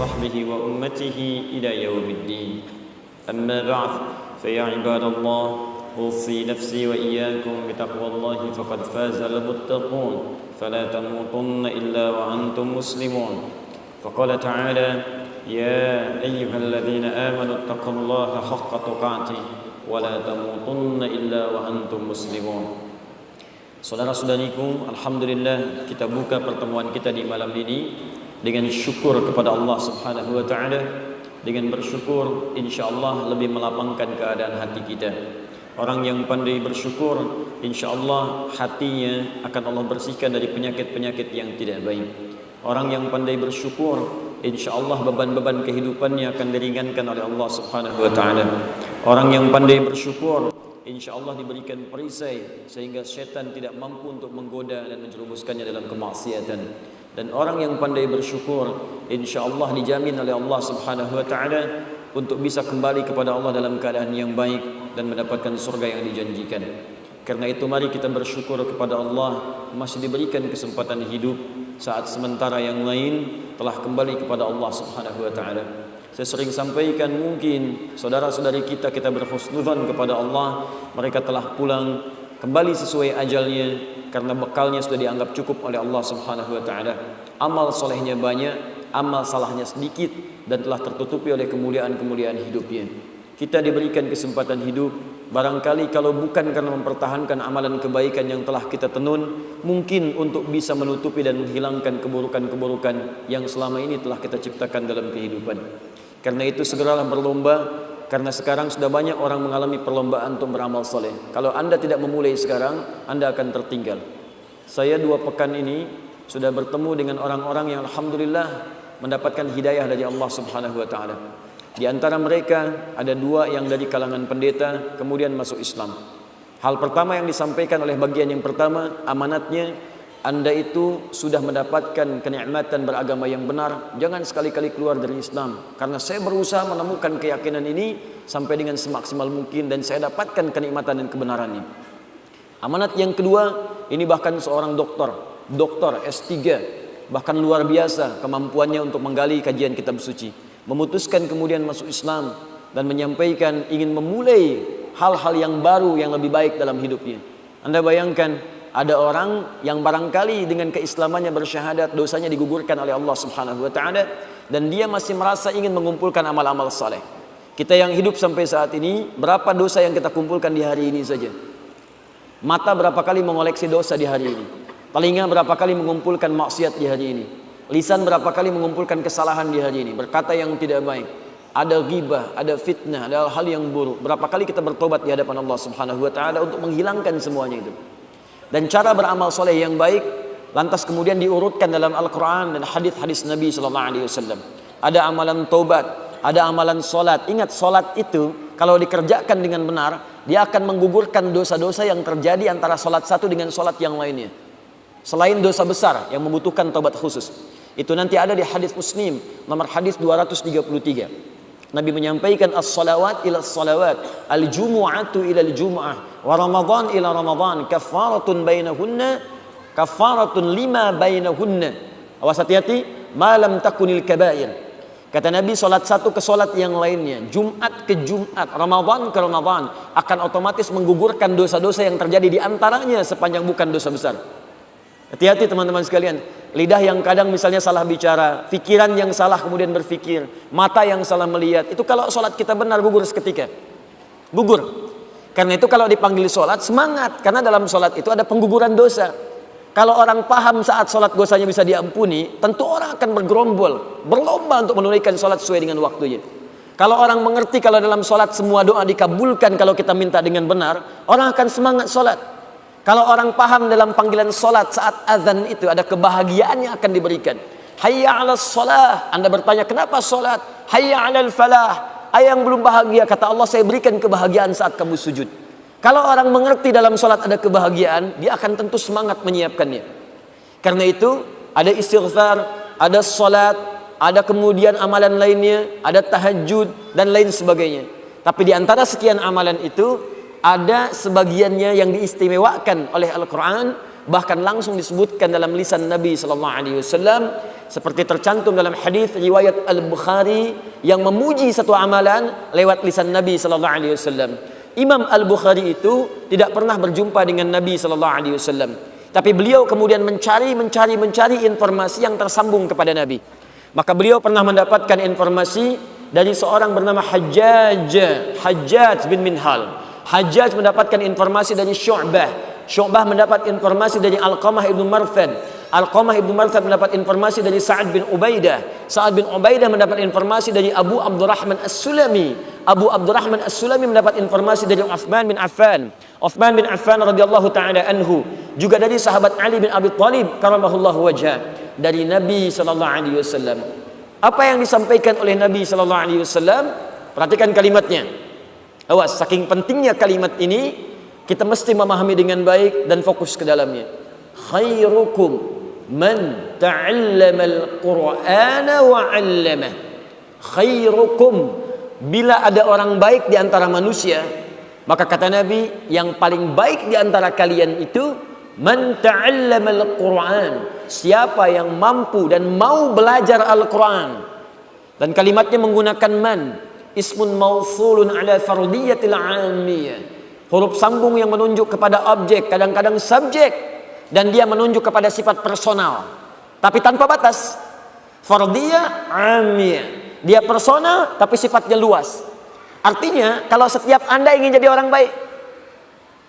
وصحبه وأمته إلى يوم الدين. أما بعد فيا عباد الله أوصي نفسي وإياكم بتقوى الله فقد فاز المتقون فلا تموتن إلا وأنتم مسلمون. فقال تعالى يا أيها الذين آمنوا اتقوا الله حق تقاته ولا تموتن إلا وأنتم مسلمون. Saudara-saudariku, alhamdulillah kita buka pertemuan kita di malam ini dengan syukur kepada Allah Subhanahu wa taala. Dengan bersyukur insyaallah lebih melapangkan keadaan hati kita. Orang yang pandai bersyukur insyaallah hatinya akan Allah bersihkan dari penyakit-penyakit yang tidak baik. Orang yang pandai bersyukur insyaallah beban-beban kehidupannya akan diringankan oleh Allah Subhanahu wa taala. Orang yang pandai bersyukur insyaallah diberikan perisai sehingga setan tidak mampu untuk menggoda dan menjerumuskannya dalam kemaksiatan. Dan orang yang pandai bersyukur insyaallah dijamin oleh Allah Subhanahu wa taala untuk bisa kembali kepada Allah dalam keadaan yang baik dan mendapatkan surga yang dijanjikan. Karena itu mari kita bersyukur kepada Allah masih diberikan kesempatan hidup saat sementara yang lain telah kembali kepada Allah Subhanahu wa taala. Saya sering sampaikan mungkin saudara-saudari kita berhusnudzon kepada Allah, mereka telah pulang kembali sesuai ajalnya karena bekalnya sudah dianggap cukup oleh Allah Subhanahu wa taala. Amal solehnya banyak, amal salahnya sedikit dan telah tertutupi oleh kemuliaan-kemuliaan hidupnya. Kita diberikan kesempatan hidup, barangkali kalau bukan karena mempertahankan amalan kebaikan yang telah kita tenun, mungkin untuk bisa menutupi dan menghilangkan keburukan-keburukan yang selama ini telah kita ciptakan dalam kehidupan. Karena itu segeralah berlomba, karena sekarang sudah banyak orang mengalami perlombaan untuk beramal soleh. Kalau anda tidak memulai sekarang, anda akan tertinggal. Saya 2 pekan ini sudah bertemu dengan orang-orang yang alhamdulillah mendapatkan hidayah dari Allah Subhanahu wa taala. Di antara mereka ada 2 yang dari kalangan pendeta kemudian masuk Islam. Hal pertama yang disampaikan oleh bagian yang pertama, amanatnya anda itu sudah mendapatkan kenikmatan beragama yang benar, jangan sekali-kali keluar dari Islam. Karena saya berusaha menemukan keyakinan ini sampai dengan semaksimal mungkin dan saya dapatkan kenikmatan dan kebenarannya. Amanat yang kedua, ini bahkan seorang doktor S3, bahkan luar biasa kemampuannya untuk menggali kajian kitab suci. Memutuskan kemudian masuk Islam dan menyampaikan ingin memulai hal-hal yang baru yang lebih baik dalam hidupnya. Anda bayangkan ada orang yang barangkali dengan keislamannya bersyahadat dosanya digugurkan oleh Allah Subhanahu wa taala dan dia masih merasa ingin mengumpulkan amal-amal saleh. Kita yang hidup sampai saat ini, berapa dosa yang kita kumpulkan di hari ini saja? Mata berapa kali mengoleksi dosa di hari ini? Telinga berapa kali mengumpulkan maksiat di hari ini? Lisan berapa kali mengumpulkan kesalahan di hari ini? Berkata yang tidak baik. Ada ghibah, ada fitnah, ada hal yang buruk. Berapa kali kita bertobat di hadapan Allah Subhanahu wa taala untuk menghilangkan semuanya itu? Dan cara beramal soleh yang baik lantas kemudian diurutkan dalam Al-Quran dan hadis-hadis Nabi SAW. Ada amalan taubat, ada amalan solat. Ingat, solat itu kalau dikerjakan dengan benar, dia akan menggugurkan dosa-dosa yang terjadi antara solat satu dengan solat yang lainnya. Selain dosa besar yang membutuhkan taubat khusus. Itu nanti ada di hadis Muslim nomor hadis 233. Nabi menyampaikan as-salawat ila as-salawat, al-jumu'atu ila al-jumu'ah, wa ramadan ila ramadan, kafaratun bainahunna, kafaratun lima bainahunna. Awas hati-hati, malam takunil kabair. Kata Nabi, salat satu ke salat yang lainnya, Jumat ke Jumat, Ramadan ke Ramadan, akan otomatis menggugurkan dosa-dosa yang terjadi di antaranya sepanjang bukan dosa besar. Hati-hati teman-teman sekalian. Lidah yang kadang misalnya salah bicara, pikiran yang salah kemudian berpikir, mata yang salah melihat, itu kalau sholat kita benar gugur seketika. Gugur. Karena itu kalau dipanggil sholat, semangat. Karena dalam sholat itu ada pengguguran dosa. Kalau orang paham saat sholat dosanya bisa diampuni, tentu orang akan bergerombol, berlomba untuk menunaikan sholat sesuai dengan waktunya. Kalau orang mengerti kalau dalam sholat semua doa dikabulkan kalau kita minta dengan benar, orang akan semangat sholat. Kalau orang paham dalam panggilan solat saat azan itu ada kebahagiaan yang akan diberikan. Hayya 'alas shalah. Anda bertanya, kenapa solat? Hayya 'alal falah. Yang belum bahagia, kata Allah, saya berikan kebahagiaan saat kamu sujud. Kalau orang mengerti dalam solat ada kebahagiaan, dia akan tentu semangat menyiapkannya. Karena itu ada istighfar, ada solat, ada kemudian amalan lainnya, ada tahajud dan lain sebagainya. Tapi di antara sekian amalan itu ada sebagiannya yang diistimewakan oleh Al-Quran, bahkan langsung disebutkan dalam lisan Nabi sallallahu alaihi wasallam, seperti tercantum dalam hadis riwayat Al-Bukhari yang memuji satu amalan lewat lisan Nabi sallallahu alaihi wasallam. Imam Al-Bukhari itu tidak pernah berjumpa dengan Nabi sallallahu alaihi wasallam, tapi beliau kemudian mencari informasi yang tersambung kepada Nabi. Maka beliau pernah mendapatkan informasi dari seorang bernama Hajjaj bin Minhal. Hajjaj mendapatkan informasi dari Syu'bah mendapat informasi dari Alqamah ibn Marthad. Alqamah ibn Marthad mendapat informasi dari Sa'ad bin Ubaidah. Sa'ad bin Ubaidah mendapat informasi dari Abu Abdurrahman As-Sulami. Abu Abdurrahman As-Sulami mendapat informasi dari Uthman bin Affan. Uthman bin Affan radhiyallahu ta'ala anhu juga dari sahabat Ali bin Abi Thalib karamahullahu wajhah, dari Nabi sallallahu alaihi wasallam. Apa yang disampaikan oleh Nabi sallallahu alaihi wasallam? Perhatikan kalimatnya. Awas, saking pentingnya kalimat ini, kita mesti memahami dengan baik dan fokus ke dalamnya. Khairukum man ta'allama al-Qur'ana wa 'allamah. Khairukum, bila ada orang baik di antara manusia, maka kata Nabi, yang paling baik di antara kalian itu man ta'allama al-Qur'an, siapa yang mampu dan mau belajar Al-Qur'an. Dan kalimatnya menggunakan man, ismun mausulun ala fardiyatil 'amiyah. Huruf sambung yang menunjuk kepada objek, kadang-kadang subjek, dan dia menunjuk kepada sifat personal, tapi tanpa batas. Fardiyah 'amiyah, dia personal tapi sifatnya luas. Artinya kalau setiap Anda ingin jadi orang baik,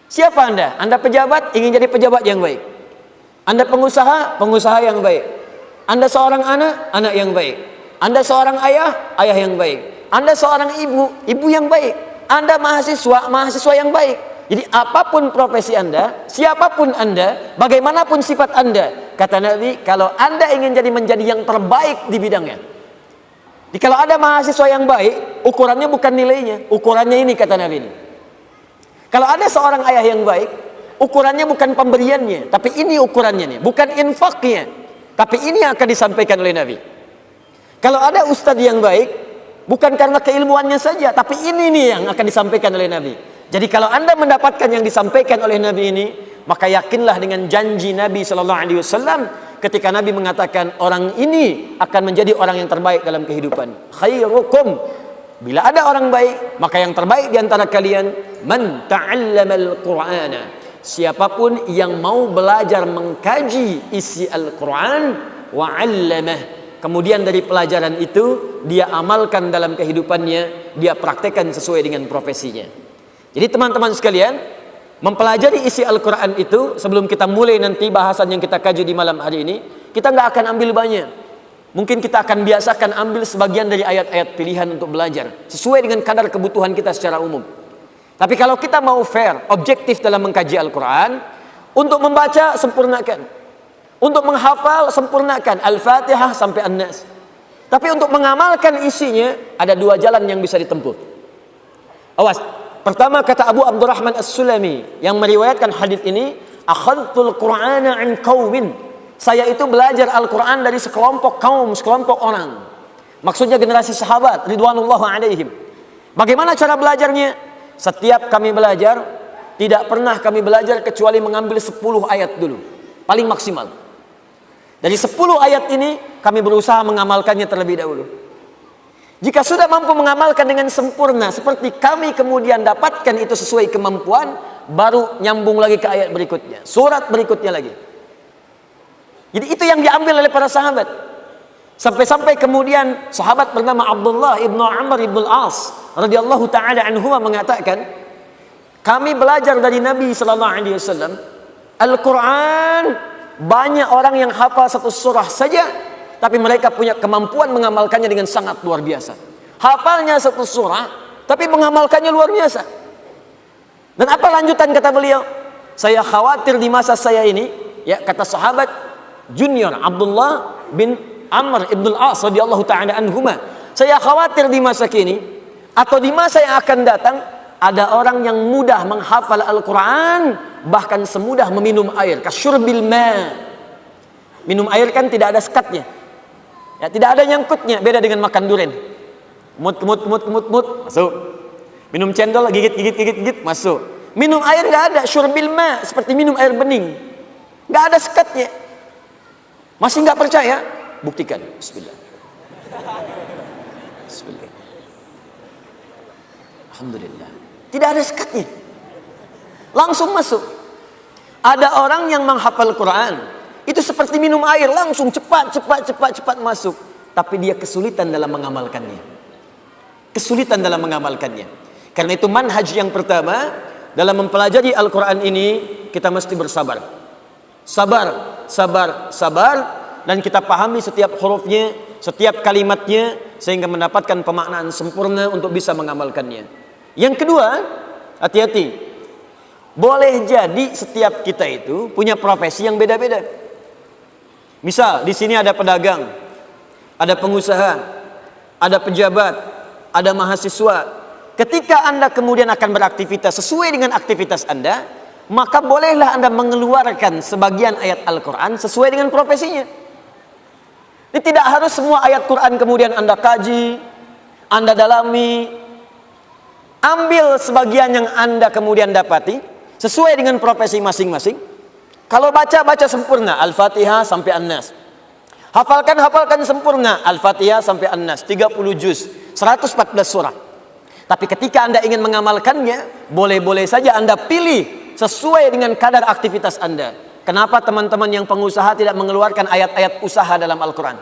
siapa Anda? Anda pejabat, ingin jadi pejabat yang baik. Anda pengusaha yang baik. Anda seorang anak yang baik. Anda seorang ayah yang baik. Anda seorang ibu yang baik. Anda mahasiswa yang baik. Jadi apapun profesi Anda, siapapun Anda, bagaimanapun sifat Anda, kata Nabi, kalau Anda ingin menjadi yang terbaik di bidangnya. Jadi kalau ada mahasiswa yang baik, ukurannya bukan nilainya, ukurannya ini, kata Nabi ini. Kalau ada seorang ayah yang baik, ukurannya bukan pemberiannya, tapi ini ukurannya nih, bukan infaknya, tapi ini yang akan disampaikan oleh Nabi. Kalau ada ustadz yang baik, bukan karena keilmuannya saja, tapi ini nih yang akan disampaikan oleh Nabi. Jadi kalau Anda mendapatkan yang disampaikan oleh Nabi ini, maka yakinlah dengan janji Nabi sallallahu alaihi wasallam ketika Nabi mengatakan orang ini akan menjadi orang yang terbaik dalam kehidupan. Khairukum, bila ada orang baik, maka yang terbaik di antara kalian man ta'allamal Qur'ana, siapapun yang mau belajar mengkaji isi Al-Qur'an wa 'allamah, kemudian dari pelajaran itu dia amalkan dalam kehidupannya, dia praktekkan sesuai dengan profesinya. Jadi teman-teman sekalian, mempelajari isi Al-Quran itu, sebelum kita mulai nanti bahasan yang kita kaji di malam hari ini, kita nggak akan ambil banyak. Mungkin kita akan biasakan ambil sebagian dari ayat-ayat pilihan untuk belajar, sesuai dengan kadar kebutuhan kita secara umum. Tapi kalau kita mau fair, objektif dalam mengkaji Al-Quran, untuk membaca sempurnakan, untuk menghafal sempurnakan Al-Fatihah sampai An-Nas. Tapi untuk mengamalkan isinya, ada dua jalan yang bisa ditempuh. Awas, pertama kata Abu Abdurrahman As-Sulami yang meriwayatkan hadis ini, akhadtul Qur'ana an qaumin, saya itu belajar Al-Quran dari sekelompok kaum, sekelompok orang. Maksudnya generasi sahabat ridwanullah alaihim. Bagaimana cara belajarnya? Setiap kami belajar, tidak pernah kami belajar kecuali mengambil 10 ayat dulu, paling maksimal. Dari 10 ayat ini kami berusaha mengamalkannya terlebih dahulu. Jika sudah mampu mengamalkan dengan sempurna, seperti kami kemudian dapatkan itu sesuai kemampuan, baru nyambung lagi ke ayat berikutnya, surat berikutnya lagi. Jadi itu yang diambil oleh para sahabat. Sampai-sampai kemudian sahabat bernama Abdullah ibnu Amr ibnu Al-As radhiyallahu taala anhuma mengatakan, kami belajar dari Nabi sallallahu alaihi wasallam Al-Quran, banyak orang yang hafal satu surah saja, tapi mereka punya kemampuan mengamalkannya dengan sangat luar biasa. Hafalnya satu surah, tapi mengamalkannya luar biasa. Dan apa lanjutan kata beliau? Saya khawatir di masa saya ini, ya kata sahabat junior Abdullah bin Amr ibn Al-As radhiyallahu ta'ala anhuma, saya khawatir di masa kini atau di masa yang akan datang, ada orang yang mudah menghafal Al-Quran, bahkan semudah meminum air. Kasyurbil ma. Minum air kan tidak ada sekatnya, ya, tidak ada nyangkutnya. Beda dengan makan durian. Kemut, masuk. Minum cendol, gigit, masuk. Minum air nggak ada, syurbil ma, seperti minum air bening. Nggak ada sekatnya. Masih nggak percaya? Buktikan. Bismillah. Bismillah. Alhamdulillah. Tidak ada sekatnya. Langsung masuk. Ada orang yang menghafal Quran, itu seperti minum air, langsung cepat masuk. Tapi dia kesulitan dalam mengamalkannya. Kesulitan dalam mengamalkannya. Karena itu manhaj yang pertama dalam mempelajari Al-Quran ini, kita mesti bersabar. Sabar. Dan kita pahami setiap hurufnya, setiap kalimatnya, sehingga mendapatkan pemaknaan sempurna untuk bisa mengamalkannya. Yang kedua, hati-hati. Boleh jadi setiap kita itu punya profesi yang beda-beda. Misal di sini ada pedagang, ada pengusaha, ada pejabat, ada mahasiswa. Ketika Anda kemudian akan beraktivitas sesuai dengan aktivitas Anda, maka bolehlah Anda mengeluarkan sebagian ayat Al-Quran sesuai dengan profesinya. Ini tidak harus semua ayat Quran kemudian Anda kaji, Anda dalami. Ambil sebagian yang Anda kemudian dapati sesuai dengan profesi masing-masing. Kalau baca sempurna Al-Fatihah sampai An-Nas. Hafalkan sempurna Al-Fatihah sampai An-Nas, 30 juz, 114 surah. Tapi ketika Anda ingin mengamalkannya, boleh-boleh saja Anda pilih sesuai dengan kadar aktivitas Anda. Kenapa teman-teman yang pengusaha tidak mengeluarkan ayat-ayat usaha dalam Al-Quran?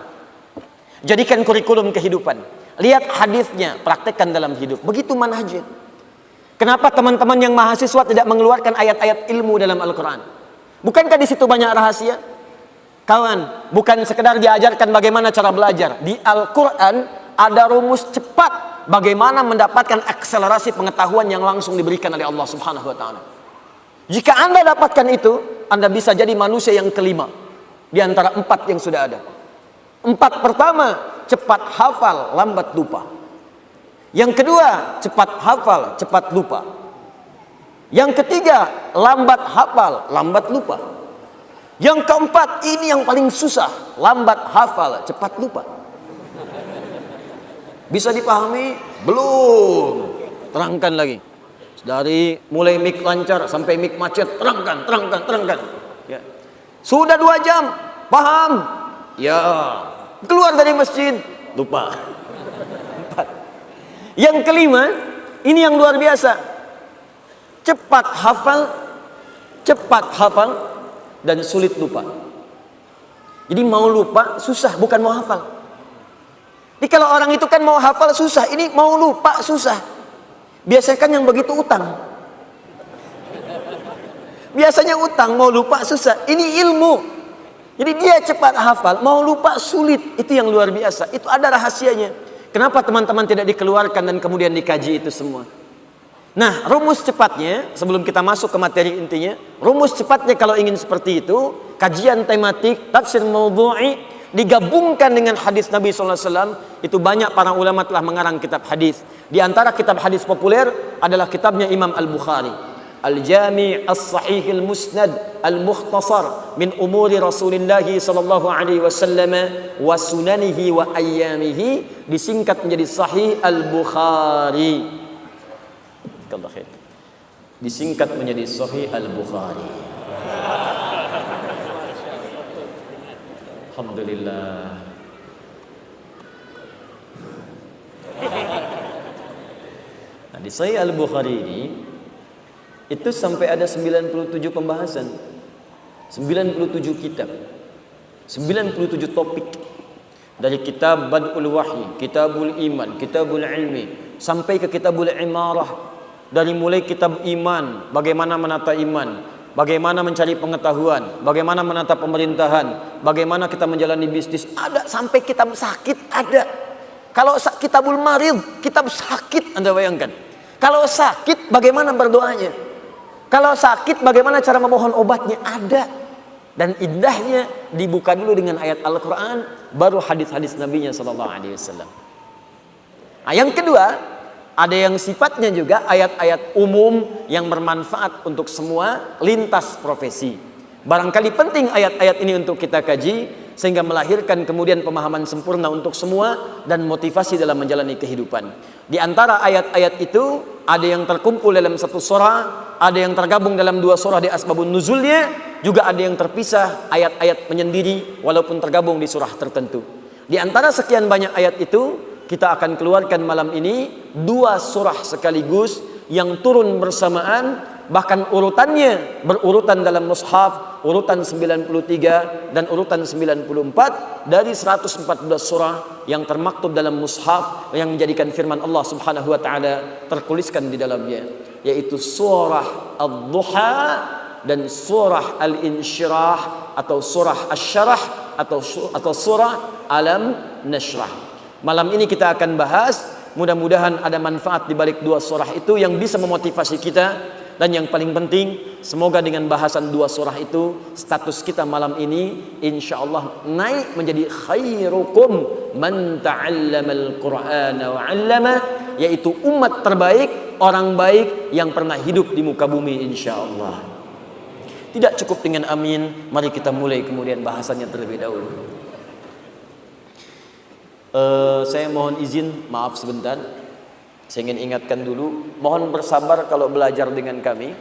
Jadikan kurikulum kehidupan. Lihat hadisnya, praktekkan dalam hidup. Begitu manhajnya. Kenapa teman-teman yang mahasiswa tidak mengeluarkan ayat-ayat ilmu dalam Al-Quran? Bukankah di situ banyak rahasia? Kawan, bukan sekedar diajarkan bagaimana cara belajar. Di Al-Quran ada rumus cepat bagaimana mendapatkan akselerasi pengetahuan yang langsung diberikan oleh Allah Subhanahu wa taala. Jika Anda dapatkan itu, Anda bisa jadi manusia yang kelima di antara 4 yang sudah ada. 4 pertama, cepat hafal, lambat lupa. Yang kedua, cepat hafal, cepat lupa. Yang ketiga, lambat hafal, lambat lupa. Yang keempat, ini yang paling susah, lambat hafal, cepat lupa. Bisa dipahami? Belum. Terangkan lagi. Dari mulai mic lancar sampai mic macet, terangkan. Ya. Sudah 2 jam, paham? Ya. Keluar dari masjid, lupa. 4. Yang kelima, ini yang luar biasa. Cepat hafal, dan sulit lupa. Jadi mau lupa susah, bukan mau hafal. Jadi kalau orang itu kan mau hafal susah, ini mau lupa susah. Biasanya kan yang begitu utang. Biasanya utang, mau lupa susah. Ini ilmu. Jadi dia cepat hafal, mau lupa sulit. Itu yang luar biasa. Itu ada rahasianya. Kenapa teman-teman tidak dikeluarkan dan kemudian dikaji itu semua? Nah, rumus cepatnya, sebelum kita masuk ke materi intinya, rumus cepatnya kalau ingin seperti itu, kajian tematik, tafsir maudhu'i, digabungkan dengan hadis Nabi SAW, itu banyak para ulama telah mengarang kitab hadis. Di antara kitab hadis populer adalah kitabnya Imam Al-Bukhari, Al-Jami' As-Sahih Al-Musnad Al-Mukhtasar min umuri Rasulullah sallallahu alaihi wasallam wa sunanihi wa ayyamihi, disingkat menjadi Sahih Al-Bukhari. Disingkat menjadi Sahih Al-Bukhari. Alhamdulillah. Nah, di Sahih Al-Bukhari ini itu sampai ada 97 pembahasan, 97 kitab, 97 topik. Dari kitab Bad'ul Wahyi, Kitabul Iman, Kitabul Ilmi, sampai ke Kitabul Imarah. Dari mulai kitab iman, bagaimana menata iman, bagaimana mencari pengetahuan, bagaimana menata pemerintahan, bagaimana kita menjalani bisnis, ada. Sampai kitab sakit ada. Kalau Kitabul Marid, kitab sakit, Anda bayangkan. Kalau sakit, bagaimana berdoanya? Kalau sakit, bagaimana cara memohon obatnya? Ada. Dan indahnya dibuka dulu dengan ayat Al-Quran, baru hadis-hadis Nabi-Nya SAW. Nah, yang kedua, ada yang sifatnya juga ayat-ayat umum yang bermanfaat untuk semua lintas profesi. Barangkali penting ayat-ayat ini untuk kita kaji, sehingga melahirkan kemudian pemahaman sempurna untuk semua dan motivasi dalam menjalani kehidupan. Di antara ayat-ayat itu ada yang terkumpul dalam satu surah, ada yang tergabung dalam dua surah di asbabun nuzulnya, juga ada yang terpisah ayat-ayat menyendiri walaupun tergabung di surah tertentu. Di antara sekian banyak ayat itu, kita akan keluarkan malam ini dua surah sekaligus yang turun bersamaan, bahkan urutannya berurutan dalam mushaf, urutan 93 dan urutan 94 dari 114 surah yang termaktub dalam mushaf yang menjadikan firman Allah Subhanahu wa taala tertuliskan di dalamnya, yaitu surah Ad-Duha dan surah Al-Insyirah atau surah Asy-Syarah atau surah Alam Nashrah. Malam ini kita akan bahas, mudah-mudahan ada manfaat di balik dua surah itu yang bisa memotivasi kita. Dan yang paling penting, semoga dengan bahasan dua surah itu, status kita malam ini insya Allah naik menjadi khairukum man ta'allamal Qur'ana wa 'allama, yaitu umat terbaik, orang baik yang pernah hidup di muka bumi insya Allah. Tidak cukup dengan amin, mari kita mulai kemudian bahasannya terlebih dahulu. Saya mohon izin, maaf sebentar. Saya ingin ingatkan dulu, mohon bersabar kalau belajar dengan kami,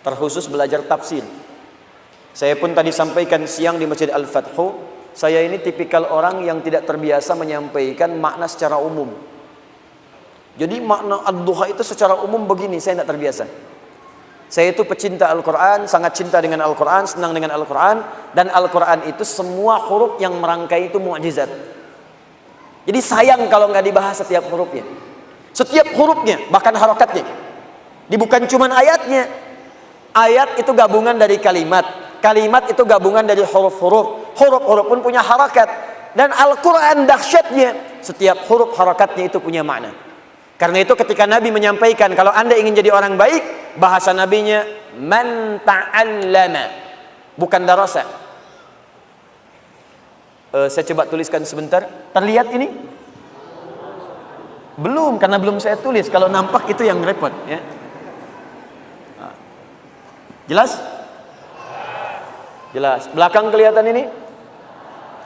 terkhusus belajar tafsir. Saya pun tadi sampaikan siang di Masjid Al-Fathu, saya ini tipikal orang yang tidak terbiasa menyampaikan makna secara umum. Jadi makna Ad-Duha itu secara umum begini, saya tidak terbiasa. Saya itu pecinta Al-Quran, sangat cinta dengan Al-Quran, senang dengan Al-Quran, dan Al-Quran itu semua huruf yang merangkai itu mukjizat. Jadi sayang kalau nggak dibahas setiap hurufnya. Setiap hurufnya, bahkan harokatnya. Bukan cuma ayatnya. Ayat itu gabungan dari kalimat. Kalimat itu gabungan dari huruf-huruf. Huruf-huruf pun punya harakat. Dan Al-Quran dahsyatnya, setiap huruf harakatnya itu punya makna. Karena itu ketika Nabi menyampaikan, kalau anda ingin jadi orang baik, bahasa Nabinya, man ta'allama, bukan darasa. Saya coba tuliskan sebentar. Terlihat ini? Belum, karena belum saya tulis. Kalau nampak itu yang repot, ya. Jelas? Jelas. Belakang kelihatan ini?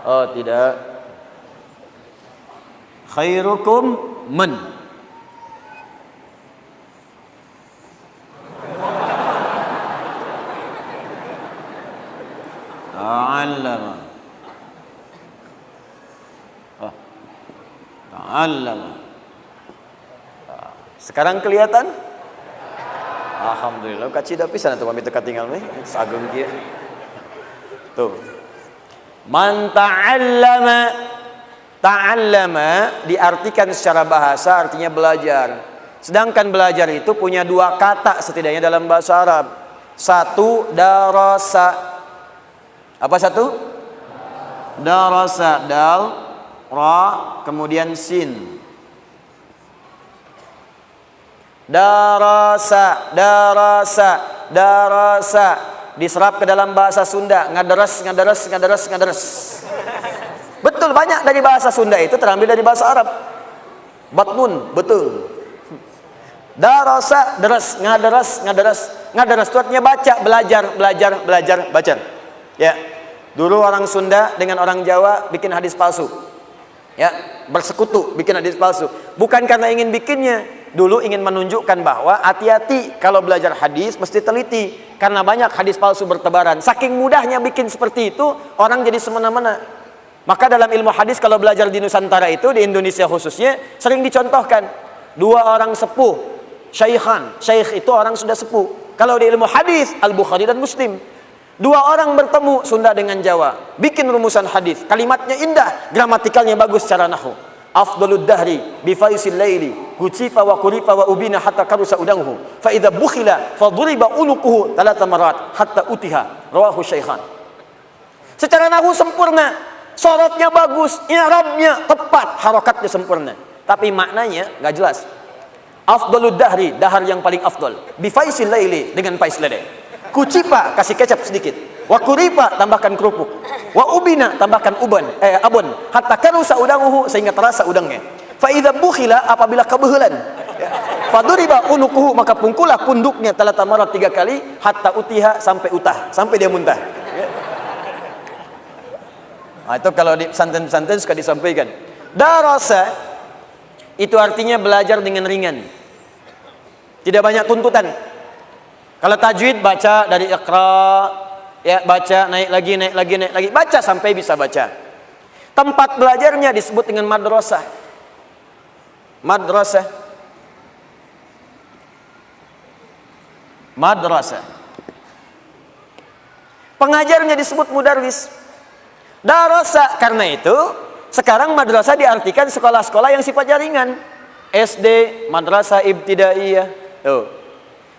Oh, tidak. Khairukum man. Ta'allama. Ta'allama. Sekarang kelihatan? Alhamdulillah, kacida pisan atuh pamit teka tinggal nih, sageng kieu. Tuh. Man ta'allama, ta'allama diartikan secara bahasa artinya belajar. Sedangkan belajar itu punya dua kata setidaknya dalam bahasa Arab. Satu, darasa. Apa satu? Darasa, dal, ra, kemudian sin. Darasa, darasa, darasa diserap ke dalam bahasa Sunda, ngaderes, ngaderes, ngaderes, ngaderes. Betul, banyak dari bahasa Sunda itu terambil dari bahasa Arab. Batnun, betul. Darasa, deres, ngaderes, ngaderes, ngaderes itu artinya baca, belajar, belajar, belajar, baca. Ya, dulu orang Sunda dengan orang Jawa bikin hadis palsu. Ya, bersekutu bikin hadis palsu. Bukan karena ingin bikinnya. Dulu ingin menunjukkan bahwa hati-hati kalau belajar hadis mesti teliti. Karena banyak hadis palsu bertebaran. Saking mudahnya bikin seperti itu, orang jadi semena-mena. Maka dalam ilmu hadis kalau belajar di Nusantara itu, di Indonesia khususnya, sering dicontohkan. Dua orang sepuh, syaikhan. Syaikh itu orang sudah sepuh. Kalau di ilmu hadis, Al-Bukhari dan Muslim. Dua orang bertemu, Sunda dengan Jawa. Bikin rumusan hadis. Kalimatnya indah, gramatikalnya bagus secara nahwu. Afdalud dahri bifaisil laili hucifa wa kurifa wa ubina hatta karusa udanghu fa idza bukhila fa duriba unuquhu talata marat hatta utiha, rawahu syaikhan. Secara nahwu sempurna, sorotnya bagus, i'rabnya tepat, harokatnya sempurna, tapi maknanya enggak jelas. Afdalud dahri, dahar yang paling afdal, bifaisil laili, dengan pais lede. Kucipa, kasih kecap sedikit. Wa kuripa, tambahkan kerupuk. Wa ubina, tambahkan abon. Hatta karusa udanguhu, sehingga terasa udangnya. Fa idza bukhila, apabila kebehelan. Faduriba unukuhu, maka pungkulah punduknya talata marat 3 kali. Hatta utiha, sampai utah, sampai dia muntah. Nah, itu kalau di pesantren-pesantren suka disampaikan. Darasa itu artinya belajar dengan ringan. Tidak banyak tuntutan. Kalau tajwid baca dari Iqra, ya baca naik lagi, naik lagi, naik lagi, baca sampai bisa baca. Tempat belajarnya disebut dengan madrasah. Madrasah. Madrasah. Pengajarnya disebut mudarris. Darasa, karena itu sekarang madrasah diartikan sekolah-sekolah yang sifat jaringan. SD, madrasah ibtidaiyah. Tuh.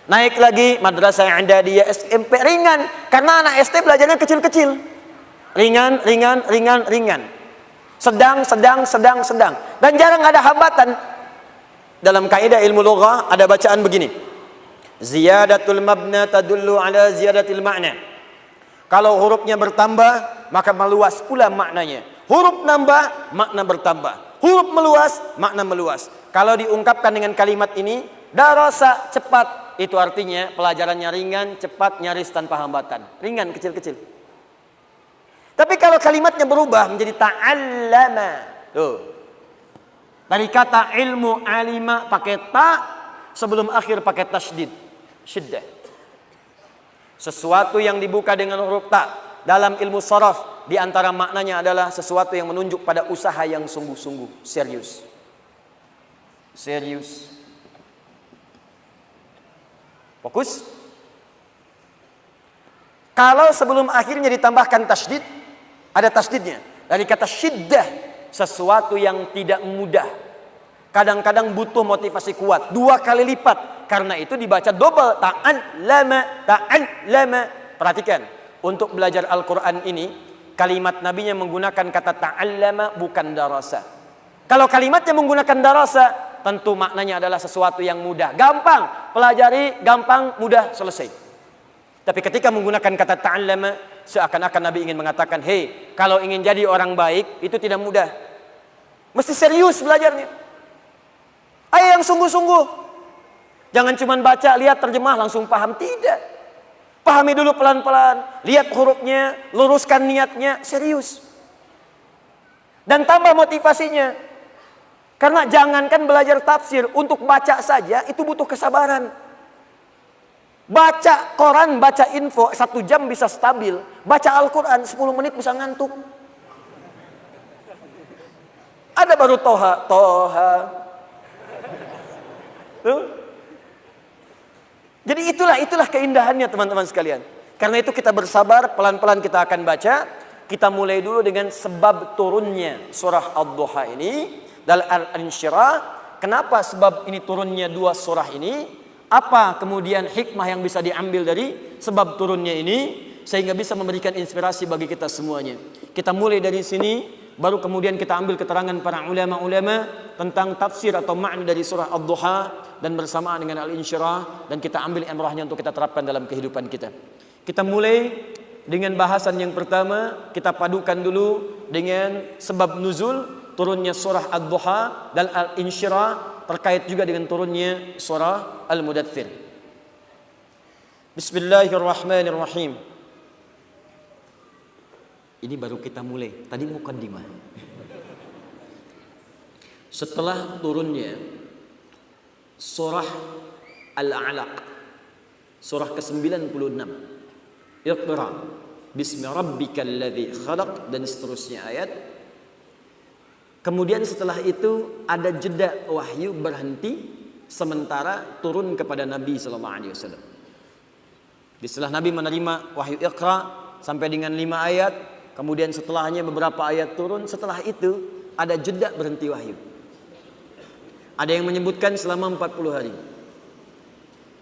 Naik lagi madrasah i'dadiyah, SMP, ringan. Karena anak SD belajarnya kecil-kecil. Ringan, ringan, ringan, ringan. Sedang, sedang, sedang, sedang. Dan jarang ada hambatan. Dalam kaidah ilmu lughah ada bacaan begini. Ziyadatul mabna tadullu ala ziyadatil ma'na. Kalau hurufnya bertambah, maka meluas pula maknanya. Huruf nambah, makna bertambah. Huruf meluas, makna meluas. Kalau diungkapkan dengan kalimat ini, darasa, cepat. Itu artinya pelajarannya ringan, cepat, nyaris tanpa hambatan. Ringan, kecil-kecil. Tapi kalau kalimatnya berubah menjadi ta'allama. Tuh. Dari kata ilmu alima pakai ta, sebelum akhir pakai tasydid. Syiddah. Sesuatu yang dibuka dengan huruf ta dalam ilmu sharaf di antara maknanya adalah sesuatu yang menunjuk pada usaha yang sungguh-sungguh, serius. Serius. Fokus. Kalau sebelum akhirnya ditambahkan tasydid, ada tasydidnya. Dari kata syiddah, sesuatu yang tidak mudah. Kadang-kadang butuh motivasi kuat, 2 kali lipat. Karena itu dibaca double, ta'allama, ta'allama. Perhatikan, untuk belajar Al-Quran ini, kalimat nabinya menggunakan kata ta'allama, bukan darasa. Kalau kalimatnya menggunakan darasa, tentu maknanya adalah sesuatu yang mudah. Gampang, pelajari, gampang, mudah, selesai. Tapi ketika menggunakan kata ta'allama, seakan-akan Nabi ingin mengatakan, hei, kalau ingin jadi orang baik, itu tidak mudah. Mesti serius belajarnya. Ayo yang sungguh-sungguh. Jangan cuma baca, lihat, terjemah, langsung paham. Tidak. Pahami dulu pelan-pelan. Lihat hurufnya, luruskan niatnya, serius. Dan tambah motivasinya. Karena jangankan belajar tafsir, untuk baca saja itu butuh kesabaran. Baca koran, baca info, 1 jam bisa stabil. Baca Al-Quran, 10 menit bisa ngantuk. Ada baru Toha. Jadi itulah keindahannya teman-teman sekalian. Karena itu kita bersabar, pelan-pelan kita akan baca. Kita mulai dulu dengan sebab turunnya surah Ad-Duha ini. Dalam Al-Insyirah. Kenapa sebab ini turunnya 2 surah ini? Apa kemudian hikmah yang bisa diambil dari sebab turunnya ini? Sehingga bisa memberikan inspirasi bagi kita semuanya. Kita mulai dari sini. Baru kemudian kita ambil keterangan para ulama-ulama tentang tafsir atau makna dari surah Ad-Duha dan bersamaan dengan Al-Insyirah, dan kita ambil imrahnya untuk kita terapkan dalam kehidupan kita. Kita mulai dengan bahasan yang pertama, kita padukan dulu dengan sebab nuzul turunnya surah Ad-Duha dan Al-Insyirah terkait juga dengan turunnya surah Al-Mudaththir. Bismillahirrahmanirrahim. Ini baru kita mulai. Tadi muqaddimah. Setelah turunnya surah Al-Alaq, surah ke-96, Iqra bismi rabbikal ladzi khalaq, dan seterusnya ayat. Kemudian setelah itu ada jeda wahyu berhenti sementara turun kepada Nabi sallallahu alaihi wasallam. Setelah Nabi menerima wahyu Iqra sampai dengan 5 ayat, kemudian setelahnya beberapa ayat turun. Setelah itu ada jeda berhenti wahyu. Ada yang menyebutkan selama 40 hari.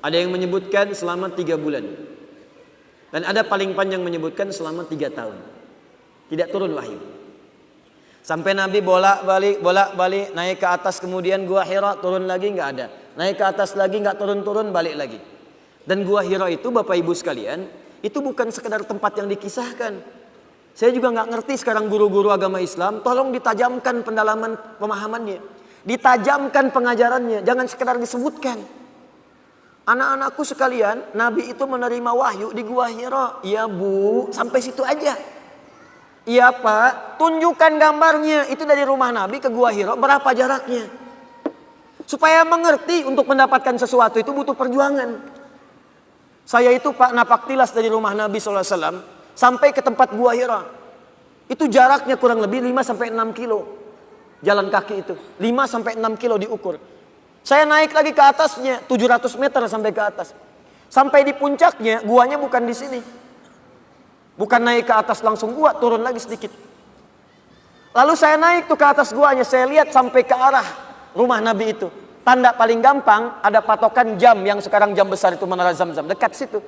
Ada yang menyebutkan selama 3 bulan. Dan ada paling panjang menyebutkan selama 3 tahun. Tidak turun wahyu. Sampai Nabi bolak-balik naik ke atas, kemudian Gua Hira turun lagi, nggak ada. Naik ke atas lagi, nggak turun-turun, balik lagi. Dan Gua Hira itu Bapak Ibu sekalian, itu bukan sekedar tempat yang dikisahkan. Saya juga nggak ngerti sekarang guru-guru agama Islam, tolong ditajamkan pendalaman pemahamannya, ditajamkan pengajarannya, jangan sekedar disebutkan. Anak-anakku sekalian, Nabi itu menerima wahyu di Gua Hira. Iya Bu, sampai situ aja. Iya Pak, tunjukkan gambarnya. Itu dari rumah Nabi ke Gua Hira berapa jaraknya? Supaya mengerti untuk mendapatkan sesuatu itu butuh perjuangan. Saya itu Pak napak tilas dari rumah Nabi SAW sampai ke tempat Gua Hira. Itu jaraknya kurang lebih 5 sampai 6 kilo. Jalan kaki itu 5 sampai 6 kilo diukur. Saya naik lagi ke atasnya 700 meter sampai ke atas. Sampai di puncaknya guanya bukan di sini. Bukan naik ke atas langsung gua, turun lagi sedikit. Lalu saya naik tuh ke atas guanya, saya lihat sampai ke arah rumah Nabi itu. Tanda paling gampang ada patokan jam yang sekarang jam besar itu Menara Zamzam dekat situ.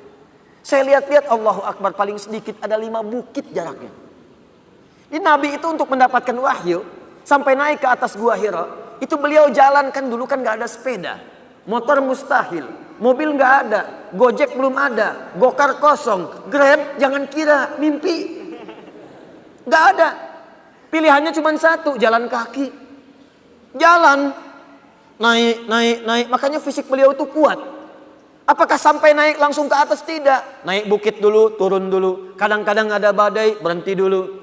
Saya lihat-lihat Allahu Akbar paling sedikit ada 5 bukit jaraknya. Di Nabi itu untuk mendapatkan wahyu sampai naik ke atas Gua Hira, itu beliau jalan kan dulu kan nggak ada sepeda, motor mustahil, mobil nggak ada, Gojek belum ada, Gokar kosong, Grab jangan kira mimpi, nggak ada. Pilihannya cuma satu, jalan kaki, jalan. Naik. Makanya fisik beliau itu kuat. Apakah sampai naik langsung ke atas? Tidak. Naik bukit dulu, turun dulu. Kadang-kadang ada badai, berhenti dulu.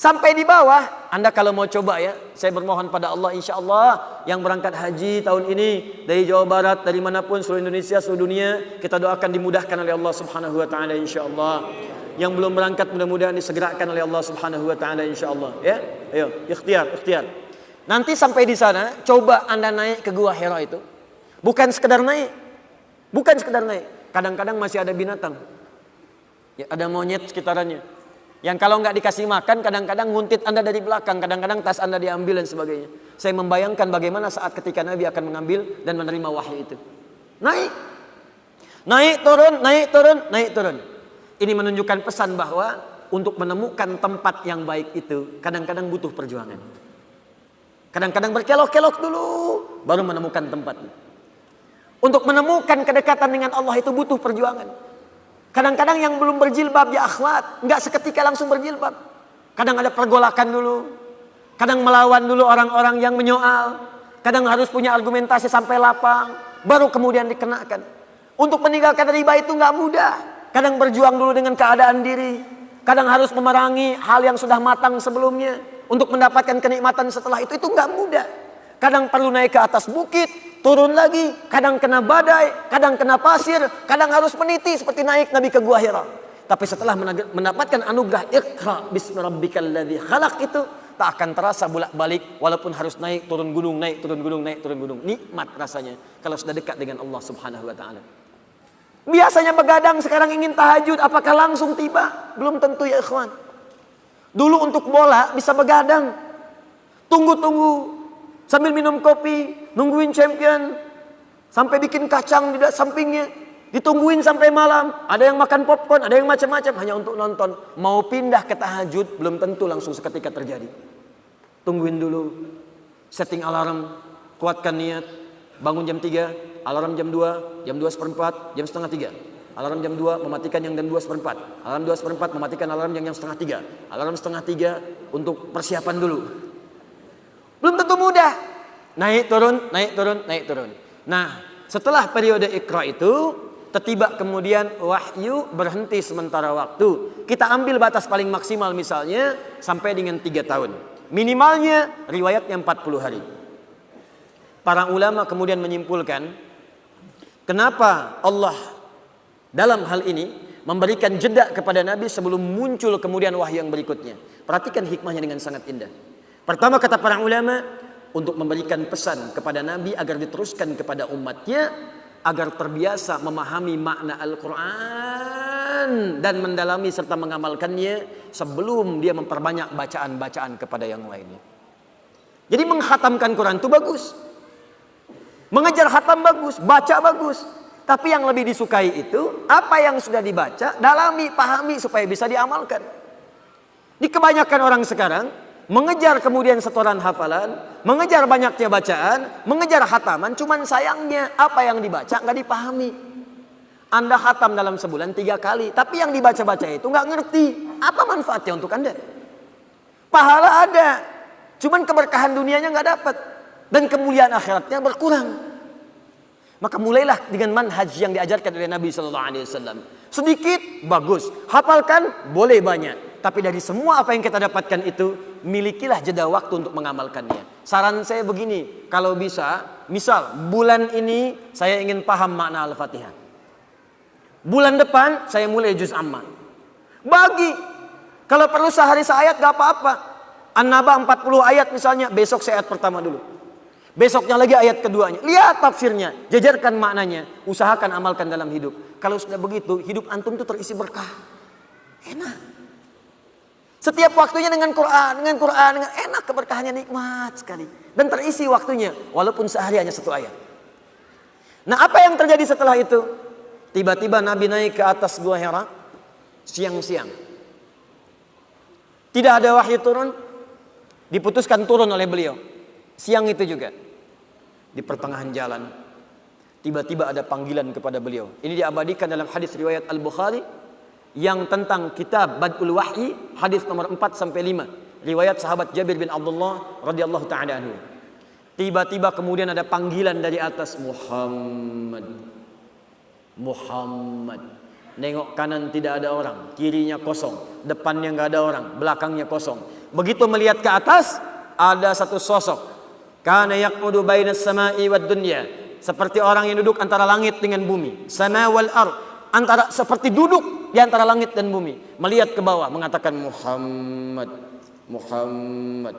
Sampai di bawah, Anda kalau mau coba ya, saya bermohon pada Allah, insya Allah yang berangkat haji tahun ini dari Jawa Barat, dari manapun, seluruh Indonesia, seluruh dunia, kita doakan dimudahkan oleh Allah Subhanahu Wa Taala, insya Allah. Yang belum berangkat mudah-mudahan disegerakan oleh Allah Subhanahu Wa Taala, insya Allah. Ya, ayo, ikhtiar. Nanti sampai di sana, coba Anda naik ke Gua Hira itu. Bukan sekedar naik. Kadang-kadang masih ada binatang. Ya, ada monyet sekitarannya. Yang kalau nggak dikasih makan, kadang-kadang nguntit Anda dari belakang. Kadang-kadang tas Anda diambil dan sebagainya. Saya membayangkan bagaimana saat ketika Nabi akan mengambil dan menerima wahyu itu. Naik, turun. Ini menunjukkan pesan bahwa untuk menemukan tempat yang baik itu, kadang-kadang butuh perjuangan. Kadang-kadang berkelok-kelok dulu, baru menemukan tempatnya. Untuk menemukan kedekatan dengan Allah itu butuh perjuangan. Kadang-kadang yang belum berjilbab ya akhwat, nggak seketika langsung berjilbab. Kadang ada pergolakan dulu. Kadang melawan dulu orang-orang yang menyoal. Kadang harus punya argumentasi sampai lapang, baru kemudian dikenakan. Untuk meninggalkan riba itu nggak mudah. Kadang berjuang dulu dengan keadaan diri. Kadang harus memerangi hal yang sudah matang sebelumnya. Untuk mendapatkan kenikmatan setelah itu nggak mudah. Kadang perlu naik ke atas bukit, turun lagi. Kadang kena badai, kadang kena pasir. Kadang harus meniti seperti naik Nabi ke Gua Hira. Tapi setelah mendapatkan anugerah Iqra bismi rabbikal ladzi khalaq itu, tak akan terasa bolak-balik. Walaupun harus naik turun gunung, naik turun gunung, naik turun gunung. Nikmat rasanya kalau sudah dekat dengan Allah Subhanahu Wa Taala. Biasanya begadang, sekarang ingin tahajud. Apakah langsung tiba? Belum tentu ya ikhwan. Dulu untuk bola bisa begadang, tunggu sambil minum kopi, nungguin champion, sampai bikin kacang di sampingnya, ditungguin sampai malam. Ada yang makan popcorn, ada yang macam-macam hanya untuk nonton. Mau pindah ke tahajud belum tentu langsung seketika terjadi. Tungguin dulu, setting alarm, kuatkan niat, bangun jam 3, alarm jam 2, jam 2:15, jam setengah 3. Alarm jam 2 mematikan yang jam 2:15. Alarm 2:15 mematikan alarm yang setengah 3. Alarm setengah 3 untuk persiapan dulu. Belum tentu mudah. Naik turun. Nah, setelah periode Iqra itu, tiba kemudian wahyu berhenti sementara waktu. Kita ambil batas paling maksimal misalnya sampai dengan 3 tahun. Minimalnya riwayatnya 40 hari. Para ulama kemudian menyimpulkan, kenapa Allah dalam hal ini memberikan jeda kepada Nabi sebelum muncul kemudian wahyu yang berikutnya. Perhatikan hikmahnya dengan sangat indah. Pertama kata para ulama, untuk memberikan pesan kepada Nabi agar diteruskan kepada umatnya, agar terbiasa memahami makna Al-Quran dan mendalami serta mengamalkannya sebelum dia memperbanyak bacaan-bacaan kepada yang lainnya. Jadi menghatamkan Quran itu bagus, mengejar khatam bagus, baca bagus. Tapi yang lebih disukai itu apa yang sudah dibaca, dalami, pahami supaya bisa diamalkan. Di kebanyakan orang sekarang mengejar kemudian setoran hafalan, mengejar banyaknya bacaan, mengejar khataman, cuman sayangnya apa yang dibaca nggak dipahami. Anda khatam dalam sebulan 3 kali, tapi yang dibaca-baca itu nggak ngerti apa manfaatnya untuk Anda. Pahala ada, cuman keberkahan dunianya nggak dapat dan kemuliaan akhiratnya berkurang. Maka mulailah dengan manhaj yang diajarkan oleh Nabi SAW. Sedikit bagus, hafalkan boleh banyak. Tapi dari semua apa yang kita dapatkan itu, milikilah jeda waktu untuk mengamalkannya. Saran saya begini, kalau bisa Misal, bulan ini saya ingin paham makna Al-Fatihah. Bulan depan saya mulai juz amma. Bagi. Kalau perlu sehari seayat gak apa-apa. An-Naba 40 ayat misalnya, besok saya ayat pertama dulu. Besoknya lagi ayat keduanya. Lihat tafsirnya, jajarkan maknanya, usahakan amalkan dalam hidup. Kalau sudah begitu, hidup antum itu terisi berkah. Enak. Setiap waktunya dengan Quran, enak, keberkahannya nikmat sekali. Dan terisi waktunya, walaupun sehari hanya 1 ayat. Nah, apa yang terjadi setelah itu? Tiba-tiba Nabi naik ke atas Gua Hira, siang-siang. Tidak ada wahyu turun, diputuskan turun oleh beliau. Siang itu juga. Di pertengahan jalan, tiba-tiba ada panggilan kepada beliau. Ini diabadikan dalam hadis riwayat Al-Bukhari yang tentang kitab Bad'ul Wahyi, hadis nomor 4 sampai 5, riwayat sahabat Jabir bin Abdullah radhiyallahu taala anhu. Tiba-tiba kemudian ada panggilan dari atas, Muhammad. Muhammad. Nengok kanan tidak ada orang, kirinya kosong, depannya enggak ada orang, belakangnya kosong. Begitu melihat ke atas, ada satu sosok. Kana yaqudu bainas samai wad dunya, seperti orang yang duduk antara langit dengan bumi. Sama wal ard, antara seperti duduk di antara langit dan bumi. Melihat ke bawah mengatakan Muhammad, Muhammad.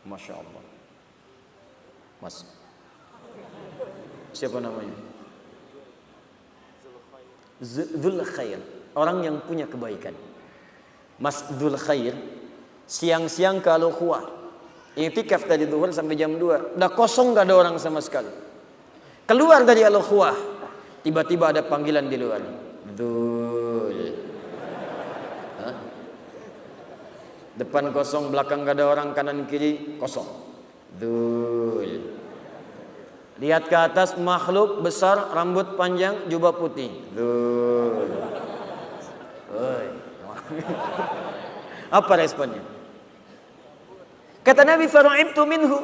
Masya Allah. Mas, siapa namanya? Dzul Khair, orang yang punya kebaikan. Mas Dzul Khair siang-siang ke Al-Khuwa, i'tikaf dari zuhur sampai jam 2. Udah kosong, gak ada orang sama sekali. Keluar dari Al-Khuwah, tiba-tiba ada panggilan di luar. Dzul. Depan kosong, belakang gak ada orang, kanan kiri kosong. Dzul. Lihat ke atas, makhluk besar, rambut panjang, jubah putih. Dzul. Apa responnya? Kata Nabi, faru'ibtu minhu.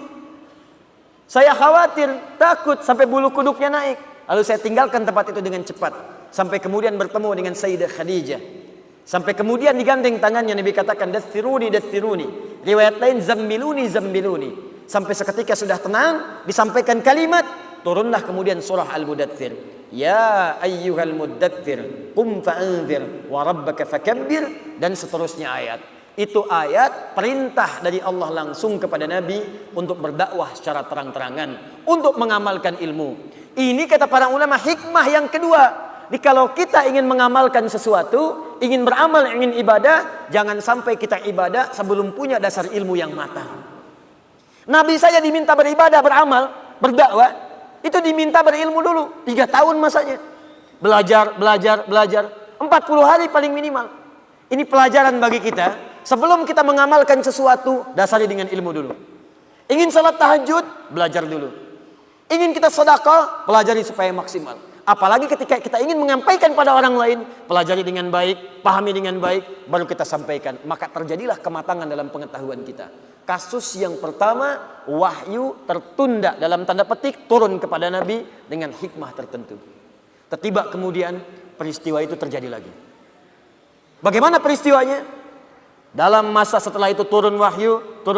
Saya khawatir, takut sampai bulu kuduknya naik. Lalu saya tinggalkan tempat itu dengan cepat. Sampai kemudian bertemu dengan Sayyidah Khadijah. Sampai kemudian digandeng tangannya, Nabi katakan, dathiruni, dathiruni. Riwayat lain, zammiluni, zammiluni. Sampai seketika sudah tenang, disampaikan kalimat, turunlah kemudian surah Al-Mudaththir. Ya ayyuhal muddaththir, qum fa'anzir, wa rabbaka fakabbir, dan seterusnya ayat. Itu ayat perintah dari Allah langsung kepada Nabi untuk berdakwah secara terang-terangan, untuk mengamalkan ilmu. Ini kata para ulama hikmah yang kedua. Jadi kalau kita ingin mengamalkan sesuatu, ingin beramal, ingin ibadah, jangan sampai kita ibadah sebelum punya dasar ilmu yang matang. Nabi saya diminta beribadah, beramal, berdakwah, itu diminta berilmu dulu. 3 tahun masanya. Belajar. 40 hari paling minimal. Ini pelajaran bagi kita. Sebelum kita mengamalkan sesuatu, dasari dengan ilmu dulu. Ingin salat tahajud, belajar dulu. Ingin kita sedekah, pelajari supaya maksimal. Apalagi ketika kita ingin menyampaikan pada orang lain, pelajari dengan baik, pahami dengan baik, baru kita sampaikan. Maka terjadilah kematangan dalam pengetahuan kita. Kasus yang pertama, wahyu tertunda dalam tanda petik turun kepada Nabi dengan hikmah tertentu. Tiba kemudian peristiwa itu terjadi lagi. Bagaimana peristiwanya? Dalam masa setelah itu turun wahyu,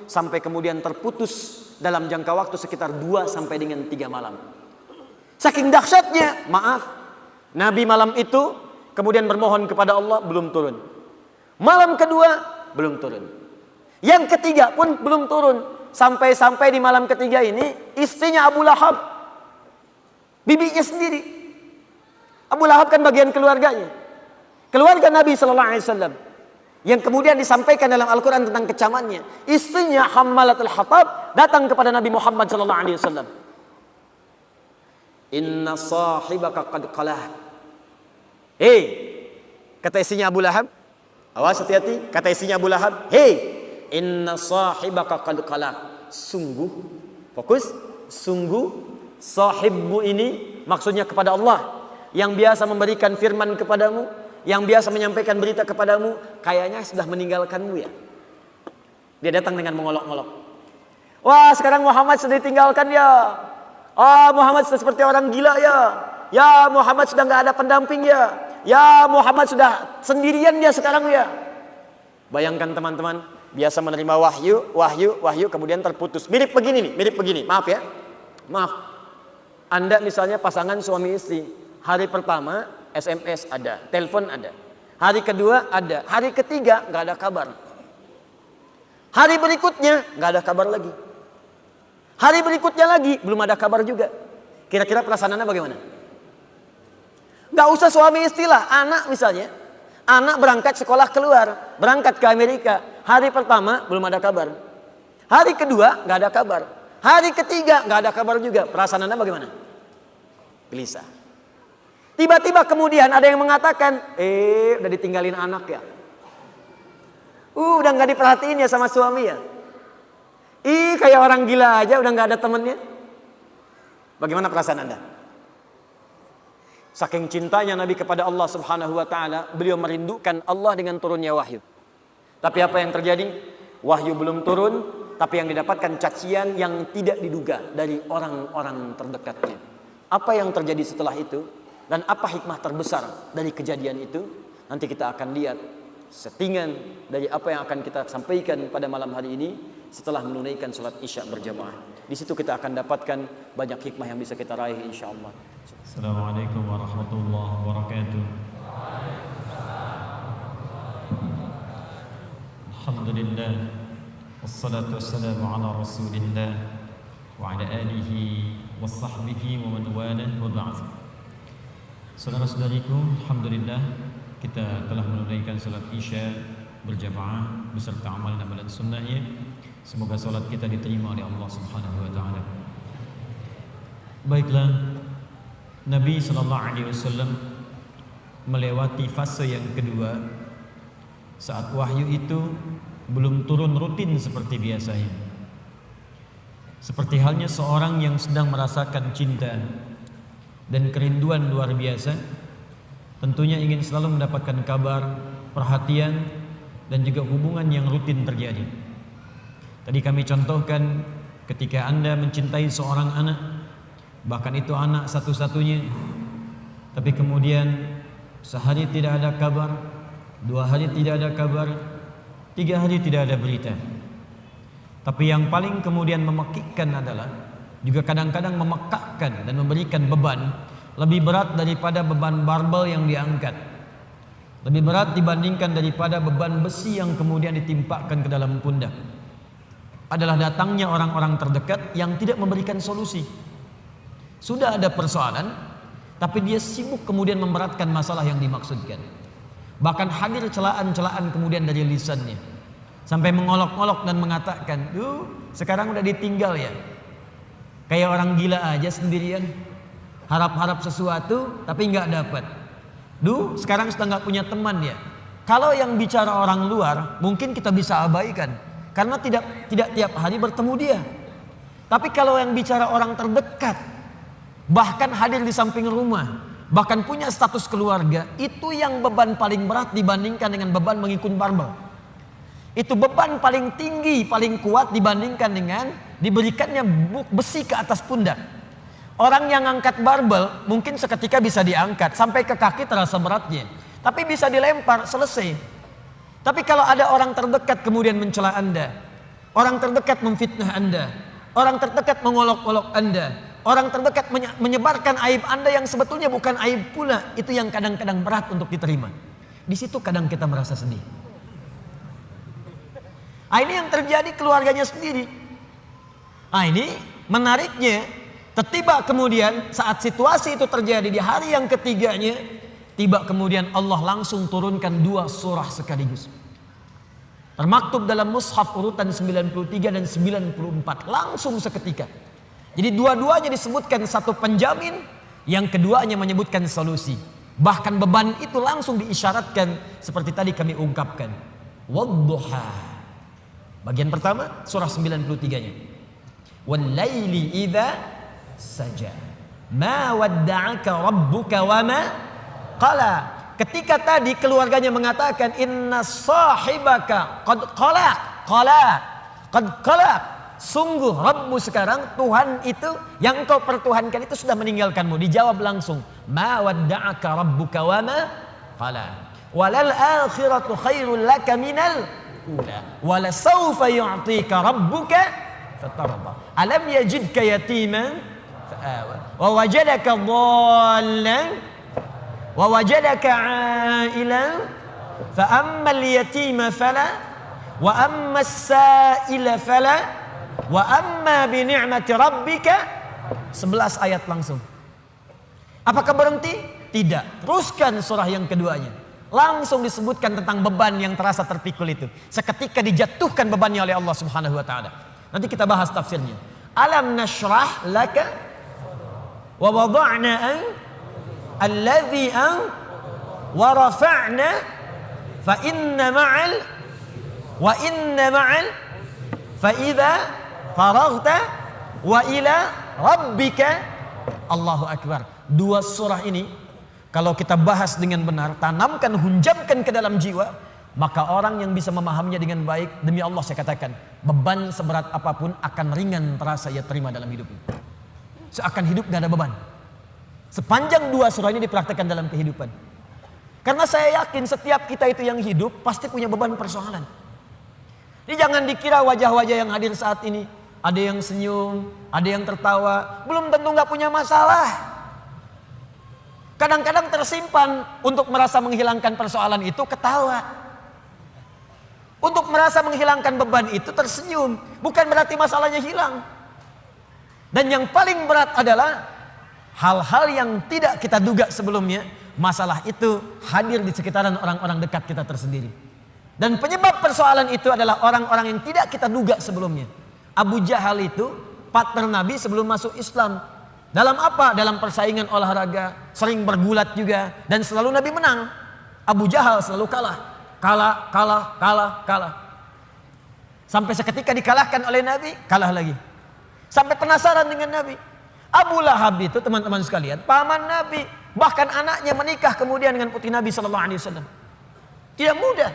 sampai kemudian terputus dalam jangka waktu sekitar 2 sampai dengan 3 malam. Saking dahsyatnya, maaf, Nabi malam itu kemudian bermohon kepada Allah, belum turun. Malam kedua, belum turun. Yang ketiga pun belum turun. Sampai di malam ketiga ini, istrinya Abu Lahab, bibinya sendiri. Abu Lahab kan bagian keluarganya. Keluarga Nabi SAW yang kemudian disampaikan dalam Al-Quran tentang kecamannya. Istrinya Hammalatul Hatab datang kepada Nabi Muhammad SAW. Inna sahibaka qad qalah. Hei, kata istrinya Abu Lahab. Awas, hati-hati. Kata istrinya Abu Lahab. Hei, inna sahibaka qad qalah. Sungguh, fokus. Sungguh, sahibmu ini maksudnya kepada Allah. Yang biasa memberikan firman kepadamu, yang biasa menyampaikan berita kepadamu, kayaknya sudah meninggalkanmu ya. Dia datang dengan mengolok-olok. Wah, sekarang Muhammad sudah ditinggalkan ya. Muhammad sudah seperti orang gila ya. Ya, Muhammad sudah nggak ada pendamping ya. Ya, Muhammad sudah sendirian dia sekarang ya. Bayangkan teman-teman, biasa menerima wahyu, kemudian terputus. Mirip begini nih, mirip begini. Maaf ya. Maaf. Anda misalnya pasangan suami istri. Hari pertama SMS ada, telepon ada. Hari kedua ada, hari ketiga nggak ada kabar. Hari berikutnya nggak ada kabar lagi. Hari berikutnya lagi belum ada kabar juga. Kira-kira perasaan Anda bagaimana? Nggak usah suami istri lah, anak misalnya. Anak berangkat sekolah keluar, berangkat ke Amerika. Hari pertama belum ada kabar. Hari kedua nggak ada kabar. Hari ketiga nggak ada kabar juga. Perasaan Anda bagaimana? Gelisah. Tiba-tiba kemudian ada yang mengatakan, udah ditinggalin anak ya. Udah nggak diperhatiin ya sama suami ya. Kayak orang gila aja, udah nggak ada temennya. Bagaimana perasaan Anda? Saking cintanya Nabi kepada Allah Subhanahu wa taala, beliau merindukan Allah dengan turunnya wahyu. Tapi apa yang terjadi? Wahyu belum turun, tapi yang didapatkan cacian yang tidak diduga dari orang-orang terdekatnya. Apa yang terjadi setelah itu? Dan apa hikmah terbesar dari kejadian itu? Nanti kita akan lihat settingan dari apa yang akan kita sampaikan pada malam hari ini setelah menunaikan sholat isya berjamaah. Di situ kita akan dapatkan banyak hikmah yang bisa kita raih insyaallah. Assalamualaikum warahmatullahi wabarakatuh. Alhamdulillah, wassalatu wassalamu ala rasulillah wa ala alihi wa sahbihi wa man walah wa ba'd. Saudara-saudariku, alhamdulillah kita telah menunaikan salat isya berjamaah beserta amal dan amalan sunnahnya. Semoga salat kita diterima oleh Allah Subhanahu wa taala. Baiklah, Nabi sallallahu alaihi wasallam melewati fase yang kedua saat wahyu itu belum turun rutin seperti biasanya. Seperti halnya seorang yang sedang merasakan cinta dan kerinduan luar biasa, tentunya ingin selalu mendapatkan kabar, perhatian, dan juga hubungan yang rutin terjadi. Tadi kami contohkan ketika Anda mencintai seorang anak, bahkan itu anak satu-satunya, tapi kemudian sehari tidak ada kabar, 2 hari tidak ada kabar, 3 hari tidak ada berita. Tapi yang paling kemudian memekikkan adalah juga kadang-kadang memekakkan dan memberikan beban lebih berat daripada beban barbel yang diangkat, lebih berat dibandingkan daripada beban besi yang kemudian ditimpakan ke dalam pundak, adalah datangnya orang-orang terdekat yang tidak memberikan solusi. Sudah ada persoalan, tapi dia sibuk kemudian memberatkan masalah yang dimaksudkan. Bahkan hadir celaan-celaan kemudian dari lisannya, sampai mengolok-olok dan mengatakan, sekarang udah ditinggal ya. Kayak orang gila aja sendirian, harap-harap sesuatu tapi nggak dapat. Sekarang sudah nggak punya teman ya. Kalau yang bicara orang luar mungkin kita bisa abaikan karena tidak tiap hari bertemu dia. Tapi kalau yang bicara orang terdekat, bahkan hadir di samping rumah, bahkan punya status keluarga, itu yang beban paling berat dibandingkan dengan beban mengikut barbel. Itu beban paling tinggi, paling kuat dibandingkan dengan diberikannya besi ke atas pundak. Orang yang angkat barbel mungkin seketika bisa diangkat sampai ke kaki terasa beratnya, tapi bisa dilempar selesai. Tapi kalau ada orang terdekat kemudian mencela Anda, orang terdekat memfitnah Anda, orang terdekat mengolok-olok Anda, orang terdekat menyebarkan aib Anda yang sebetulnya bukan aib pula, itu yang kadang-kadang berat untuk diterima. Di situ kadang kita merasa sedih. Ini yang terjadi keluarganya sendiri. Ini menariknya, tiba kemudian saat situasi itu terjadi di hari yang ketiganya, tiba kemudian Allah langsung turunkan 2 surah sekaligus. Termaktub dalam mushaf urutan 93 dan 94 langsung seketika. Jadi dua-duanya disebutkan satu penjamin, yang keduanya menyebutkan solusi. Bahkan beban itu langsung diisyaratkan seperti tadi kami ungkapkan. Wadduha. Bagian pertama surah 93-nya. Wal laili idza saja. Ma wadda'aka rabbuka wa ma qala. Ketika tadi keluarganya mengatakan inna sahibaka qad qala. Sungguh Rabbmu sekarang, Tuhan itu yang engkau pertuhankan itu sudah meninggalkanmu. Dijawab langsung, ma wadda'aka rabbuka wa ma qala. Walal akhiratu khairul laka minal ula wala sawfa yu'tika rabbuka fatarda alam yajidka yatiman fa'awa wa wajadaka dhallan wa wajadaka 'ailan fa ammal yatima fala wa ammas sa'ila fala wa amma bi ni'mati rabbika. 11 ayat langsung. Apakah berhenti? Tidak. Teruskan surah yang keduanya. Langsung disebutkan tentang beban yang terasa terpikul itu. Seketika dijatuhkan bebannya oleh Allah Subhanahu wa taala. Nanti kita bahas tafsirnya. Alam nashrah laka wa wada'na alladhi wa rafa'na fa inna ma'al fa idza faraghta wa ila rabbika. Allahu akbar. Dua surah ini kalau kita bahas dengan benar, tanamkan, hunjamkan ke dalam jiwa, maka orang yang bisa memahaminya dengan baik, demi Allah saya katakan, beban seberat apapun akan ringan terasa ia terima dalam hidupnya. Seakan hidup gak ada beban. Sepanjang dua surah ini dipraktekkan dalam kehidupan. Karena saya yakin setiap kita itu yang hidup pasti punya beban persoalan. Jadi jangan dikira wajah-wajah yang hadir saat ini, ada yang senyum, ada yang tertawa, belum tentu gak punya masalah. Kadang-kadang tersimpan untuk merasa menghilangkan persoalan itu ketawa. Untuk merasa menghilangkan beban itu tersenyum. Bukan berarti masalahnya hilang. Dan yang paling berat adalah hal-hal yang tidak kita duga sebelumnya. Masalah itu hadir di sekitaran orang-orang dekat kita tersendiri. Dan penyebab persoalan itu adalah orang-orang yang tidak kita duga sebelumnya. Abu Jahal itu partner Nabi sebelum masuk Islam. Dalam apa? Dalam persaingan olahraga, sering bergulat juga, dan selalu Nabi menang. Abu Jahal selalu kalah. Sampai seketika dikalahkan oleh Nabi, kalah lagi. Sampai penasaran dengan Nabi. Abu Lahab itu teman-teman sekalian, paman Nabi, bahkan anaknya menikah kemudian dengan putri Nabi SAW. Tidak mudah.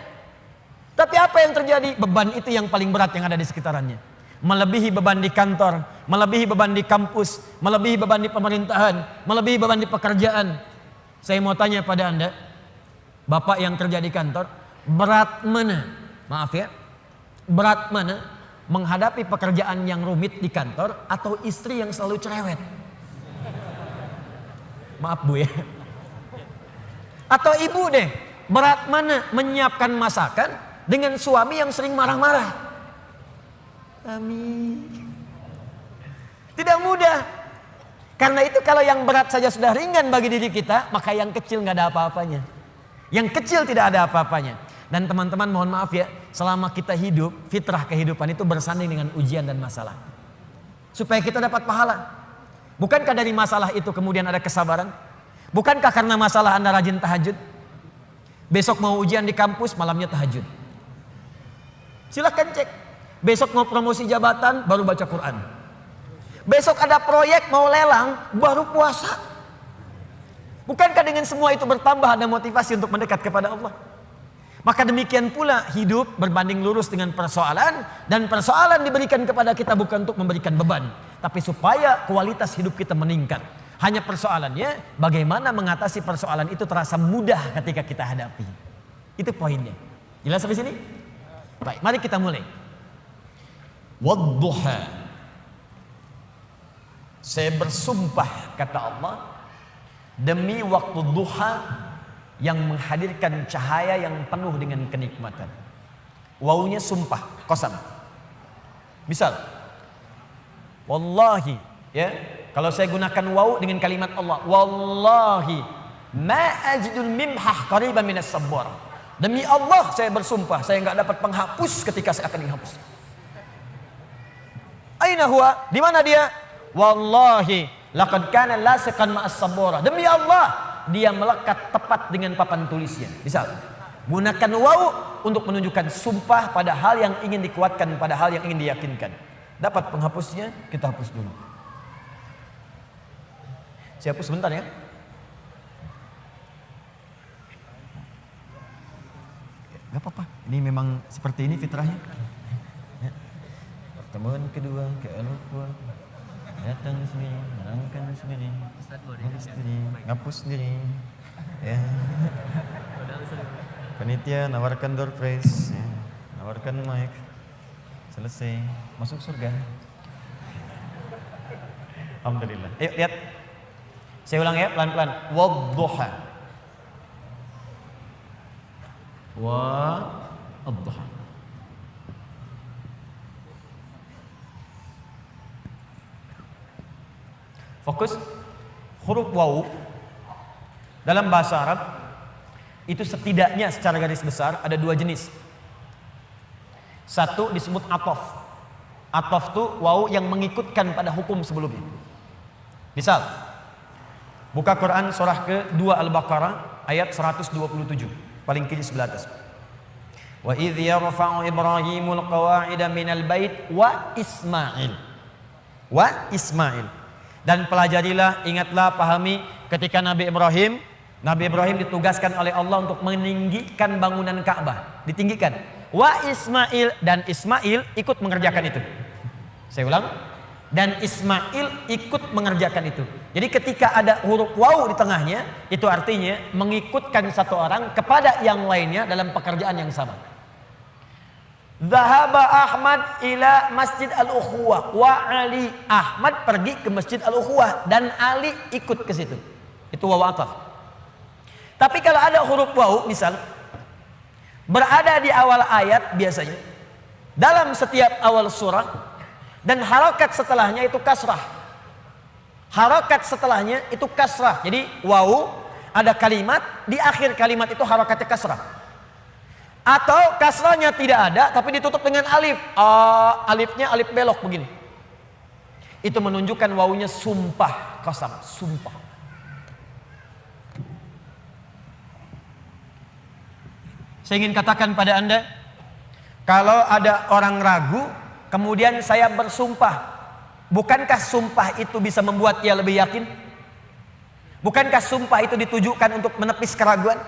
Tapi apa yang terjadi? Beban itu yang paling berat yang ada di sekitarannya. Melebihi beban di kantor, melebihi beban di kampus, melebihi beban di pemerintahan, melebihi beban di pekerjaan. Saya mau tanya pada Anda, Bapak yang kerja di kantor, berat mana? Maaf ya, berat mana menghadapi pekerjaan yang rumit di kantor atau istri yang selalu cerewet? Maaf Bu ya. Atau ibu deh, berat mana menyiapkan masakan dengan suami yang sering marah-marah? Amin. Tidak mudah. Karena itu kalau yang berat saja sudah ringan bagi diri kita, maka yang kecil nggak ada apa-apanya. Yang kecil tidak ada apa-apanya. Dan teman-teman mohon maaf ya, selama kita hidup, fitrah kehidupan itu bersanding dengan ujian dan masalah. Supaya kita dapat pahala. Bukankah dari masalah itu kemudian ada kesabaran? Bukankah karena masalah Anda rajin tahajud? Besok mau ujian di kampus, malamnya tahajud. Silahkan cek. Besok mau promosi jabatan, baru baca Quran. Besok ada proyek mau lelang, baru puasa. Bukankah dengan semua itu bertambah ada motivasi untuk mendekat kepada Allah? Maka demikian pula hidup berbanding lurus dengan persoalan. Dan persoalan diberikan kepada kita bukan untuk memberikan beban, tapi supaya kualitas hidup kita meningkat. Hanya persoalannya bagaimana mengatasi persoalan itu terasa mudah ketika kita hadapi. Itu poinnya. Jelas sampai sini? Baik, mari kita mulai. Wadduha, saya bersumpah kata Allah demi waktu duha yang menghadirkan cahaya yang penuh dengan kenikmatan. Wawunya sumpah, qasam. Misal, wallahi, ya, kalau saya gunakan waw dengan kalimat Allah, wallahi ma ajidul mimhah qariban minas sabbar. Demi Allah saya bersumpah, saya enggak dapat penghapus ketika saya akan dihapus. Aina huwa? Di mana dia? Wallahi laqad kana lasiqan ma'as sabura. Demi Allah, dia melekat tepat dengan papan tulisnya. Misal, gunakan waw untuk menunjukkan sumpah pada hal yang ingin dikuatkan, pada hal yang ingin diyakinkan. Dapat penghapusnya, kita hapus dulu. Saya hapus sebentar ya. Gak apa-apa, ini memang seperti ini fitrahnya. Pertemuan kedua ke Al-Quran, datang sendiri, menangkan sendiri, ngapus sendiri, ya. Panitia nawarkan door prize, ya. Tawarkan mic. Selesai. Masuk surga. Alhamdulillah. Ayo lihat. Saya ulang ya pelan-pelan. Wadduha. Wadduha. Fokus. Huruf waw dalam bahasa Arab itu setidaknya secara garis besar ada dua jenis. Satu disebut atof. Atof itu waw yang mengikutkan pada hukum sebelumnya. Misal, buka Quran surah ke-2 Al-Baqarah ayat 127, paling kiri sebelah atas. Wa idh yarfa'u Ibrahimul qawa'ida minal bait wa Ismail. Wa Ismail. Dan pelajarilah, ingatlah, pahami ketika Nabi Ibrahim ditugaskan oleh Allah untuk meninggikan bangunan Ka'bah, ditinggikan. Wa Ismail, dan Ismail ikut mengerjakan itu. Saya ulang, dan Ismail ikut mengerjakan itu. Jadi ketika ada huruf waw di tengahnya, itu artinya mengikutkan satu orang kepada yang lainnya dalam pekerjaan yang sama. Zahaba Ahmad ila Masjid Al-Ukhuwah wa Ali. Ahmad pergi ke Masjid Al-Ukhuwah dan Ali ikut ke situ. Itu waw ataf. Tapi kalau ada huruf waw misal berada di awal ayat biasanya dalam setiap awal surah dan harokat setelahnya itu kasrah. Harokat setelahnya itu kasrah. Jadi waw ada kalimat, di akhir kalimat itu harokatnya kasrah. Atau kasrahnya tidak ada tapi ditutup dengan alif. Alifnya alif belok begini. Itu menunjukkan wawunya sumpah, qasam, sumpah. Saya ingin katakan pada Anda, kalau ada orang ragu kemudian saya bersumpah, bukankah sumpah itu bisa membuat ia lebih yakin? Bukankah sumpah itu ditujukan untuk menepis keraguan?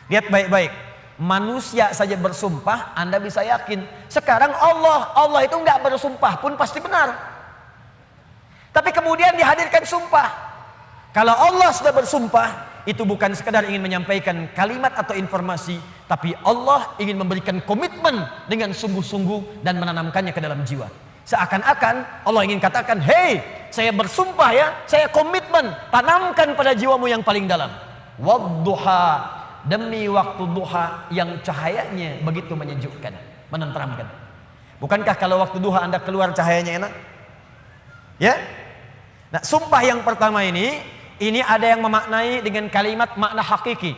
Lihat baik-baik. Manusia saja bersumpah, Anda bisa yakin. Sekarang Allah itu nggak bersumpah pun pasti benar. Tapi kemudian dihadirkan sumpah. Kalau Allah sudah bersumpah, itu bukan sekedar ingin menyampaikan kalimat atau informasi, tapi Allah ingin memberikan komitmen dengan sungguh-sungguh dan menanamkannya ke dalam jiwa. Seakan-akan Allah ingin katakan, hei, saya bersumpah ya, saya komitmen, tanamkan pada jiwamu yang paling dalam. Wadduha, demi waktu duha yang cahayanya begitu menyejukkan, menenteramkan. Bukankah kalau waktu duha Anda keluar cahayanya enak? Ya? Nah, sumpah yang pertama ini ada yang memaknai dengan kalimat makna hakiki.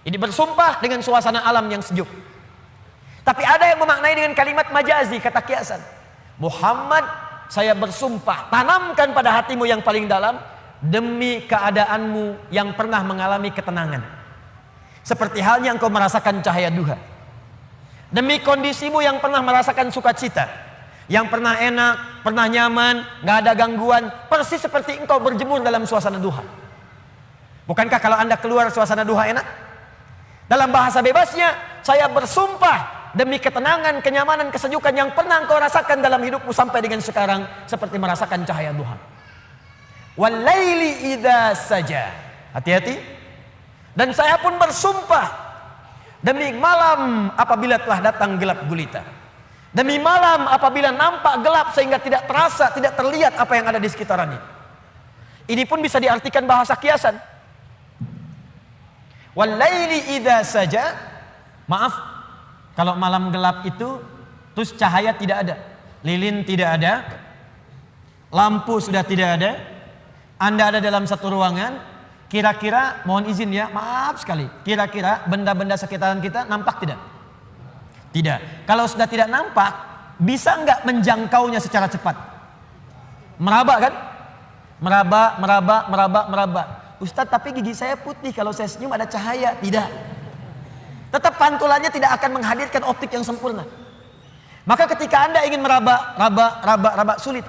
Ini bersumpah dengan suasana alam yang sejuk. Tapi ada yang memaknai dengan kalimat majazi, kata kiasan. Muhammad, saya bersumpah, tanamkan pada hatimu yang paling dalam demi keadaanmu yang pernah mengalami ketenangan. Seperti halnya engkau merasakan cahaya duha. Demi kondisimu yang pernah merasakan sukacita, yang pernah enak, pernah nyaman, gak ada gangguan, persis seperti engkau berjemur dalam suasana duha. Bukankah kalau Anda keluar suasana duha enak? Dalam bahasa bebasnya, saya bersumpah demi ketenangan, kenyamanan, kesejukan yang pernah engkau rasakan dalam hidupmu sampai dengan sekarang, seperti merasakan cahaya duha. Walaili idza saja. Hati-hati. Dan saya pun bersumpah demi malam apabila telah datang gelap gulita. Demi malam apabila nampak gelap sehingga tidak terasa, tidak terlihat apa yang ada di sekitarannya. Ini pun bisa diartikan bahasa kiasan. Walaili idza saja. Maaf, kalau malam gelap itu terus cahaya tidak ada, lilin tidak ada, lampu sudah tidak ada, Anda ada dalam satu ruangan. Kira-kira, mohon izin ya, maaf sekali, kira-kira benda-benda sekitaran kita nampak tidak? Tidak. Kalau sudah tidak nampak, bisa nggak menjangkaunya secara cepat? Meraba kan? Meraba. Ustadz, tapi gigi saya putih, kalau saya senyum ada cahaya. Tidak. Tetap pantulannya tidak akan menghadirkan optik yang sempurna. Maka ketika Anda ingin meraba, sulit.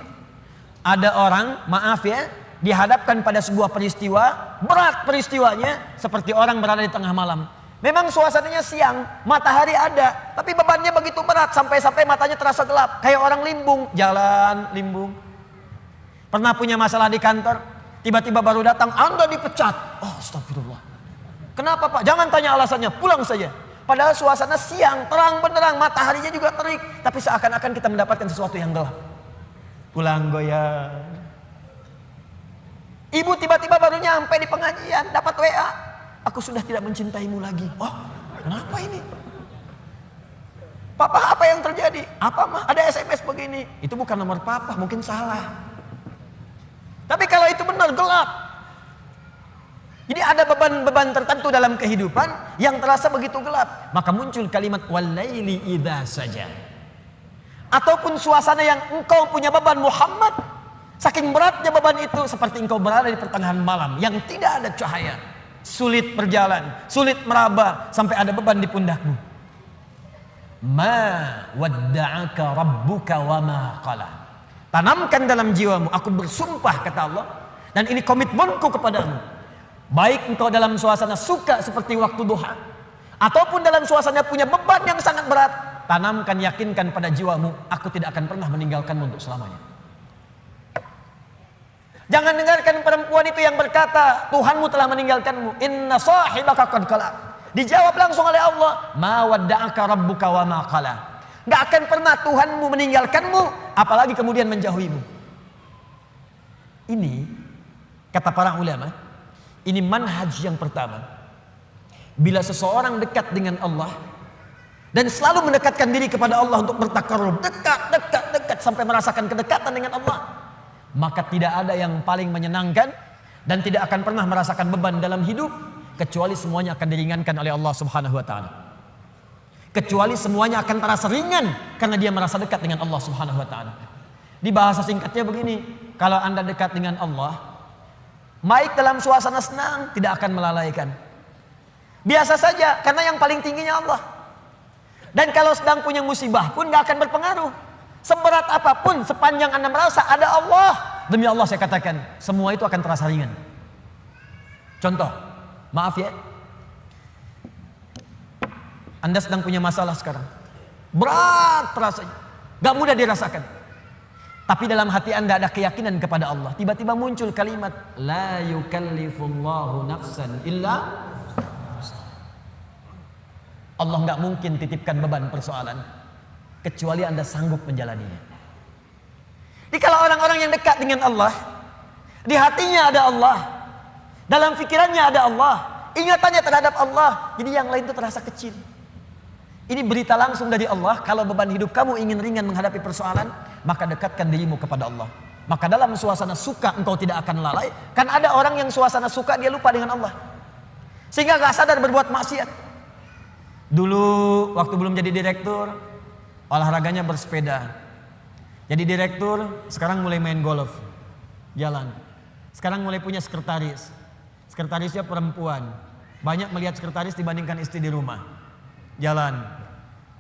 Ada orang, maaf ya, dihadapkan pada sebuah peristiwa, berat peristiwanya, seperti orang berada di tengah malam. Memang suasananya siang, matahari ada, tapi bebannya begitu berat sampai matanya terasa gelap, kayak orang limbung, jalan limbung. Pernah punya masalah di kantor, tiba-tiba baru datang, Anda dipecat. Oh, astagfirullah. Kenapa Pak? Jangan tanya alasannya, pulang saja. Padahal suasana siang, terang benderang, mataharinya juga terik. Tapi seakan-akan kita mendapatkan sesuatu yang gelap. Pulang goyang. Ibu tiba-tiba baru nyampe di pengajian, dapat WA. Aku sudah tidak mencintaimu lagi. Oh, kenapa ini? Papa, apa yang terjadi? Apa mah? Ada SMS begini. Itu bukan nomor papa, mungkin salah. Tapi kalau itu benar, gelap. Jadi ada beban-beban tertentu dalam kehidupan yang terasa begitu gelap. Maka muncul kalimat walaili idza saja. Ataupun suasana yang engkau punya beban Muhammad, saking beratnya beban itu seperti engkau berada di pertengahan malam yang tidak ada cahaya, sulit berjalan, sulit meraba sampai ada beban di pundakmu. Ma wadda'aka rabbuka wa ma qala. Tanamkan dalam jiwamu, aku bersumpah kata Allah, dan ini komitmenku kepadamu. Baik engkau dalam suasana suka seperti waktu duha, ataupun dalam suasana punya beban yang sangat berat, tanamkan, yakinkan pada jiwamu, aku tidak akan pernah meninggalkanmu untuk selamanya. Jangan dengarkan perempuan itu yang berkata, Tuhanmu telah meninggalkanmu. Inna sahibaka qad qala. Dijawab langsung oleh Allah, ma wadda'aka rabbuka wa ma qala. Gak akan pernah Tuhanmu meninggalkanmu, apalagi kemudian menjauhimu. Ini kata para ulama, ini manhaj yang pertama. Bila seseorang dekat dengan Allah dan selalu mendekatkan diri kepada Allah untuk bertakarrub, dekat sampai merasakan kedekatan dengan Allah, maka tidak ada yang paling menyenangkan dan tidak akan pernah merasakan beban dalam hidup kecuali semuanya akan diringankan oleh Allah Subhanahu wa taala. Kecuali semuanya akan terasa ringan karena dia merasa dekat dengan Allah Subhanahu wa taala. Di bahasa singkatnya begini, kalau Anda dekat dengan Allah, baik dalam suasana senang tidak akan melalaikan. Biasa saja karena yang paling tingginya Allah. Dan kalau sedang punya musibah pun gak akan berpengaruh. Seberat apapun sepanjang Anda merasa ada Allah, demi Allah saya katakan semua itu akan terasa ringan. Contoh, maaf ya, Anda sedang punya masalah sekarang, berat rasanya, gak mudah dirasakan. Tapi dalam hati Anda ada keyakinan kepada Allah. Tiba-tiba muncul kalimat la yukallifullahu nafsan illa. Allah gak mungkin titipkan beban persoalan kecuali Anda sanggup menjalaninya. Jadi kalau orang-orang yang dekat dengan Allah, di hatinya ada Allah, dalam pikirannya ada Allah, ingatannya terhadap Allah, jadi yang lain itu terasa kecil. Ini berita langsung dari Allah. Kalau beban hidup kamu ingin ringan menghadapi persoalan, maka dekatkan dirimu kepada Allah. Maka dalam suasana suka engkau tidak akan lalai. Kan ada orang yang suasana suka dia lupa dengan Allah, sehingga gak sadar berbuat maksiat. Dulu waktu belum jadi direktur, olahraganya bersepeda. Jadi direktur, sekarang mulai main golf, jalan. Sekarang mulai punya sekretaris. Sekretarisnya perempuan. Banyak melihat sekretaris dibandingkan istri di rumah. Jalan.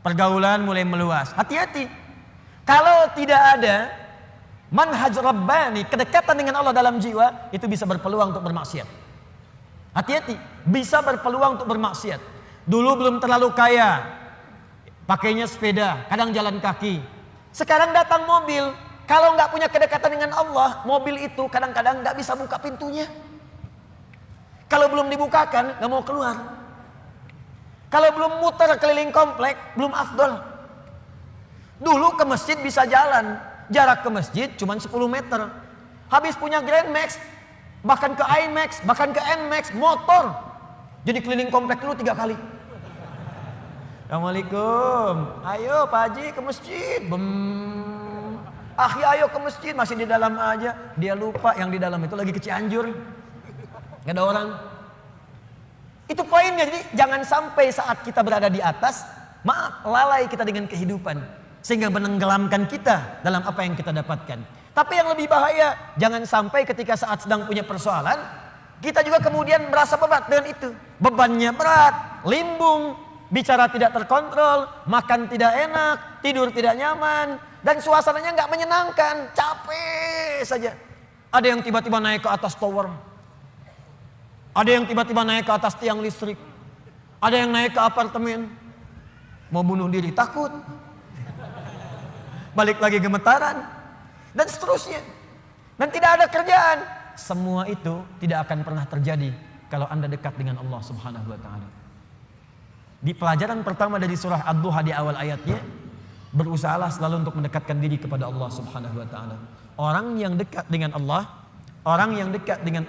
Pergaulan mulai meluas. Hati-hati. Kalau tidak ada manhaj rabbani, kedekatan dengan Allah dalam jiwa, itu bisa berpeluang untuk bermaksiat. Hati-hati. Bisa berpeluang untuk bermaksiat. Dulu belum terlalu kaya, pakainya sepeda, kadang jalan kaki. Sekarang datang mobil. Kalau nggak punya kedekatan dengan Allah, mobil itu kadang-kadang nggak bisa buka pintunya. Kalau belum dibukakan, nggak mau keluar. Kalau belum muter keliling komplek, belum afdol. Dulu ke masjid bisa jalan, jarak ke masjid cuma 10 meter. Habis punya Grand Max, bahkan ke IMAX, bahkan ke NMAX, motor. Jadi keliling komplek dulu 3 kali. Assalamualaikum, ayo Pak Haji ke masjid. Ayo ke masjid, masih di dalam aja. Dia lupa yang di dalam itu lagi ke Cianjur, gak ada orang. Itu poinnya. Jadi jangan sampai saat kita berada di atas, lalai kita dengan kehidupan, sehingga menenggelamkan kita dalam apa yang kita dapatkan. Tapi yang lebih bahaya, jangan sampai ketika saat sedang punya persoalan, kita juga kemudian merasa berat dengan itu. Bebannya berat, limbung, bicara tidak terkontrol, makan tidak enak, tidur tidak nyaman, dan suasananya nggak menyenangkan, capek saja. Ada yang tiba-tiba naik ke atas tower, ada yang tiba-tiba naik ke atas tiang listrik, ada yang naik ke apartemen, mau bunuh diri takut, balik lagi gemetaran, dan seterusnya. Dan tidak ada kerjaan. Semua itu tidak akan pernah terjadi kalau Anda dekat dengan Allah Subhanahu wa taala. Di pelajaran pertama dari surah Ad-Duha di awal ayatnya, berusahalah selalu untuk mendekatkan diri kepada Allah Subhanahu wa taala. Orang yang dekat dengan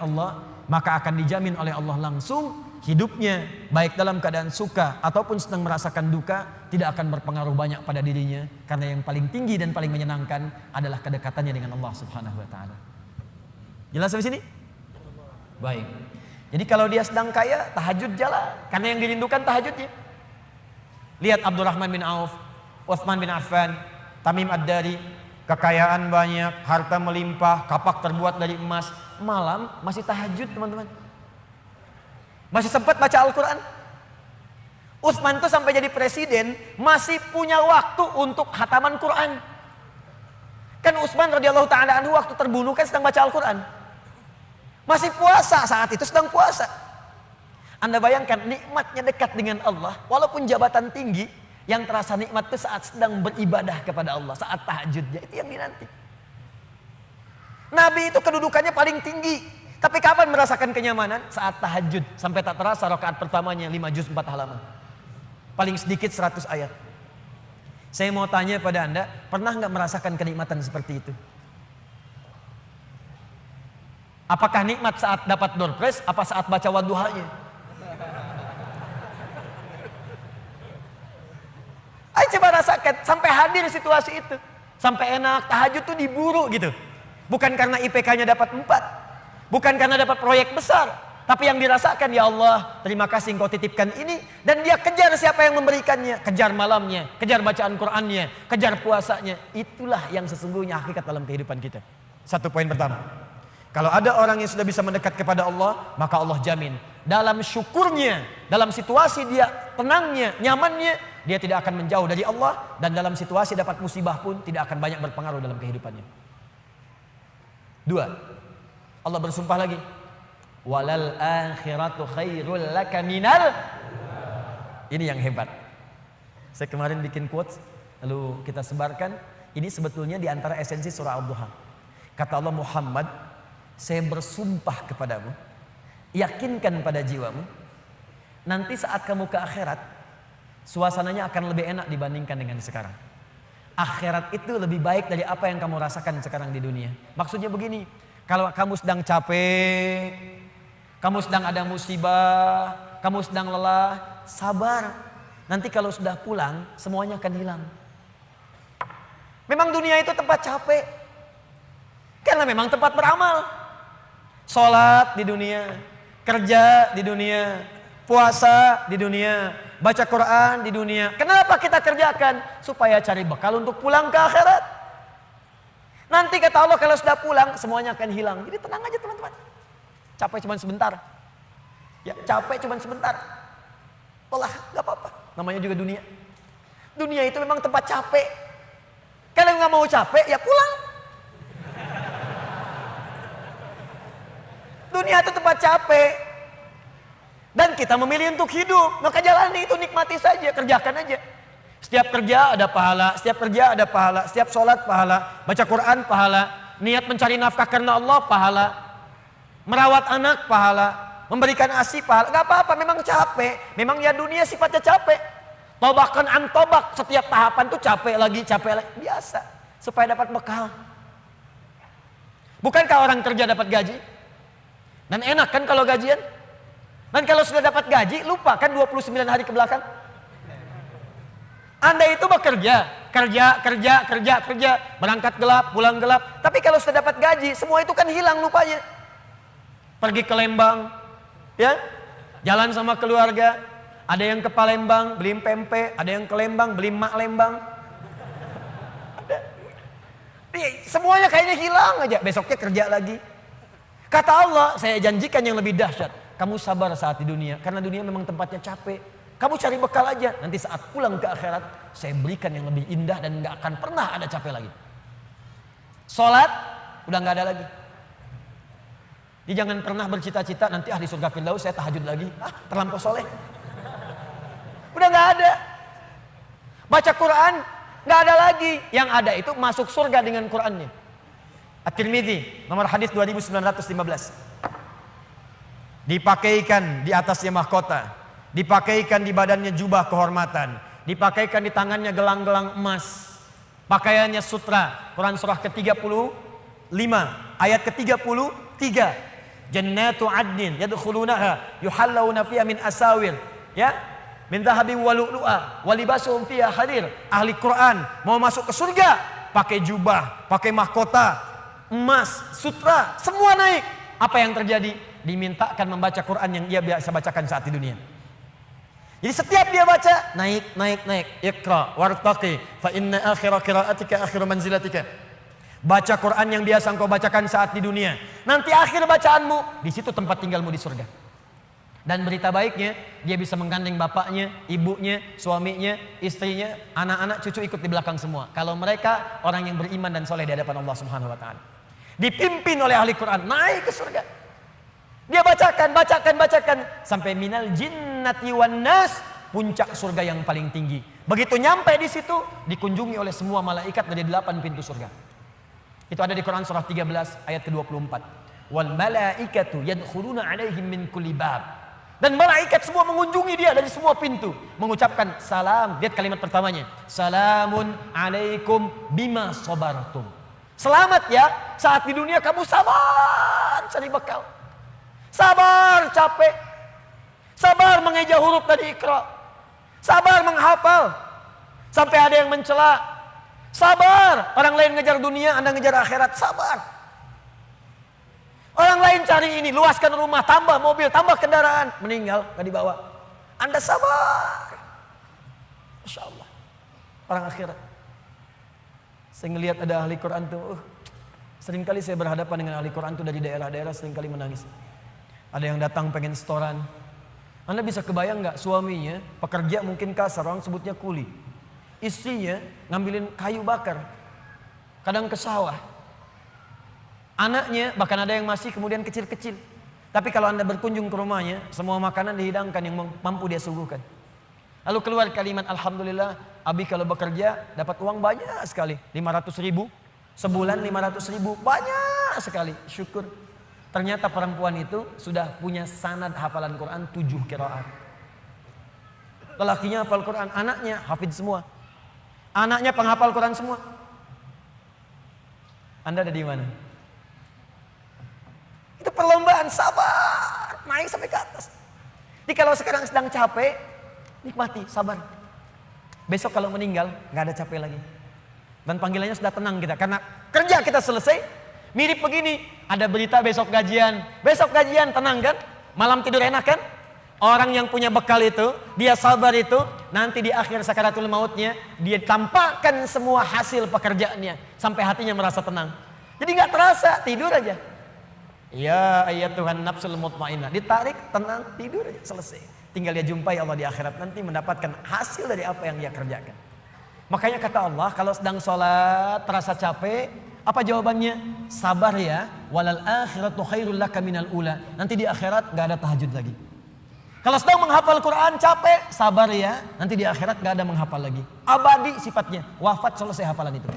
Allah, maka akan dijamin oleh Allah langsung hidupnya, baik dalam keadaan suka ataupun sedang merasakan duka, tidak akan berpengaruh banyak pada dirinya, karena yang paling tinggi dan paling menyenangkan adalah kedekatannya dengan Allah Subhanahu wa taala. Jelas sampai sini? Baik. Jadi kalau dia sedang kaya, tahajud jalan, karena yang dirindukan tahajudnya. Lihat Abdurrahman bin Auf, Utsman bin Affan, Tamim Ad-Dari, kekayaan banyak, harta melimpah, kapak terbuat dari emas, malam masih tahajud, teman-teman. Masih sempat baca Al-Quran. Utsman tuh sampai jadi presiden masih punya waktu untuk khataman Quran. Kan Utsman radhiyallahu taala anhu waktu terbunuh kan sedang baca Al-Quran. Masih puasa, saat itu sedang puasa. Anda bayangkan nikmatnya dekat dengan Allah, walaupun jabatan tinggi, yang terasa nikmat itu saat sedang beribadah kepada Allah, saat tahajudnya, itu yang dinanti. Nabi itu kedudukannya paling tinggi, tapi kapan merasakan kenyamanan? Saat tahajud, sampai tak terasa rakaat pertamanya 5 juz 4 halaman. Paling sedikit 100 ayat. Saya mau tanya pada Anda, pernah nggak merasakan kenikmatan seperti itu? Apakah nikmat saat dapat door prize, apa saat baca wadduhanya? Ayo coba rasakan, sampai hadir situasi itu. Sampai enak, tahajud tuh diburu gitu. Bukan karena IPK-nya dapat 4. Bukan karena dapat proyek besar. Tapi yang dirasakan, ya Allah, terima kasih engkau titipkan ini. Dan dia kejar siapa yang memberikannya. Kejar malamnya, kejar bacaan Qur'annya, kejar puasanya. Itulah yang sesungguhnya hakikat dalam kehidupan kita. Satu poin pertama. Kalau ada orang yang sudah bisa mendekat kepada Allah, maka Allah jamin. Dalam syukurnya, dalam situasi dia tenangnya, nyamannya, dia tidak akan menjauh dari Allah. Dan dalam situasi dapat musibah pun tidak akan banyak berpengaruh dalam kehidupannya. 2. Allah bersumpah lagi. Walal akhiratu khairul laka minal. Ini yang hebat. Saya kemarin bikin quotes, lalu kita sebarkan. Ini sebetulnya di antara esensi surah Ad-Duha. Kata Allah, Muhammad, saya bersumpah kepadamu, yakinkan pada jiwamu, nanti saat kamu ke akhirat, suasananya akan lebih enak dibandingkan dengan sekarang. Akhirat itu lebih baik dari apa yang kamu rasakan sekarang di dunia. Maksudnya begini, kalau kamu sedang capek, kamu sedang ada musibah, kamu sedang lelah, sabar. Nanti kalau sudah pulang, semuanya akan hilang. Memang dunia itu tempat capek, karena memang tempat beramal. Sholat di dunia, kerja di dunia, puasa di dunia, baca Quran di dunia. Kenapa kita kerjakan? Supaya cari bekal untuk pulang ke akhirat. Nanti kata Allah kalau sudah pulang semuanya akan hilang. Jadi tenang aja teman-teman. Capek cuma sebentar. Ya, capek cuma sebentar. Lelah gak apa-apa. Namanya juga dunia. Dunia itu memang tempat capek. Kalau nggak mau capek ya pulang. Dunia itu tempat capek. Dan kita memilih untuk hidup. Maka jalani itu, nikmati saja, kerjakan aja. Setiap kerja ada pahala, setiap kerja ada pahala, setiap sholat pahala, baca Quran pahala, niat mencari nafkah karena Allah pahala, merawat anak pahala, memberikan ASI pahala. Gak apa-apa, memang capek. Memang ya dunia sifatnya capek. Tobakan an tobak, setiap tahapan tuh capek lagi, biasa. Supaya dapat bekal. Bukankah orang kerja dapat gaji? Dan enak kan kalau gajian? Dan kalau sudah dapat gaji, lupa kan 29 hari ke belakang? Anda itu bekerja, kerja, berangkat gelap, pulang gelap. Tapi kalau sudah dapat gaji, semua itu kan hilang lupanya. Pergi ke Lembang, ya, jalan sama keluarga. Ada yang ke Palembang, beli pempek. Ada yang ke Lembang, beli mak Lembang. Semuanya kayaknya hilang aja. Besoknya kerja lagi. Kata Allah, saya janjikan yang lebih dahsyat. Kamu sabar saat di dunia, karena dunia memang tempatnya capek. Kamu cari bekal aja. Nanti saat pulang ke akhirat, saya berikan yang lebih indah dan gak akan pernah ada capek lagi. Sholat, udah gak ada lagi. Jadi jangan pernah bercita-cita nanti di surga Firdaus saya tahajud lagi. Terlampau soleh. Udah gak ada. Baca Quran, gak ada lagi. Yang ada itu masuk surga dengan Qurannya. At-Tirmidzi, nomor hadis 2915. Dipakaikan di atasnya mahkota. dipakaikan di badannya jubah kehormatan, dipakaikan di tangannya gelang-gelang emas, pakaiannya sutra. Quran surah ke-35 ayat ke-33. Jannatu adnin yadkhulunaha yuhallawna fiha min asawir ya min dhahabin wa lu'lu'a wa libasuhum fiha harir. Ahli Quran mau masuk ke surga pakai jubah, pakai mahkota emas, sutra, semua naik. Apa yang terjadi? Dimintakan membaca Quran yang dia biasa bacakan saat di dunia. Jadi setiap dia baca naik. Iqra wartaqi fa inna akhira qiraatika akhiru manzilatika. Baca Quran yang biasa engkau bacakan saat di dunia. Nanti akhir bacaanmu di situ tempat tinggalmu di surga. Dan berita baiknya, dia bisa menggandeng bapaknya, ibunya, suaminya, istrinya, anak-anak, cucu ikut di belakang semua. Kalau mereka orang yang beriman dan soleh di hadapan Allah Subhanahu wa taala. Dipimpin oleh ahli Quran naik ke surga. Dia bacakan sampai minal jinnati wan nas, puncak surga yang paling tinggi. Begitu nyampe di situ dikunjungi oleh semua malaikat dari 8 pintu surga. Itu ada di Quran surah 13 ayat ke-24. Wal malaikatu yadkhuluna alaihim min kulli bab. Dan malaikat semua mengunjungi dia dari semua pintu, mengucapkan salam. Lihat kalimat pertamanya, salamun alaikum bima sabartum. Selamat ya, saat di dunia kamu sabar cari bekal. Sabar capek. Sabar mengeja huruf dari Iqra. Sabar menghafal. Sampai ada yang mencela. Sabar, orang lain ngejar dunia, Anda ngejar akhirat. Sabar. Orang lain cari ini, luaskan rumah, tambah mobil, tambah kendaraan, meninggal, gak dibawa. Anda sabar. Masya Allah. Orang akhirat. Saya ngelihat ada ahli Quran tuh, seringkali saya berhadapan dengan ahli Quran tuh dari daerah-daerah, seringkali menangis. Ada yang datang pengen setoran. Anda bisa kebayang gak suaminya, pekerja mungkin kasar, orang sebutnya kuli. Istrinya ngambilin kayu bakar, kadang ke sawah. Anaknya bahkan ada yang masih kemudian kecil-kecil. Tapi kalau Anda berkunjung ke rumahnya, semua makanan dihidangkan yang mampu dia suguhkan. Lalu keluar kalimat, alhamdulillah, Abi kalau bekerja dapat uang banyak sekali. 500 ribu, sebulan 500 ribu, banyak sekali. Syukur. Ternyata perempuan itu sudah punya sanad hafalan Quran 7 qiraat. Lelakinya hafal Quran, anaknya hafidz semua. Anaknya penghafal Quran semua. Anda ada di mana? Itu perlombaan, sabar, naik sampai ke atas. Jadi kalau sekarang sedang capek, nikmati, sabar. Besok kalau meninggal, gak ada capek lagi. Dan panggilannya sudah tenang kita, karena kerja kita selesai. Mirip begini, ada berita besok gajian, tenang kan? Malam tidur enak kan? Orang yang punya bekal itu, dia sabar itu, nanti di akhir sakaratul mautnya, dia tampakkan semua hasil pekerjaannya, sampai hatinya merasa tenang. Jadi gak terasa, tidur aja. Ya ayat Tuhan nafsul mutmainnah, ditarik, tenang, tidur aja, selesai. Tinggal dia jumpai Allah di akhirat nanti, mendapatkan hasil dari apa yang dia kerjakan. Makanya kata Allah, kalau sedang sholat terasa capek, apa jawabannya? Sabar ya, walal akhiratu khairul laka minal ula. Nanti di akhirat gak ada tahajud lagi. Kalau sedang menghafal Quran capek, sabar ya, nanti di akhirat gak ada menghafal lagi. Abadi sifatnya, wafat selesai hafalan itu.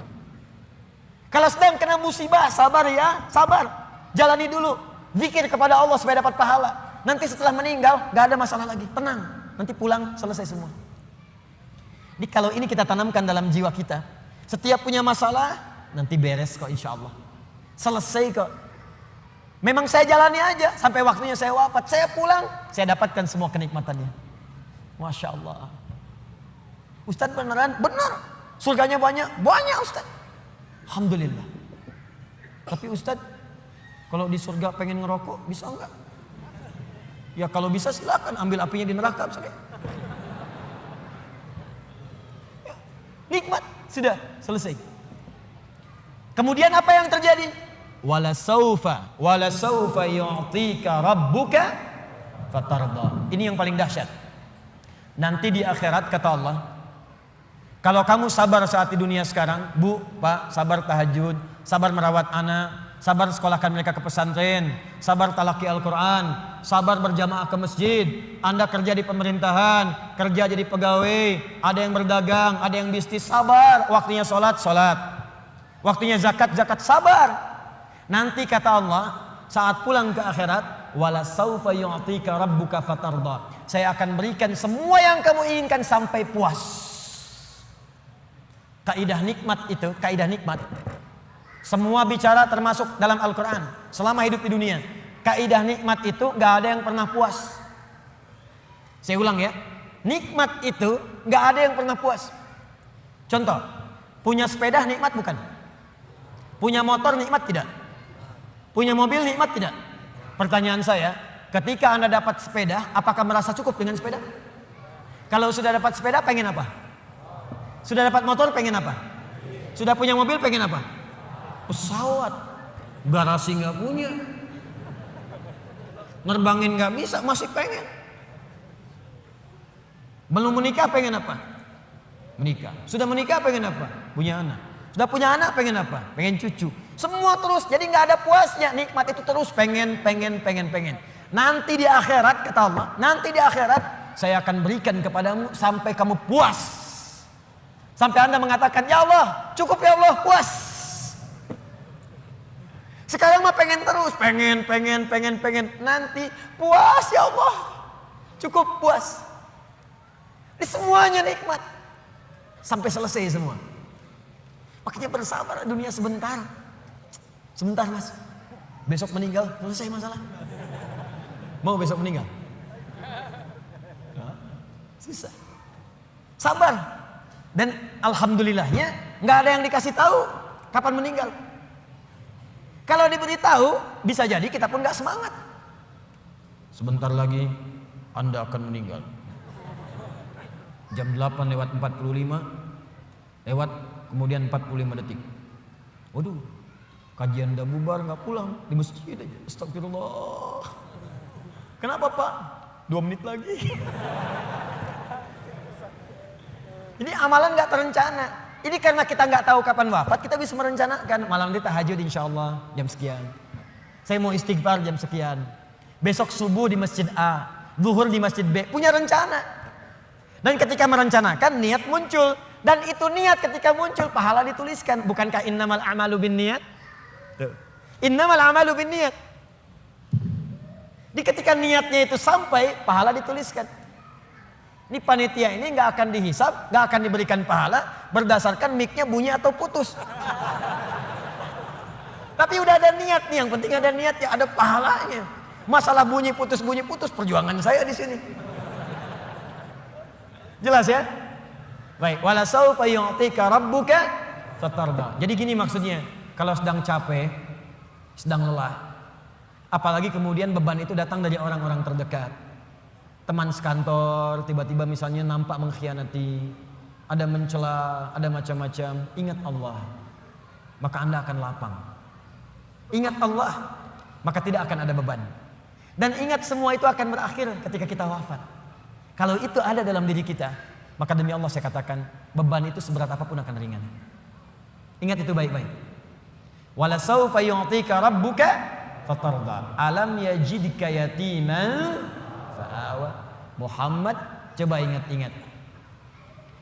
Kalau sedang kena musibah, sabar ya, sabar. Jalani dulu, zikir kepada Allah supaya dapat pahala. Nanti setelah meninggal gak ada masalah lagi, tenang. Nanti pulang selesai semua. Jadi kalau ini kita tanamkan dalam jiwa kita, setiap punya masalah nanti beres kok insya Allah. Selesai kok. Memang saya jalani aja sampai waktunya saya wafat, saya pulang, saya dapatkan semua kenikmatannya. Masya Allah. Ustadz beneran? Benar. Surganya banyak? Banyak Ustadz. Alhamdulillah. Tapi Ustadz, kalau di surga pengen ngerokok, bisa enggak? Ya kalau bisa silakan ambil apinya di neraka. Ya, nikmat, sudah selesai. Kemudian apa yang terjadi? Wala saufa yu'tika rabbuka fatarda. Ini yang paling dahsyat. Nanti di akhirat kata Allah, kalau kamu sabar saat di dunia sekarang, Bu, Pak, sabar tahajud, sabar merawat anak, sabar sekolahkan mereka ke pesantren, sabar talaki Al-Quran, sabar berjamaah ke masjid, Anda kerja di pemerintahan, kerja jadi pegawai, ada yang berdagang, ada yang bisnis, sabar. Waktunya sholat, waktunya zakat, sabar. Nanti kata Allah, saat pulang ke akhirat, wala saufa yu'tika rabbuka fatarda. Saya akan berikan semua yang kamu inginkan sampai puas. Kaidah nikmat itu, kaidah nikmat. Semua bicara termasuk dalam Al-Quran selama hidup di dunia. Kaidah nikmat itu gak ada yang pernah puas. Saya ulang ya, nikmat itu gak ada yang pernah puas. Contoh, punya sepeda nikmat bukan? Punya motor nikmat tidak? Punya mobil nikmat tidak? Pertanyaan saya, ketika Anda dapat sepeda, apakah merasa cukup dengan sepeda? Kalau sudah dapat sepeda, pengen apa? Sudah dapat motor, pengen apa? Sudah punya mobil, pengen apa? Pesawat. Garasi nggak punya. Nerbangin nggak bisa, masih pengen. Belum menikah, pengen apa? Menikah. Sudah menikah, pengen apa? Punya anak. Sudah punya anak, pengen apa? Pengen cucu. Semua terus, jadi nggak ada puasnya. Nikmat itu terus pengen. Nanti di akhirat, kata Allah, nanti di akhirat saya akan berikan kepadamu sampai kamu puas. Sampai Anda mengatakan, ya Allah, cukup ya Allah, puas. Sekarang mah pengen terus, pengen. Nanti puas ya Allah, cukup puas. Ini semuanya nikmat. Sampai selesai semua. Makanya bersabar, dunia sebentar. Sebentar mas, besok meninggal, selesai masalah. Mau besok meninggal? Susah. Sabar. Dan alhamdulillahnya nggak ada yang dikasih tahu kapan meninggal. Kalau diberitahu, bisa jadi kita pun nggak semangat. Sebentar lagi Anda akan meninggal. Jam 8:45 lewat kemudian 45 detik. Waduh, kajian udah bubar nggak pulang di masjid aja. Astagfirullah. Kenapa Pak? 2 menit lagi. Ini amalan nggak terencana. Ini karena kita nggak tahu kapan wafat, kita bisa merencanakan. Malam ini tahajud insya Allah jam sekian. Saya mau istighfar jam sekian. Besok subuh di masjid A, zuhur di masjid B. Punya rencana. Dan ketika merencanakan, niat muncul. Dan itu niat ketika muncul, pahala dituliskan. Bukankah innamal a'malu bin niat? Innamal a'malu bin niat. Di ketika niatnya itu sampai, pahala dituliskan. Ini panitia ini nggak akan dihisab, nggak akan diberikan pahala berdasarkan mic-nya bunyi atau putus. Tapi udah ada niat nih, yang penting ada niatnya, ada pahalanya. Masalah bunyi putus perjuangan saya di sini. Jelas ya? Baik, wala saufa yu'tika rabbuka fatarda. Jadi gini maksudnya, kalau sedang capek, sedang lelah, apalagi kemudian beban itu datang dari orang-orang terdekat. Teman sekantor tiba-tiba misalnya nampak mengkhianati, ada mencela, ada macam-macam. Ingat Allah, maka Anda akan lapang. Ingat Allah, maka tidak akan ada beban. Dan ingat semua itu akan berakhir ketika kita wafat. Kalau itu ada dalam diri kita, maka demi Allah saya katakan, beban itu seberat apapun akan ringan. Ingat itu baik-baik. Wala saufa yu'tika rabbuka fatarda. Alam yajidka yatiman fa'awa. Muhammad, coba ingat-ingat.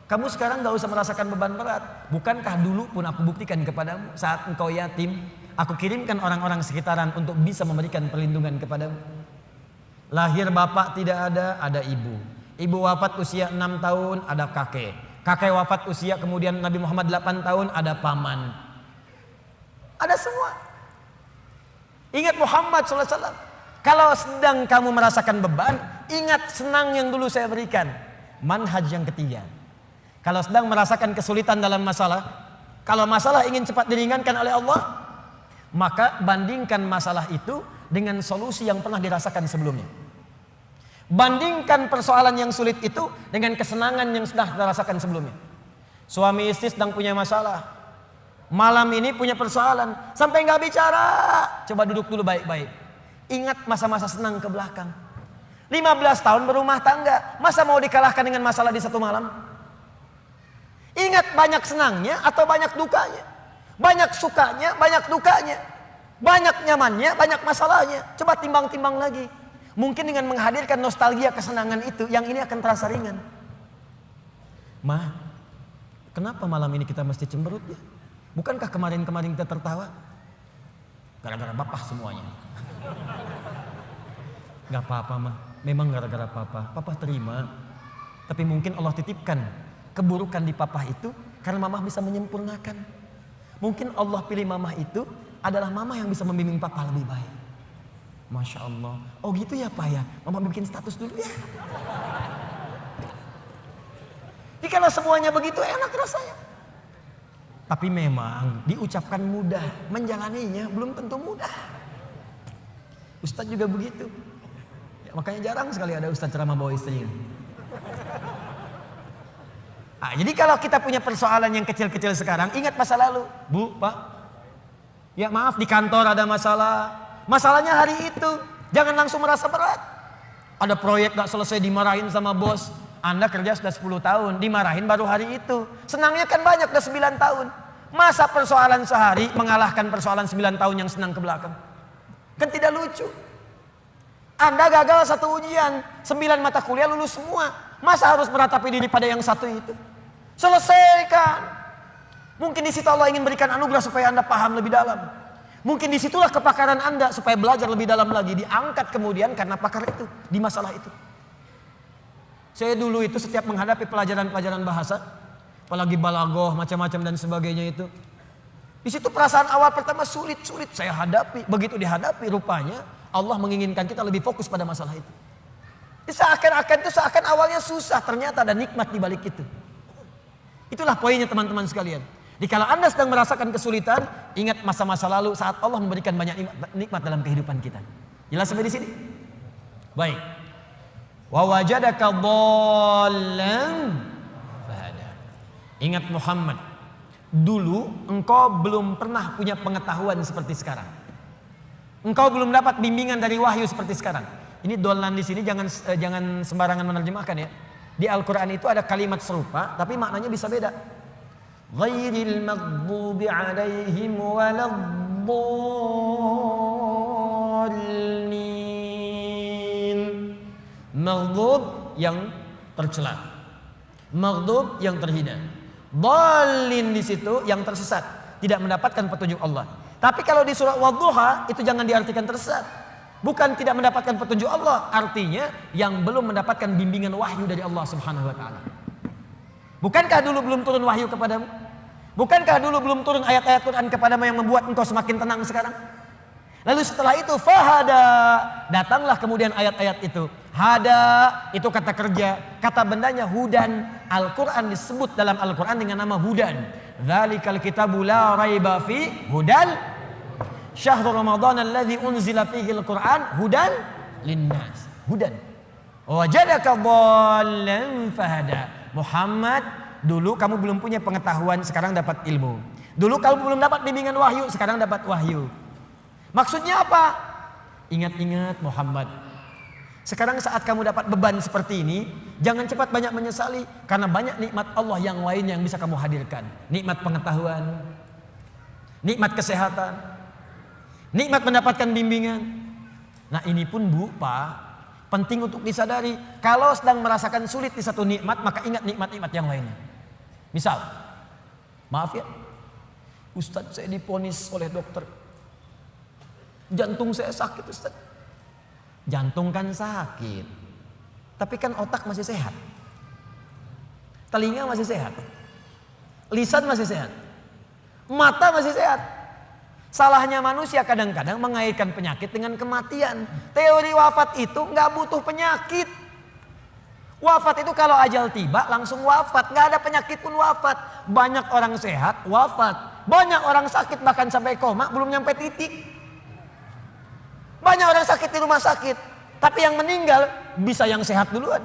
Kamu sekarang gak usah merasakan beban berat. Bukankah dulu pun aku buktikan kepadamu, saat engkau yatim, aku kirimkan orang-orang sekitaran untuk bisa memberikan perlindungan kepadamu. Lahir bapak tidak ada ibu. Ibu wafat usia 6 tahun, ada kakek. Kakek wafat usia kemudian Nabi Muhammad 8 tahun, ada paman. Ada semua. Ingat Muhammad SAW. Kalau sedang kamu merasakan beban, ingat senang yang dulu saya berikan. Manhaj yang ketiga. Kalau sedang merasakan kesulitan dalam masalah, kalau masalah ingin cepat diringankan oleh Allah, maka bandingkan masalah itu dengan solusi yang pernah dirasakan sebelumnya. Bandingkan persoalan yang sulit itu dengan kesenangan yang sudah dirasakan sebelumnya. Suami istri sedang punya masalah, malam ini punya persoalan, sampai nggak bicara. Coba duduk dulu baik-baik. Ingat masa-masa senang ke belakang. 15 tahun berumah tangga, masa mau dikalahkan dengan masalah di satu malam? Ingat banyak senangnya atau banyak dukanya, banyak sukanya, banyak dukanya, banyak nyamannya, banyak masalahnya. Coba timbang-timbang lagi. Mungkin dengan menghadirkan nostalgia kesenangan itu, yang ini akan terasa ringan. Ma, kenapa malam ini kita mesti cemberut ya? Bukankah kemarin-kemarin kita tertawa? Gara-gara bapak semuanya. Gak apa-apa mah, memang gara-gara papa. Papa terima. Tapi mungkin Allah titipkan keburukan di papa itu karena mamah bisa menyempurnakan. Mungkin Allah pilih mamah itu adalah mamah yang bisa membimbing papa lebih baik. Masya Allah. Oh gitu ya Pak ya. Mama bikin status dulu ya. Jadi kalau semuanya begitu enak rasanya. Tapi memang diucapkan mudah, menjalaninya belum tentu mudah. Ustadz juga begitu. Ya, makanya jarang sekali ada ustadz ceramah bawa istrinya. Jadi kalau kita punya persoalan yang kecil-kecil sekarang, ingat masa lalu. Bu, Pak. Ya maaf di kantor ada masalah. Masalahnya hari itu. Jangan langsung merasa berat. Ada proyek gak selesai dimarahin sama bos. Anda kerja sudah 10 tahun. Dimarahin baru hari itu. Senangnya kan banyak udah 9 tahun. Masa persoalan sehari mengalahkan persoalan 9 tahun yang senang ke belakang. Kan tidak lucu. Anda gagal satu ujian. 9 mata kuliah lulus semua. Masa harus meratapi diri pada yang satu itu? Selesaikan. Mungkin di situ Allah ingin berikan anugerah supaya Anda paham lebih dalam. Mungkin disitulah kepakaran Anda supaya belajar lebih dalam lagi. Diangkat kemudian karena pakar itu. Di masalah itu. Saya dulu itu setiap menghadapi pelajaran-pelajaran bahasa. Apalagi balaghah, macam-macam dan sebagainya itu. Di situ perasaan awal pertama sulit-sulit saya hadapi. Begitu dihadapi rupanya Allah menginginkan kita lebih fokus pada masalah itu. Seakan-akan itu seakan awalnya susah. Ternyata ada nikmat di balik itu. Itulah poinnya teman-teman sekalian. Jadi kalau Anda sedang merasakan kesulitan, ingat masa-masa lalu saat Allah memberikan banyak nikmat dalam kehidupan kita. Jelas sampai di sini? Baik. Wa wajadaka dhallan fahada. Ingat Muhammad, dulu engkau belum pernah punya pengetahuan seperti sekarang. Engkau belum dapat bimbingan dari wahyu seperti sekarang. Ini dhallan di sini jangan sembarangan menerjemahkan ya. Di Al-Qur'an itu ada kalimat serupa tapi maknanya bisa beda. Ghairil maghdubi 'alaihim waladdallin. Maghdub yang tercela. Maghdub yang terhina. Dhalin di situ yang tersesat, tidak mendapatkan petunjuk Allah. Tapi kalau di surah Wadduha itu jangan diartikan tersesat. Bukan tidak mendapatkan petunjuk Allah, artinya yang belum mendapatkan bimbingan wahyu dari Allah Subhanahu wa taala. Bukankah dulu belum turun wahyu kepadamu? Bukankah dulu belum turun ayat-ayat Quran kepadamu yang membuat engkau semakin tenang sekarang? Lalu setelah itu fahada, datanglah kemudian ayat-ayat itu. Hada itu kata kerja, kata bendanya hudan. Al-Quran disebut dalam Al-Quran dengan nama hudan. Dzalikal kitabu la raiba fi hudan syahrul ramadhan alladzi unzila fihi al-Quran hudan linnas. Hudan. Wajadaka dhallan fahada. Muhammad, dulu kamu belum punya pengetahuan, sekarang dapat ilmu. Dulu kamu belum dapat bimbingan wahyu, sekarang dapat wahyu. Maksudnya apa? Ingat-ingat Muhammad. Sekarang saat kamu dapat beban seperti ini, jangan cepat banyak menyesali. Karena banyak nikmat Allah yang lain yang bisa kamu hadirkan. Nikmat pengetahuan, nikmat kesehatan, nikmat mendapatkan bimbingan. Nah ini pun Bu, Pak, penting untuk disadari. Kalau sedang merasakan sulit di satu nikmat, maka ingat nikmat-nikmat yang lainnya. Misal, maaf ya, Ustadz saya diponis oleh dokter, jantung saya sakit Ustadz. Jantung kan sakit, tapi kan otak masih sehat, telinga masih sehat, lisan masih sehat, mata masih sehat. Salahnya manusia kadang-kadang mengaitkan penyakit dengan kematian. Teori wafat itu nggak butuh penyakit. Wafat itu kalau ajal tiba langsung wafat, nggak ada penyakit pun wafat. Banyak orang sehat wafat, banyak orang sakit bahkan sampai koma belum nyampe titik. Banyak orang sakit di rumah sakit, tapi yang meninggal bisa yang sehat duluan.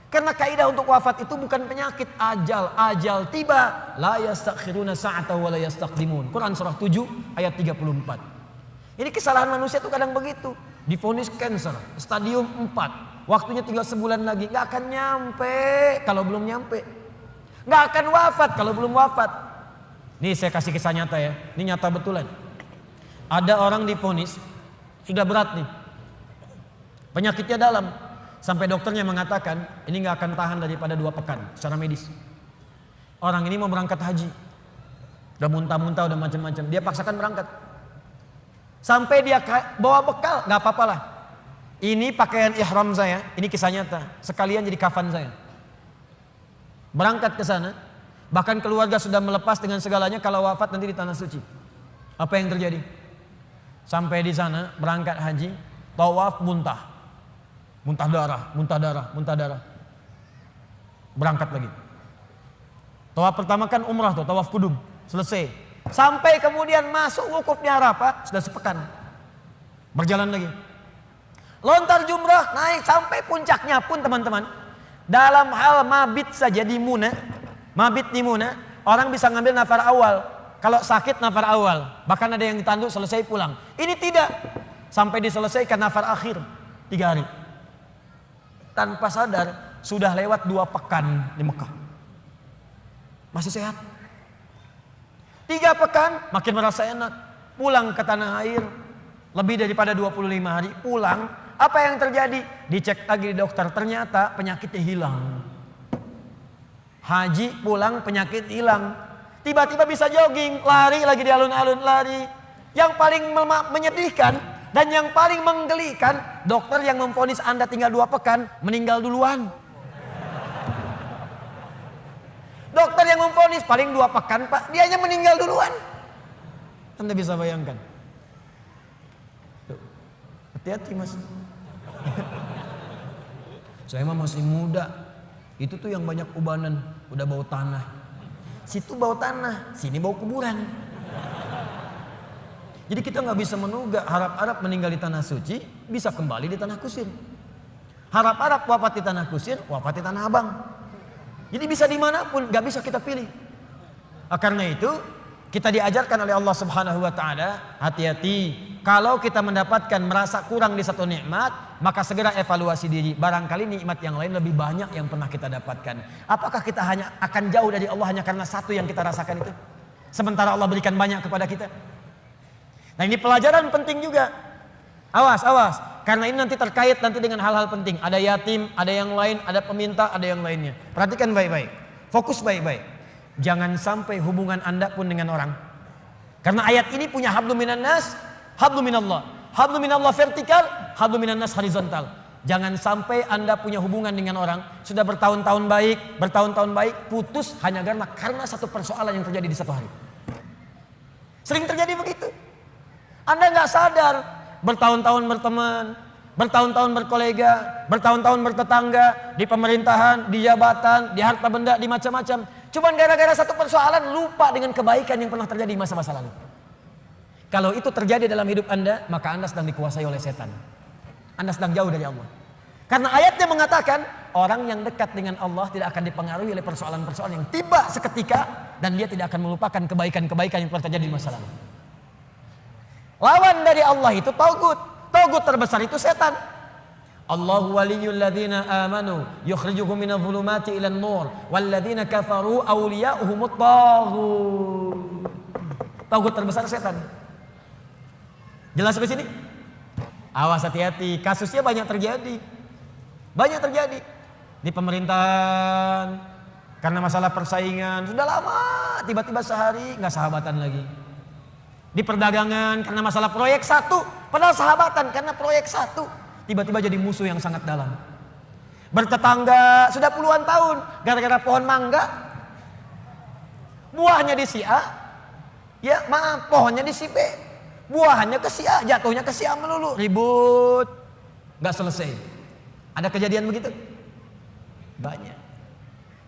Karena kaidah untuk wafat itu bukan penyakit, ajal. Ajal tiba, la yastakhiruna sa'ata wa la yastaqdimun. Quran surah 7 ayat 34. Ini kesalahan manusia itu kadang begitu. Divonis cancer, stadium 4. Waktunya tinggal sebulan lagi, nggak akan nyampe kalau belum nyampe. Nggak akan wafat kalau belum wafat. Nih saya kasih kisah nyata ya, ini nyata betulan. Ada orang divonis sudah berat nih, penyakitnya dalam, sampai dokternya mengatakan ini nggak akan tahan daripada 2 pekan secara medis. Orang ini mau berangkat haji, udah muntah-muntah, udah macam-macam, dia paksakan berangkat. Sampai dia bawa bekal, nggak apa-apa lah. Ini pakaian ihram saya, ini kisah nyata. Sekalian jadi kafan saya. Berangkat ke sana, bahkan keluarga sudah melepas dengan segalanya, kalau wafat nanti di tanah suci. Apa yang terjadi? Sampai di sana, berangkat haji, tawaf muntah. Muntah darah. Berangkat lagi. Tawaf pertama kan umrah tuh, tawaf kudum. Selesai. Sampai kemudian masuk wukuf di Arafah, sudah sepekan. Berjalan lagi. Lontar jumrah, naik sampai puncaknya pun teman-teman. Dalam hal mabit saja di Muna, mabit di Muna, orang bisa ngambil nafar awal. Kalau sakit nafar awal, bahkan ada yang ditanduk selesai pulang. Ini tidak, sampai diselesaikan nafar akhir 3 hari. Tanpa sadar sudah lewat 2 pekan di Mekah. Masih sehat. 3 pekan makin merasa enak. Pulang ke tanah air lebih daripada 25 hari pulang. Apa yang terjadi? Dicek lagi di dokter, ternyata penyakitnya hilang. Haji pulang penyakit hilang. Tiba-tiba bisa jogging, lari lagi di alun-alun, lari. Yang paling menyedihkan dan yang paling menggelikan, dokter yang memvonis Anda tinggal 2 pekan meninggal duluan. Dokter yang memvonis paling 2 pekan Pak, dianya meninggal duluan. Anda bisa bayangkan. Hati-hati Mas. Saya mah masih muda. Itu tuh yang banyak ubanan, udah bau tanah. Situ bau tanah, sini bau kuburan. Jadi kita nggak bisa menugak harap-harap meninggal di tanah suci, bisa kembali di tanah kusir. Harap-harap wafat di tanah kusir, wafat di tanah abang. Jadi bisa dimanapun, nggak bisa kita pilih. Karena itu kita diajarkan oleh Allah Subhanahu Wa Taala, hati-hati. Kalau kita mendapatkan merasa kurang di satu nikmat, maka segera evaluasi diri. Barangkali nikmat yang lain lebih banyak yang pernah kita dapatkan. Apakah kita hanya akan jauh dari Allah hanya karena satu yang kita rasakan itu? Sementara Allah berikan banyak kepada kita. Nah ini pelajaran penting juga. Awas, awas. Karena ini nanti terkait nanti dengan hal-hal penting. Ada yatim, ada yang lain, ada peminta, ada yang lainnya. Perhatikan baik-baik. Fokus baik-baik. Jangan sampai hubungan Anda pun dengan orang. Karena ayat ini punya hablum minan nas, hablum minallah. Hablum minallah vertikal, hablum minan nas horizontal. Jangan sampai Anda punya hubungan dengan orang sudah bertahun-tahun baik, putus hanya karena satu persoalan yang terjadi di satu hari. Sering terjadi begitu. Anda nggak sadar, bertahun-tahun berteman, bertahun-tahun berkolega, bertahun-tahun bertetangga, di pemerintahan, di jabatan, di harta benda, di macam-macam. Cuman gara-gara satu persoalan lupa dengan kebaikan yang pernah terjadi di masa-masa lalu. Kalau itu terjadi dalam hidup Anda, maka Anda sedang dikuasai oleh setan. Anda sedang jauh dari Allah. Karena ayatnya mengatakan orang yang dekat dengan Allah tidak akan dipengaruhi oleh persoalan-persoalan yang tiba seketika dan dia tidak akan melupakan kebaikan-kebaikan yang pernah terjadi di masa lalu. Lawan dari Allah itu tagut. Tagut terbesar itu setan. Allahu waliyyul ladzina amanu yukhrijuhum minadh dhulumati ilan nur wal ladzina kafaru awliya'uhumut taghut. Tagut terbesar setan. Jelas sampai sini? Awas, hati-hati, kasusnya banyak terjadi. Banyak terjadi di pemerintahan karena masalah persaingan sudah lama, tiba-tiba sehari nggak sahabatan lagi. Di perdagangan karena masalah proyek satu, padahal sahabatan karena proyek satu, tiba-tiba jadi musuh yang sangat dalam. Bertetangga sudah puluhan tahun gara-gara pohon mangga, buahnya di si A, ya maaf, pohonnya di si B, buahannya ke si A, jatuhnya ke si A melulu, ribut, nggak selesai. Ada kejadian begitu? Banyak.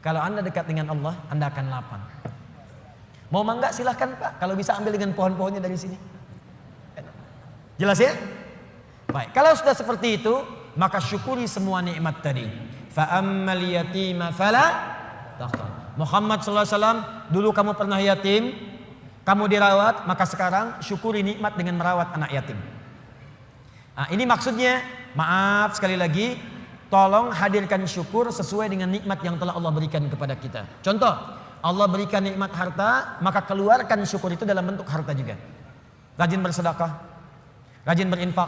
Kalau Anda dekat dengan Allah, Anda akan lapang. Mau mangga silahkan Pak, kalau bisa ambil dengan pohon-pohonnya dari sini. Jelas ya? Baik, kalau sudah seperti itu, maka syukuri semua nikmat tadi. Fa ammal yatima fala taqhar. Muhammad sallallahu alaihi wasallam, dulu kamu pernah yatim, kamu dirawat, maka sekarang syukuri nikmat dengan merawat anak yatim. Nah, ini maksudnya, maaf sekali lagi, tolong hadirkan syukur sesuai dengan nikmat yang telah Allah berikan kepada kita. Contoh, Allah berikan nikmat harta, maka keluarkan syukur itu dalam bentuk harta juga. Rajin bersedekah, rajin berinfak.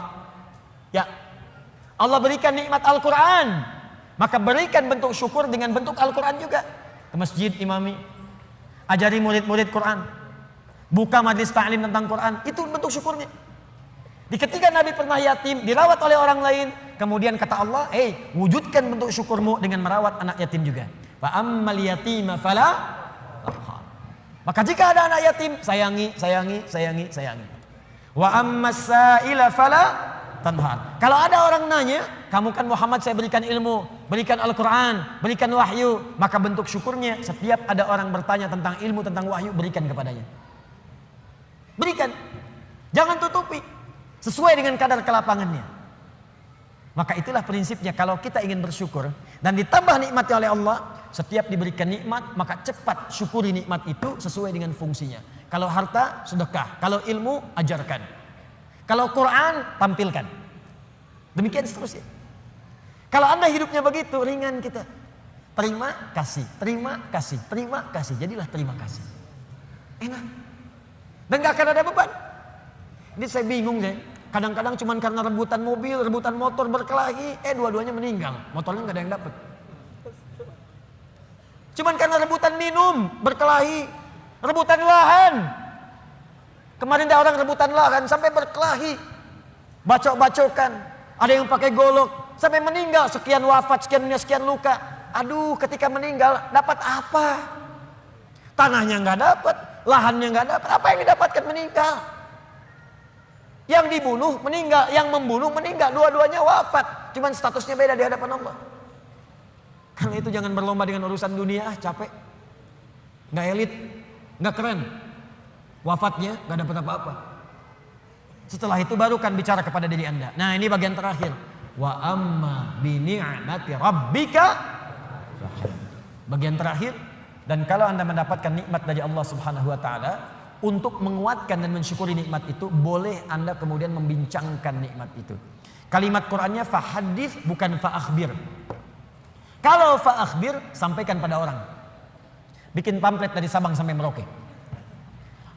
Ya, Allah berikan nikmat Al-Quran, maka berikan bentuk syukur dengan bentuk Al-Quran juga. Ke masjid imami, ajari murid-murid Quran, buka majlis ta'lim tentang Quran, itu bentuk syukurnya. Di ketika Nabi pernah yatim, dirawat oleh orang lain, kemudian kata Allah, wujudkan bentuk syukurmu dengan merawat anak yatim juga. Fa ammal yatima fala taqhar. Maka jika ada anak yatim, sayangi. Wa ammas sa'ila fala tanhar. Kalau ada orang nanya, kamu kan Muhammad, saya berikan ilmu, berikan Al-Quran, berikan wahyu, maka bentuk syukurnya setiap ada orang bertanya tentang ilmu, tentang wahyu, berikan kepadanya. Berikan. Jangan tutupi. Sesuai dengan kadar kelapangannya. Maka itulah prinsipnya, kalau kita ingin bersyukur dan ditambah nikmatnya oleh Allah, setiap diberikan nikmat maka cepat syukuri nikmat itu sesuai dengan fungsinya. Kalau harta, sedekah. Kalau ilmu, ajarkan. Kalau Quran, tampilkan. Demikian seterusnya. Kalau Anda hidupnya begitu, ringan kita. Terima kasih, terima kasih, terima kasih. Jadilah terima kasih. Enak. Dan gak akan ada beban. Ini saya bingung deh. Kadang-kadang cuman karena rebutan mobil, rebutan motor berkelahi, dua-duanya meninggal. Motornya gak ada yang dapat. Cuman karena rebutan minum, berkelahi, rebutan lahan. Kemarin ada orang rebutan lahan sampai berkelahi, bacok-bacokan. Ada yang pakai golok sampai meninggal, sekian wafat, sekian luka. Aduh, ketika meninggal dapat apa? Tanahnya nggak dapat, lahannya nggak dapat. Apa yang didapatkan meninggal? Yang dibunuh meninggal, yang membunuh meninggal, dua-duanya wafat. Cuman statusnya beda di hadapan Allah. Karena itu jangan berlomba dengan urusan dunia, capek. Nggak elit, nggak keren. Wafatnya nggak dapat apa-apa. Setelah itu baru kan bicara kepada diri Anda. Nah, ini bagian terakhir. Wa amma bi ni'mati rabbika. Bagian terakhir. Dan kalau Anda mendapatkan nikmat dari Allah Subhanahu wa taala, untuk menguatkan dan mensyukuri nikmat itu, boleh Anda kemudian membincangkan nikmat itu. Kalimat Qur'annya fahadits, bukan fa'akhbir. Kalau fa'akhbir, sampaikan pada orang. Bikin pamflet dari Sabang sampai Merauke.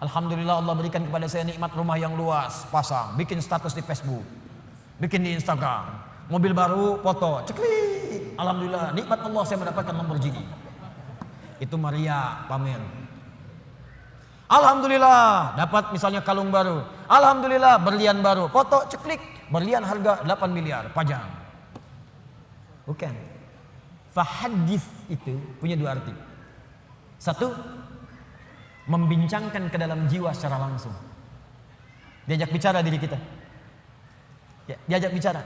Alhamdulillah Allah berikan kepada saya nikmat rumah yang luas, pasang, bikin status di Facebook, bikin di Instagram, mobil baru, foto, ceklik. Alhamdulillah, nikmat Allah saya mendapatkan Lamborghini. Itu Maria pamer. Alhamdulillah dapat misalnya kalung baru. Alhamdulillah berlian baru, foto, ceklik. Berlian harga 8 miliar, pajang. Bukan. Fahadits itu punya dua arti. Satu, membincangkan ke dalam jiwa secara langsung. Diajak bicara diri kita. Ya, diajak bicara.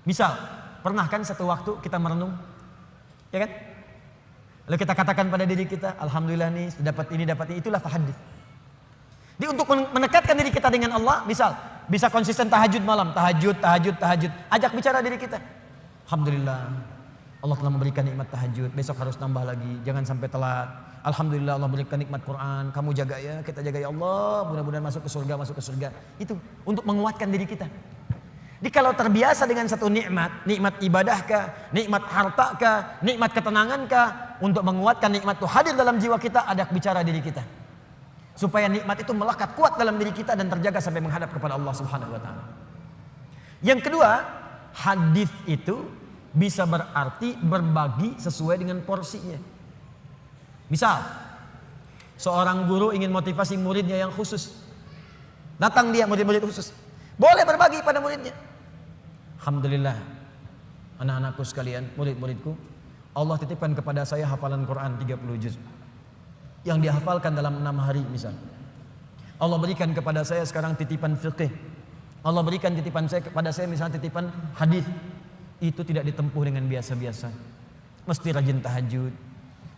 Misal, pernah kan satu waktu kita merenung? Ya kan? Lalu kita katakan pada diri kita, alhamdulillah nih, dapat ini, itulah fahadits. Jadi untuk menekatkan diri kita dengan Allah, bisa konsisten tahajud malam, tahajud. Ajak bicara diri kita. Alhamdulillah, Allah telah memberikan nikmat tahajud, besok harus tambah lagi, jangan sampai telat. Alhamdulillah Allah berikan nikmat Quran, kamu jaga ya, kita jaga ya Allah, mudah-mudahan masuk ke surga. Itu untuk menguatkan diri kita. Jadi kalau terbiasa dengan satu nikmat ibadahkah, nikmat hartakah, nikmat ketenangankah, untuk menguatkan nikmat itu hadir dalam jiwa kita, ada bicara diri kita. Supaya nikmat itu melekat kuat dalam diri kita dan terjaga sampai menghadap kepada Allah Subhanahu wa taala. Yang kedua, hadis itu bisa berarti berbagi sesuai dengan porsinya. Misal, seorang guru ingin motivasi muridnya yang khusus. Datang dia murid-murid khusus. Boleh berbagi pada muridnya. Alhamdulillah, anak-anakku sekalian, murid-muridku, Allah titipkan kepada saya hafalan Quran 30 juz. Yang dihafalkan dalam 6 hari misal. Allah berikan kepada saya sekarang titipan fiqih. Allah berikan titipan saya kepada saya misalnya titipan hadis. Itu tidak ditempuh dengan biasa-biasa. Mesti rajin tahajud,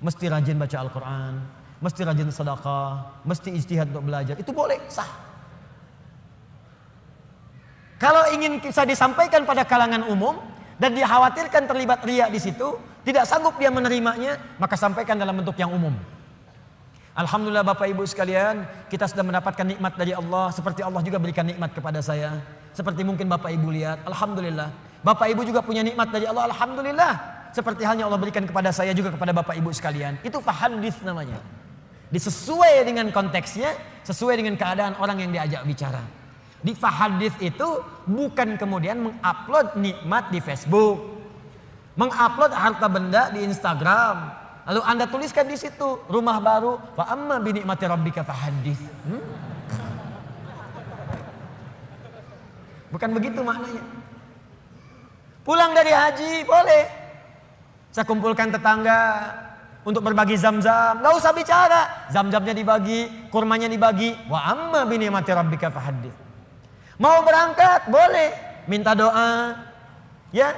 mesti rajin baca Al-Quran, mesti rajin sedekah, mesti ijtihad untuk belajar. Itu boleh, sah. Kalau ingin bisa disampaikan pada kalangan umum dan dikhawatirkan terlibat riya di situ, tidak sanggup dia menerimanya, maka sampaikan dalam bentuk yang umum. Alhamdulillah Bapak Ibu sekalian, kita sudah mendapatkan nikmat dari Allah, seperti Allah juga berikan nikmat kepada saya. Seperti mungkin Bapak Ibu lihat, alhamdulillah. Bapak Ibu juga punya nikmat dari Allah, alhamdulillah. Seperti halnya Allah berikan kepada saya juga kepada Bapak Ibu sekalian. Itu fahadits namanya. Disesuai dengan konteksnya, sesuai dengan keadaan orang yang diajak bicara. Di fahadits itu bukan kemudian mengupload nikmat di Facebook, mengupload harta benda di Instagram, lalu Anda tuliskan di situ rumah baru, fa amma bi ni'mati rabbika fahadits. Bukan begitu maknanya. Pulang dari haji boleh. Saya kumpulkan tetangga untuk berbagi zam-zam. Gak usah bicara. Zam-zamnya dibagi, kurmanya dibagi. Wa amma bi ni'mati rabbika fahaddits. Mau berangkat boleh. Minta doa. Ya,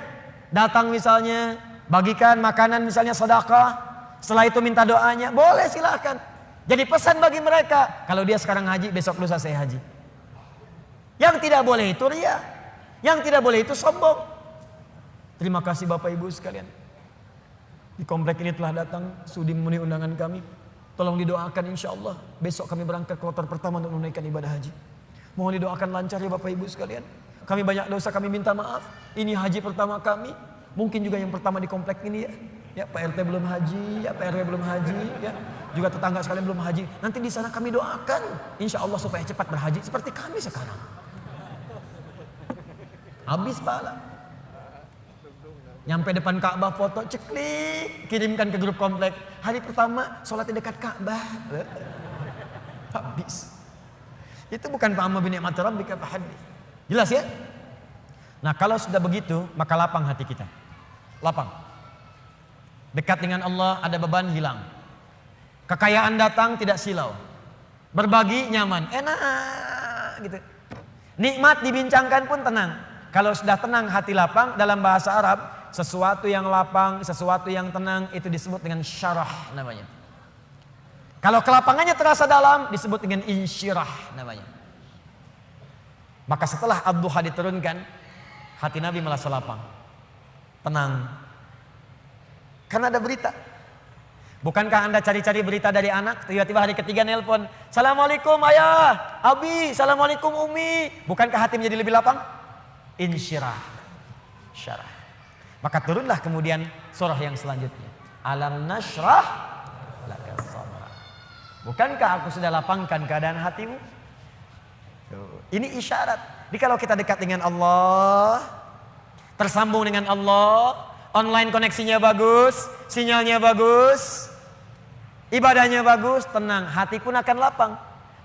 datang misalnya, bagikan makanan misalnya sedekah. Setelah itu minta doanya, boleh silakan. Jadi pesan bagi mereka, kalau dia sekarang haji, besok lusa saya haji. Yang tidak boleh itu ria. Yang tidak boleh itu sombong. Terima kasih Bapak Ibu sekalian. Di komplek ini telah datang sudi memenuhi undangan kami. Tolong didoakan insya Allah. Besok kami berangkat kloter pertama untuk menunaikan ibadah haji. Mohon didoakan lancar ya Bapak Ibu sekalian. Kami banyak dosa, kami minta maaf. Ini haji pertama kami. Mungkin juga yang pertama di komplek ini ya. Ya Pak RT belum haji, ya Pak RW belum haji, ya juga tetangga sekalian belum haji. Nanti di sana kami doakan, insya Allah supaya cepat berhaji seperti kami sekarang. Habis pahala. Nyampe depan Ka'bah foto ceklik, kirimkan ke grup komplek. Hari pertama sholat di dekat Ka'bah. Habis. Itu bukan fa'amma bi ni'mati rabbika fahaddits. Jelas ya? Nah, kalau sudah begitu, maka lapang hati kita. Lapang. Dekat dengan Allah, ada beban hilang. Kekayaan datang tidak silau. Berbagi nyaman, enak gitu. Nikmat dibincangkan pun tenang. Kalau sudah tenang hati lapang, dalam bahasa Arab, sesuatu yang lapang, sesuatu yang tenang itu disebut dengan syarah namanya. Kalau kelapangannya terasa dalam disebut dengan insyirah namanya. Maka setelah ad-duha diturunkan, hati Nabi merasa lapang, tenang. Karena ada berita. Bukankah Anda cari-cari berita dari anak, tiba-tiba hari ketiga nelpon, Assalamualaikum ayah, abi, Assalamualaikum umi. Bukankah hati menjadi lebih lapang? Insyirah, syarah. Maka turunlah kemudian surah yang selanjutnya. Alam nashrah laka sadrak. Bukankah aku sudah lapangkan keadaan hatimu? Ini isyarat. Jadi kalau kita dekat dengan Allah, tersambung dengan Allah, online koneksinya bagus, sinyalnya bagus, ibadahnya bagus, tenang, hati pun akan lapang.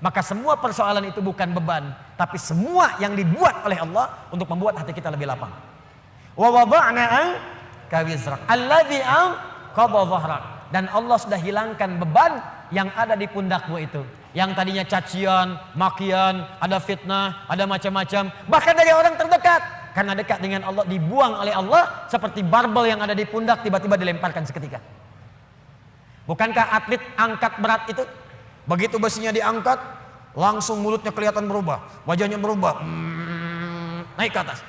Maka semua persoalan itu bukan beban, tapi semua yang dibuat oleh Allah untuk membuat hati kita lebih lapang. Wa wada'na anka wizrak alladzi anqadha dhahrak. Dan Allah sudah hilangkan beban yang ada di pundakmu itu. Yang tadinya cacian, makian, ada fitnah, ada macam-macam. Bahkan dari orang terdekat. Karena dekat dengan Allah dibuang oleh Allah seperti barbel yang ada di pundak tiba-tiba dilemparkan seketika. Bukankah atlet angkat berat itu begitu besinya diangkat langsung mulutnya kelihatan berubah, wajahnya berubah, naik ke atas.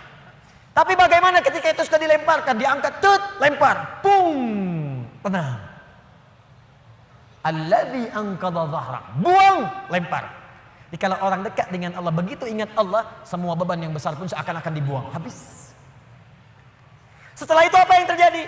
Tapi bagaimana ketika itu sudah dilemparkan, diangkat, lempar, pung, tenang. Alladzi anqadha dhahrak, buang, lempar. Jadi kalau orang dekat dengan Allah, begitu ingat Allah, semua beban yang besar pun seakan-akan dibuang, habis. Setelah itu apa yang terjadi?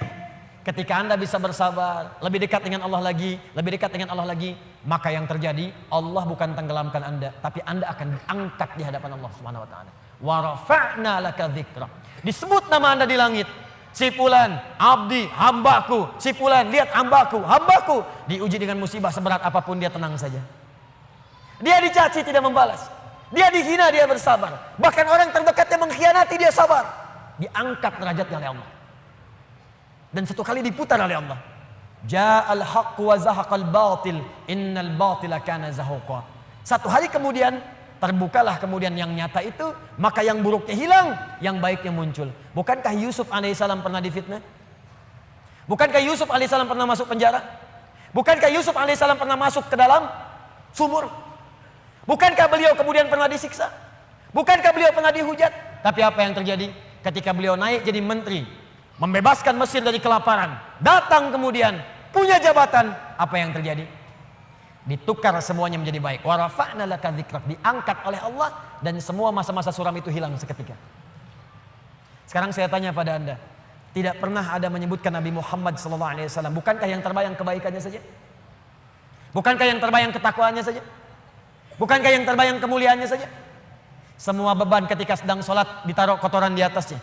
Ketika Anda bisa bersabar, lebih dekat dengan Allah lagi, lebih dekat dengan Allah lagi, maka yang terjadi, Allah bukan tenggelamkan Anda, tapi Anda akan diangkat di hadapan Allah Subhanahu wa taala. Wa rafa'na laka dzikrak. Disebut nama Anda di langit. Si fulan, abdi, hambaku. Si fulan, lihat hambaku, hambaku. Diuji dengan musibah seberat apapun dia tenang saja. Dia dicaci tidak membalas. Dia dihina dia bersabar. Bahkan orang terdekatnya mengkhianati dia sabar. Diangkat derajatnya oleh Allah. Dan satu kali diputar oleh Allah. Ja'al haqq wa zahaqal batil, innal batila kana zahuqa. Satu hari kemudian terbukalah kemudian yang nyata itu, maka yang buruknya hilang, yang baiknya muncul. Bukankah Yusuf alaihissalam pernah difitnah? Bukankah Yusuf alaihissalam pernah masuk penjara? Bukankah Yusuf alaihissalam pernah masuk ke dalam sumur? Bukankah beliau kemudian pernah disiksa? Bukankah beliau pernah dihujat? Tapi apa yang terjadi? Ketika beliau naik jadi menteri, membebaskan Mesir dari kelaparan, datang kemudian punya jabatan, apa yang terjadi? Ditukar semuanya menjadi baik. Wa rafa'na laka dzikrak, diangkat oleh Allah dan semua masa-masa suram itu hilang seketika. Sekarang saya tanya pada Anda, tidak pernah ada menyebutkan Nabi Muhammad SAW. Bukankah yang terbayang kebaikannya saja? Bukankah yang terbayang ketakwaannya saja? Bukankah yang terbayang kemuliaannya saja? Semua beban ketika sedang sholat ditaruh kotoran di atasnya.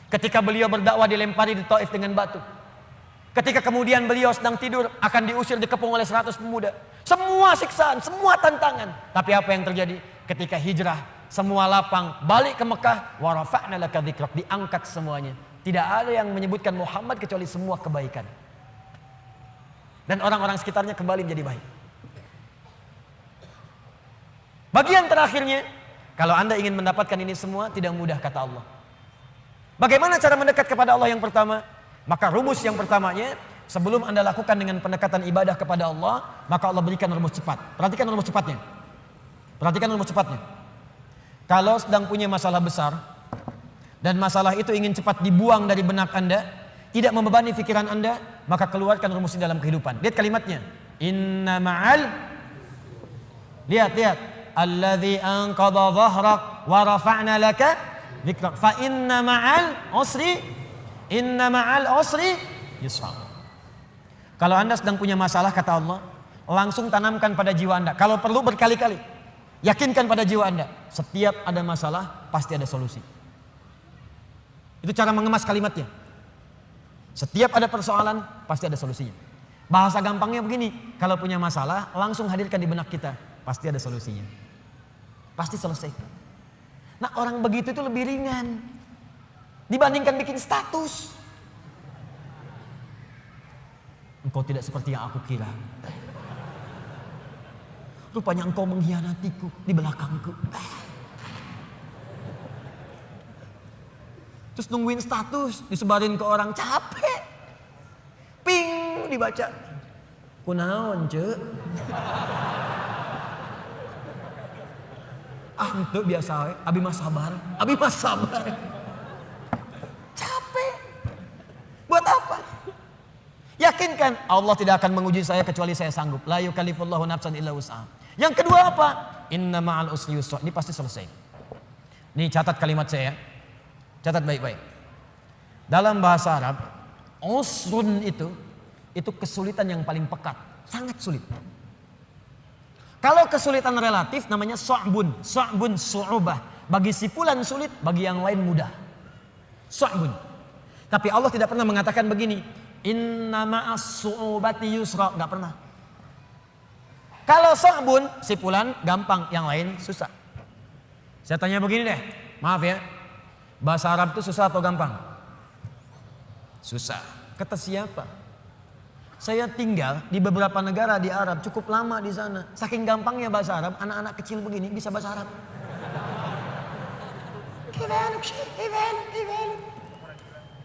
Ketika beliau berdakwah dilempari di Taif dengan batu. Ketika kemudian beliau sedang tidur akan diusir dikepung oleh 100 pemuda. Semua siksaan, semua tantangan. Tapi apa yang terjadi? Ketika hijrah semua lapang, balik ke Mekah, wa rafa'na laka dzikrak, diangkat semuanya. Tidak ada yang menyebutkan Muhammad kecuali semua kebaikan. Dan orang-orang sekitarnya kembali menjadi baik. Bagian terakhirnya, kalau Anda ingin mendapatkan ini semua, tidak mudah kata Allah. Bagaimana cara mendekat kepada Allah yang pertama? Maka rumus yang pertamanya, sebelum Anda lakukan dengan pendekatan ibadah kepada Allah, maka Allah berikan rumus cepat. Perhatikan rumus cepatnya. Perhatikan rumus cepatnya. Kalau sedang punya masalah besar dan masalah itu ingin cepat dibuang dari benak Anda, tidak membebani pikiran Anda, maka keluarkan rumus ini dalam kehidupan. Lihat kalimatnya. Inna ma'al, lihat. Alladzi anqadha dhahrak wa rafa'na laka dzikrak. Fa inna ma'al usri yusra. Kalau Anda sedang punya masalah kata Allah, langsung tanamkan pada jiwa Anda. Kalau perlu berkali-kali. Yakinkan pada jiwa Anda, setiap ada masalah pasti ada solusi. Itu cara mengemas kalimatnya. Setiap ada persoalan pasti ada solusinya. Bahasa gampangnya begini, kalau punya masalah langsung hadirkan di benak kita, pasti ada solusinya. Pasti selesai. Nah, orang begitu itu lebih ringan dibandingkan bikin status. Engkau tidak seperti yang aku kira. Rupanya engkau mengkhianatiku di belakangku. Terus nungguin status, disebarin ke orang, capek. Ping, dibaca. Kunaon, cek. Itu biasa, abi mah sabar. Capek. Buat apa? Yakinkan Allah tidak akan menguji saya kecuali saya sanggup. La yukallifullahu nafsan illa wus'aha. Yang kedua apa? Inna ma'al usri yusra. Ini pasti selesai. Nih catat kalimat saya. Catat baik-baik. Dalam bahasa Arab, usrun itu kesulitan yang paling pekat. Sangat sulit. Kalau kesulitan relatif namanya su'bun. Su'bun su'ubah. Bagi si fulan sulit, bagi yang lain mudah. Su'bun. Tapi Allah tidak pernah mengatakan begini. Inna ma'as su'ubati yusra. Gak pernah. Kalau su'bun, si fulan gampang, yang lain susah. Saya tanya begini deh. Maaf ya. Bahasa Arab itu susah atau gampang? Susah. Kata siapa? Saya tinggal di beberapa negara di Arab, cukup lama di sana. Saking gampangnya bahasa Arab, anak-anak kecil begini bisa bahasa Arab.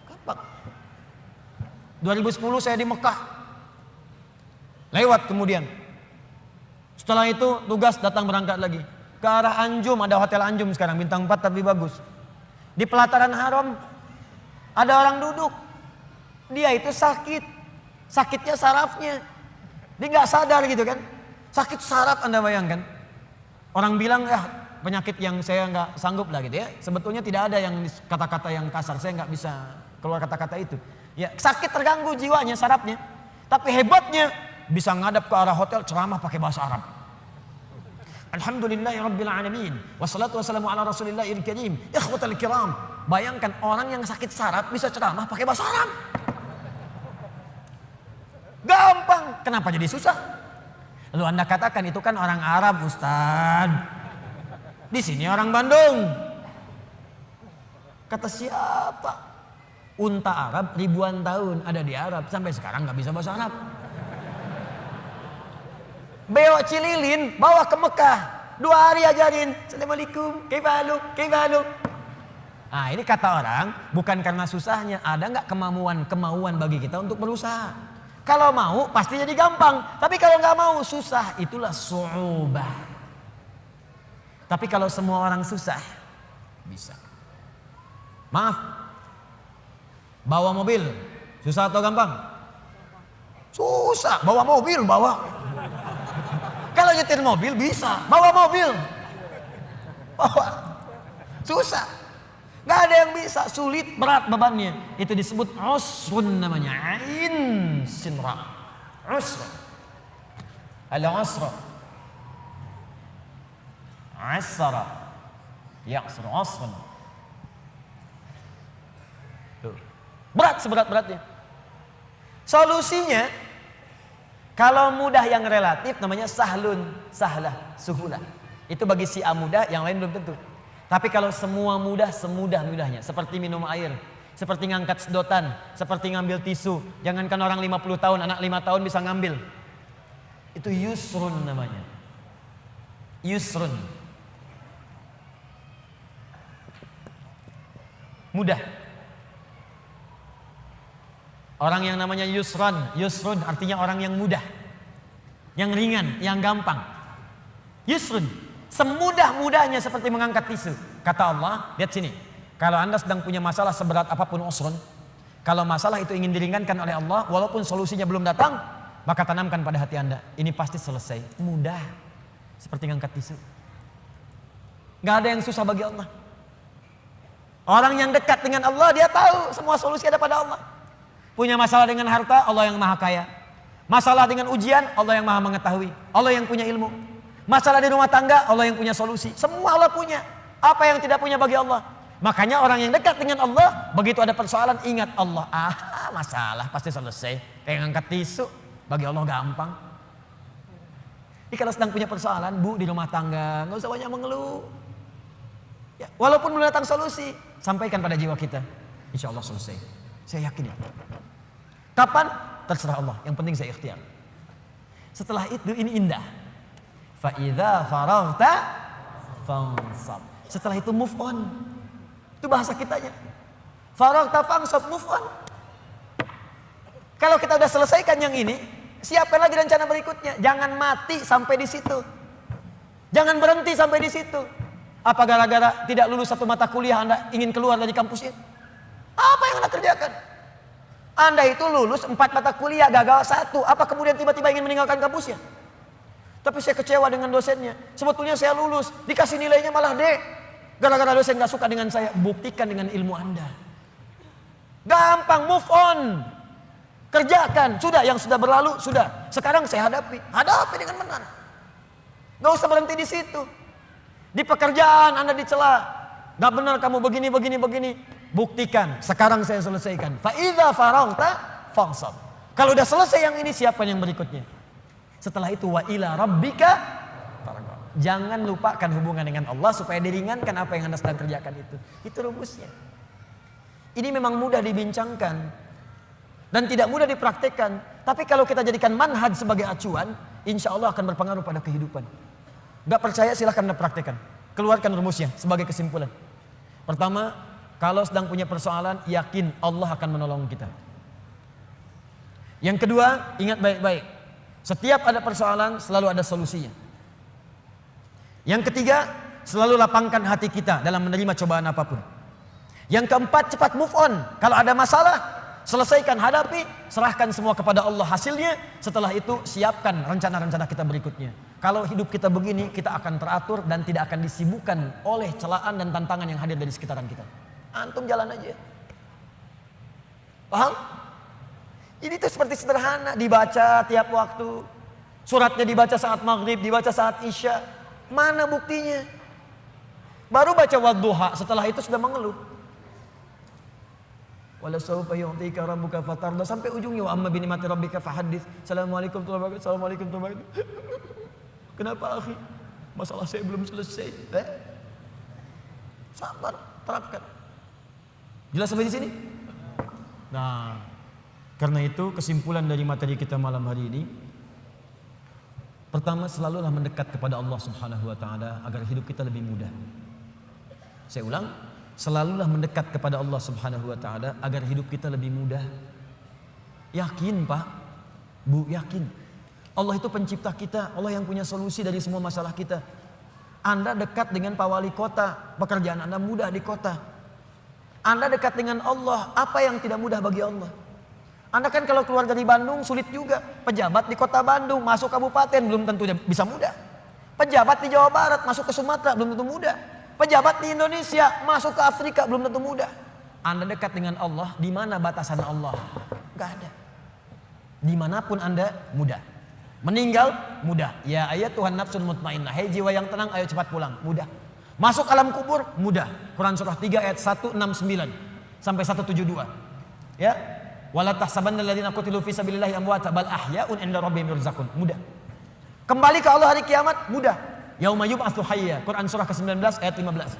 Gampang. 2010 saya di Mekah. Lewat kemudian. Setelah itu tugas datang berangkat lagi. Ke arah Anjum, ada hotel Anjum sekarang, bintang 4 tapi bagus. Di pelataran haram ada orang duduk. Dia itu sakit. Sakitnya sarafnya. Dia gak sadar gitu kan. Sakit saraf, Anda bayangkan. Orang bilang penyakit yang saya gak sanggup lah gitu ya. Sebetulnya tidak ada yang kata-kata yang kasar. Saya gak bisa keluar kata-kata itu. Ya, sakit terganggu jiwanya, sarafnya. Tapi hebatnya bisa ngadap ke arah hotel ceramah pakai bahasa Arab. Alhamdulillahirabbil alamin. Wassalatu wassalamu ala Rasulillahil karim. Ikhwatal kiram. Bayangkan orang yang sakit saraf bisa ceramah pakai bahasa Arab. Gampang. Kenapa jadi susah? Lalu Anda katakan itu kan orang Arab, Ustaz. Di sini orang Bandung. Kata siapa? Unta Arab ribuan tahun ada di Arab, sampai sekarang nggak bisa bahasa Arab. Beo Cililin bawa ke Mekah, 2 hari ajarin. Assalamualaikum, kaifa. Nah, ini kata orang bukan karena susahnya, ada nggak kemauan bagi kita untuk berusaha. Kalau mau pasti jadi gampang, tapi kalau nggak mau susah, itulah su'ubah. Tapi kalau semua orang susah, bisa. Maaf, bawa mobil susah atau gampang? Susah. Bawa mobil, kalau nyetir mobil bisa, bawa mobil. Susah. Gak ada yang bisa, sulit, berat bebannya. Itu disebut usrun namanya. Ain sinra. Usrun. Al-usra. Asra. Ya'sru usrun. Berat seberat-beratnya. Solusinya, kalau mudah yang relatif namanya sahlun, sahlah, suhulah. Itu bagi si A mudah, yang lain belum tentu. Tapi kalau semua mudah, semudah-mudahnya. Seperti minum air, seperti ngangkat sedotan, seperti ngambil tisu. Jangankan orang 50 tahun, anak 5 tahun bisa ngambil. Itu yusrun namanya. Yusrun. Mudah. Orang yang namanya yusrun artinya orang yang mudah. Yang ringan, yang gampang. Yusrun. Semudah-mudahnya seperti mengangkat tisu. Kata Allah, lihat sini. Kalau Anda sedang punya masalah seberat apapun usrun, kalau masalah itu ingin diringankan oleh Allah, walaupun solusinya belum datang, maka tanamkan pada hati Anda, ini pasti selesai. Mudah. Seperti ngangkat tisu. Gak ada yang susah bagi Allah. Orang yang dekat dengan Allah, dia tahu semua solusi ada pada Allah. Punya masalah dengan harta, Allah yang maha kaya. Masalah dengan ujian, Allah yang maha mengetahui. Allah yang punya ilmu. Masalah di rumah tangga, Allah yang punya solusi. Semua Allah punya. Apa yang tidak punya bagi Allah? Makanya orang yang dekat dengan Allah, begitu ada persoalan, ingat Allah. Masalah pasti selesai. Kayak ngangkat tisu, bagi Allah gampang. Jadi kalau sedang punya persoalan, Bu, di rumah tangga, nggak usah banyak mengeluh. Ya, walaupun belum datang solusi, sampaikan pada jiwa kita. Insya Allah selesai. Saya yakin itu. Kapan? Terserah Allah. Yang penting saya ikhtiar. Setelah itu ini indah. Fa idza faraghta fansab. Setelah itu move on. Itu bahasa kitanya. Faraghta fansab, move on. Kalau kita udah selesaikan yang ini, siapkan lagi rencana berikutnya. Jangan mati sampai di situ. Jangan berhenti sampai di situ. Apa gara-gara tidak lulus satu mata kuliah Anda ingin keluar dari kampus itu? Apa yang Anda kerjakan? Anda itu lulus 4 mata kuliah, gagal 1. Apa kemudian tiba-tiba ingin meninggalkan kampusnya? Tapi saya kecewa dengan dosennya. Sebetulnya saya lulus, dikasih nilainya malah D. Gara-gara dosen gak suka dengan saya. Buktikan dengan ilmu Anda. Gampang, move on. Kerjakan. Sudah, yang sudah berlalu, sudah. Sekarang saya hadapi. Hadapi dengan benar. Gak usah berhenti di situ. Di pekerjaan Anda dicela. Gak benar kamu begini. Buktikan. Sekarang saya selesaikan. Fa idza faraghta fansab. Kalau udah selesai yang ini, siapkan yang berikutnya. Setelah itu wa ila rabbika farghab. Jangan lupakan hubungan dengan Allah supaya diringankan apa yang Anda sedang kerjakan itu. Itu rumusnya. Ini memang mudah dibincangkan dan tidak mudah dipraktekkan. Tapi kalau kita jadikan manhaj sebagai acuan, insya Allah akan berpengaruh pada kehidupan. Gak percaya silahkan Anda praktekkan. Keluarkan rumusnya sebagai kesimpulan. Pertama, kalau sedang punya persoalan, yakin Allah akan menolong kita. Yang kedua, ingat baik-baik. Setiap ada persoalan, selalu ada solusinya. Yang ketiga, selalu lapangkan hati kita dalam menerima cobaan apapun. Yang keempat, cepat move on. Kalau ada masalah, selesaikan, hadapi, serahkan semua kepada Allah hasilnya. Setelah itu, siapkan rencana-rencana kita berikutnya. Kalau hidup kita begini, kita akan teratur dan tidak akan disibukkan oleh celaan dan tantangan yang hadir dari sekitaran kita. Antum jalan aja. Paham? Ini tuh seperti sederhana, dibaca tiap waktu. Suratnya dibaca saat maghrib, dibaca saat isya. Mana buktinya? Baru baca wadduha, setelah itu sudah mengeluh. Wala sawfa yu'tika rabbuka fatarda, sampai ujungnya wa amma bi ni'mati rabbika fahaddits. Assalamualaikum warahmatullahi wabarakatuh. Assalamualaikum warahmatullahi wabarakatuh. Kenapa akhi? Masalah saya belum selesai. Sabar, terapkan. Jelas sampai di sini? Nah, karena itu kesimpulan dari materi kita malam hari ini, pertama, selalulah mendekat kepada Allah Subhanahu wa taala agar hidup kita lebih mudah. Saya ulang, selalulah mendekat kepada Allah Subhanahu wa taala agar hidup kita lebih mudah. Yakin, Pak? Bu, yakin. Allah itu pencipta kita, Allah yang punya solusi dari semua masalah kita. Anda dekat dengan Pak Wali Kota, pekerjaan Anda mudah di kota. Anda dekat dengan Allah, apa yang tidak mudah bagi Allah? Anda kan kalau keluar dari Bandung sulit juga. Pejabat di kota Bandung masuk kabupaten belum tentu bisa mudah. Pejabat di Jawa Barat masuk ke Sumatera belum tentu mudah. Pejabat di Indonesia masuk ke Afrika belum tentu mudah. Anda dekat dengan Allah, di mana batasan Allah? Gak ada. Dimanapun Anda mudah. Meninggal mudah. Ya ayat Tuhan nafsun mutmainnah. Hei jiwa yang tenang, ayo cepat pulang. Mudah. Masuk alam kubur mudah. Quran surah 3 ayat 169 sampai 172. Ya. Wala tahsabanna alladziina qutilu fi sabilillahi amwata bal ahya'un 'inda rabbihim yurzaqun. Mudah. Kembali ke Allah hari kiamat mudah. Yauma yub'atsu hayya. Quran surah ke-19 ayat 15.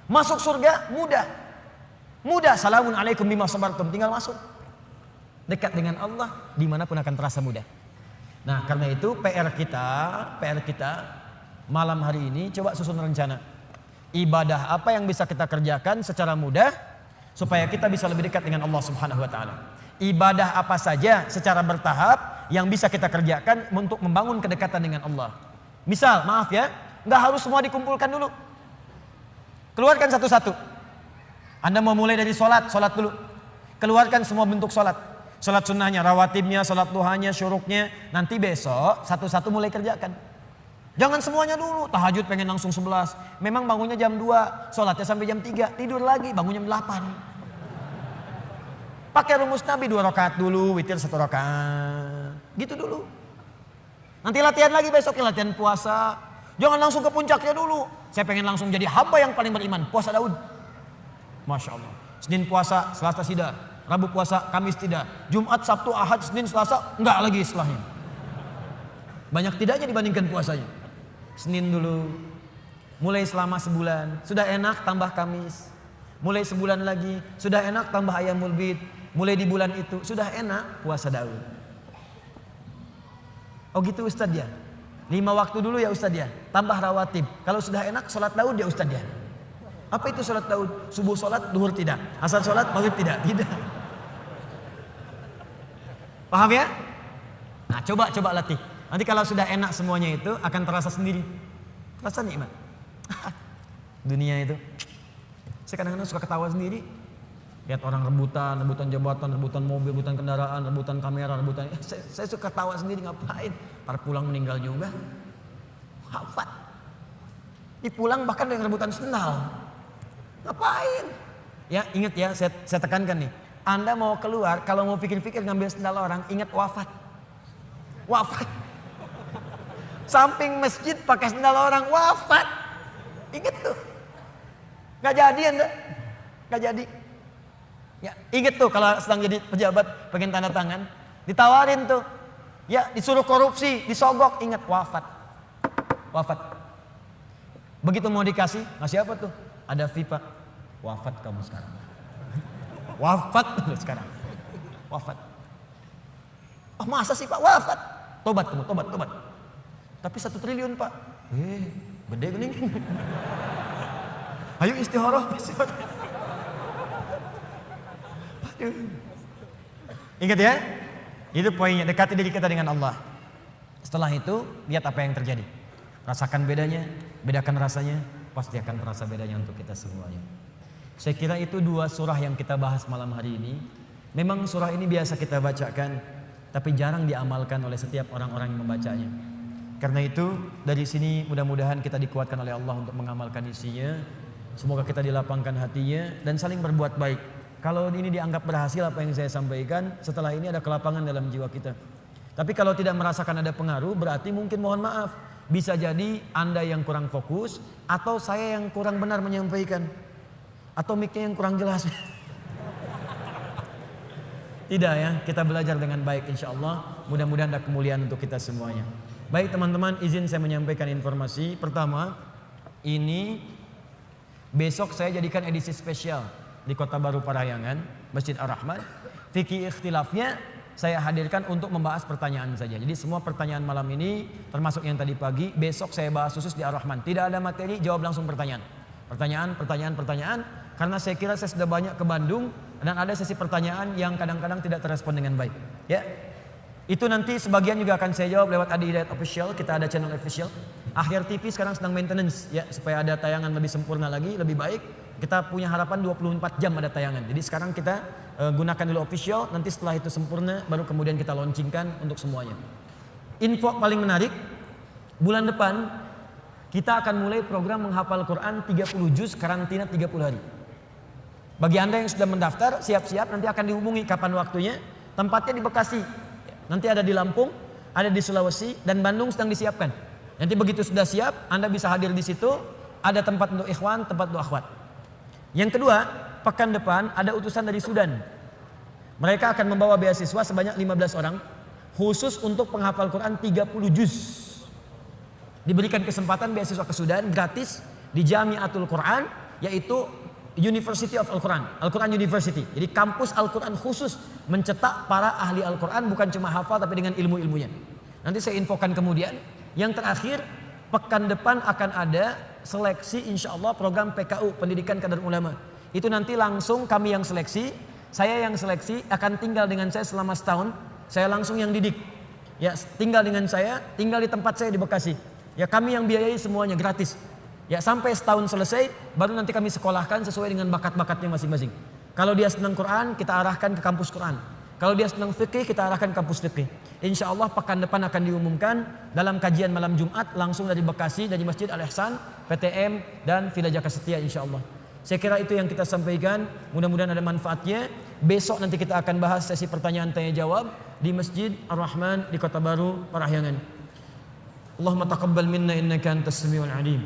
Masuk surga mudah. Mudah. Salamun alaikum bima sabartum. Tinggal masuk. Dekat dengan Allah dimanapun akan terasa mudah. Nah, karena itu PR kita malam hari ini coba susun rencana. Ibadah apa yang bisa kita kerjakan secara mudah supaya kita bisa lebih dekat dengan Allah Subhanahu wa taala. Ibadah apa saja secara bertahap yang bisa kita kerjakan untuk membangun kedekatan dengan Allah. Misal, maaf ya, nggak harus semua dikumpulkan dulu. Keluarkan satu-satu. Anda mau mulai dari sholat dulu. Keluarkan semua bentuk sholat. Sholat sunnahnya, rawatibnya, sholat duhanya, syuruknya. Nanti besok satu-satu mulai kerjakan. Jangan semuanya dulu. Tahajud pengen langsung 11. Memang bangunnya jam 2, sholatnya sampai jam 3. Tidur lagi, bangunnya jam 8. Pakai rumus Nabi 2 rakaat dulu, witir 1 rakaat. Gitu dulu. Nanti latihan lagi besoknya, latihan puasa. Jangan langsung ke puncaknya dulu. Saya pengen langsung jadi hamba yang paling beriman. Puasa Daud. Masya Allah. Senin puasa, Selasa tidak. Rabu puasa, Kamis tidak. Jumat, Sabtu, Ahad, Senin, Selasa. Enggak lagi setelahnya. Banyak tidaknya dibandingkan puasanya. Senin dulu. Mulai selama sebulan. Sudah enak tambah Kamis. Mulai sebulan lagi. Sudah enak tambah Ayyamul Bid. Mulai di bulan itu sudah enak puasa Daud. Oh gitu Ustadz ya. 5 waktu dulu ya Ustadz ya. Tambah rawatib. Kalau sudah enak sholat Daud ya Ustadz ya. Apa itu sholat Daud? Subuh sholat, duhur tidak. Asar sholat, maghrib tidak. Tidak. Paham ya? Nah coba latih. Nanti kalau sudah enak semuanya itu akan terasa sendiri. Terasa nikmat. Dunia itu. Saya kadang-kadang suka ketawa sendiri. Lihat orang rebutan jabatan, rebutan mobil, rebutan kendaraan, rebutan kamera, rebutan. Saya suka tawa sendiri, ngapain? Para pulang meninggal juga. Wafat. Dipulang bahkan dengan rebutan sendal. Ngapain? Ya ingat ya, saya tekankan nih. Anda mau keluar, kalau mau pikir-pikir ngambil sendal orang, ingat wafat. Wafat. Samping masjid pakai sendal orang, wafat. Ingat tuh. Gak jadi Anda. Gak jadi. Ya, ingat tuh kalau sedang jadi pejabat pengen tanda tangan, ditawarin tuh. Ya, disuruh korupsi, disogok, ingat wafat. Wafat. Begitu mau dikasih, ngasih apa tuh? Ada fee Pak. Wafat kamu sekarang. Wafat sekarang. Wafat. Oh masa sih Pak wafat? Tobat kamu, tobat. Tapi 1 triliun Pak. Gede gening. Ayo istihoroh. Ingat ya, itu poinnya, dekati diri kita dengan Allah. Setelah itu, lihat apa yang terjadi. Rasakan bedanya, bedakan rasanya, pasti akan terasa bedanya untuk kita semuanya. Saya kira itu 2 surah yang kita bahas malam hari ini. Memang surah ini biasa kita bacakan, tapi jarang diamalkan oleh setiap orang-orang yang membacanya. Karena itu, dari sini mudah-mudahan kita dikuatkan oleh Allah untuk mengamalkan isinya. Semoga kita dilapangkan hatinya dan saling berbuat baik. Kalau ini dianggap berhasil apa yang saya sampaikan, setelah ini ada kelapangan dalam jiwa kita. Tapi kalau tidak merasakan ada pengaruh, berarti mungkin mohon maaf. Bisa jadi Anda yang kurang fokus, atau saya yang kurang benar menyampaikan. Atau mic-nya yang kurang jelas. Tidak ya, kita belajar dengan baik insya Allah. Mudah-mudahan ada kemuliaan untuk kita semuanya. Baik teman-teman, izin saya menyampaikan informasi. Pertama, ini besok saya jadikan edisi spesial di Kota Baru Parahyangan, Masjid Ar-Rahman. Fikih ikhtilafnya saya hadirkan untuk membahas pertanyaan saja. Jadi semua pertanyaan malam ini, termasuk yang tadi pagi, besok saya bahas khusus di Ar-Rahman. Tidak ada materi, jawab langsung pertanyaan. Pertanyaan. Karena saya kira saya sudah banyak ke Bandung dan ada sesi pertanyaan yang kadang-kadang tidak terrespon dengan baik. Ya, itu nanti sebagian juga akan saya jawab lewat Adi Hidayat Official. Kita ada channel official. Akhir TV sekarang sedang maintenance ya, supaya ada tayangan lebih sempurna lagi, lebih baik. Kita punya harapan 24 jam ada tayangan. Jadi sekarang kita gunakan dulu official, nanti setelah itu sempurna baru kemudian kita launchingkan untuk semuanya. Info paling menarik, bulan depan kita akan mulai program menghafal Quran 30 juz karantina 30 hari. Bagi Anda yang sudah mendaftar, siap-siap nanti akan dihubungi kapan waktunya. Tempatnya di Bekasi. Nanti ada di Lampung, ada di Sulawesi dan Bandung sedang disiapkan. Nanti begitu sudah siap, Anda bisa hadir di situ. Ada tempat untuk ikhwan, tempat untuk akhwat. Yang kedua, pekan depan ada utusan dari Sudan. Mereka akan membawa beasiswa sebanyak 15 orang khusus untuk penghafal Quran 30 juz. Diberikan kesempatan beasiswa ke Sudan gratis di Jamiatul Quran yaitu University of Al-Quran, Al-Quran University. Jadi kampus Al-Quran khusus mencetak para ahli Al-Quran, bukan cuma hafal tapi dengan ilmu-ilmunya. Nanti saya infokan kemudian. Yang terakhir, pekan depan akan ada seleksi insya Allah program PKU, Pendidikan Kadar Ulama. Itu nanti langsung kami yang seleksi, saya yang seleksi, akan tinggal dengan saya selama setahun. Saya langsung yang didik. Ya, tinggal dengan saya, tinggal di tempat saya di Bekasi. Ya, kami yang biayai semuanya gratis. Ya, sampai setahun selesai, baru nanti kami sekolahkan sesuai dengan bakat-bakatnya masing-masing. Kalau dia senang Quran, kita arahkan ke kampus Quran. Kalau dia senang fikih, kita arahkan ke kampus fikih. Insya Allah pekan depan akan diumumkan dalam kajian malam Jumat langsung dari Bekasi, dari Masjid Al-Ihsan, PTM, dan Villa Jaka Setia insya Allah. Saya kira itu yang kita sampaikan, mudah-mudahan ada manfaatnya. Besok nanti kita akan bahas sesi pertanyaan tanya jawab di Masjid Ar-Rahman di Kota Baru, Parahyangan. Allahumma taqabbal minna innaka antas samiul alim.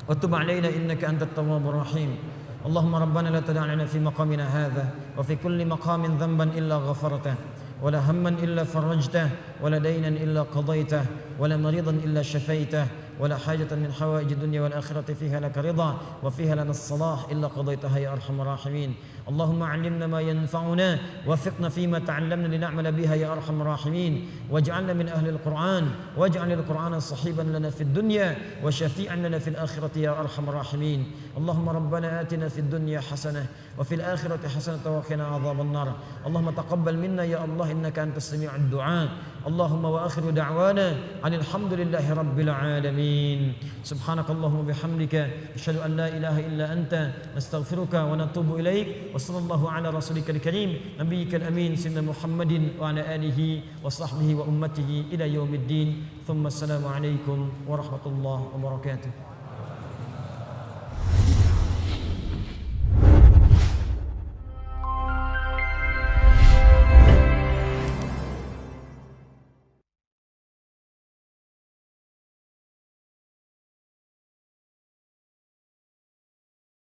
وتب علينا إنك أنت التواب الرحيم اللهم ربنا لا تدع لنا في مقامنا هذا وفي كل مقام ذنبا إلا غفرته ولا هما إلا فرجته ولا دينا إلا قضيته ولا مريضا إلا شفيته ولا حاجة من حوائج الدنيا والآخرة فيها لك رضا وفيها لنا الصلاح إلا قضيتها يا أرحم الراحمين اللهم علمنا ما ينفعنا وفقنا فيما تعلمنا لنعمل بها يا أرحم الراحمين واجعلنا من أهل القرآن واجعل القرآن صحيبا لنا في الدنيا وشفيعا لنا في الآخرة يا أرحم الراحمين اللهم ربنا آتنا في الدنيا حسنة وفي الآخرة حسنة وقنا عذاب النار اللهم تقبل منا يا الله إنك أنت السميع الدعاء اللهم وآخر دعوانا عن الحمد لله رب العالمين سبحانك اللهم وبحمدك أشهد أن لا إله إلا أنت نستغفرك ونتوب إليك وصلى الله على رسولك الكريم نبيك الأمين سيدنا محمد وعلى آله وصحبه وأمته إلى يوم الدين ثم السلام عليكم ورحمة الله وبركاته.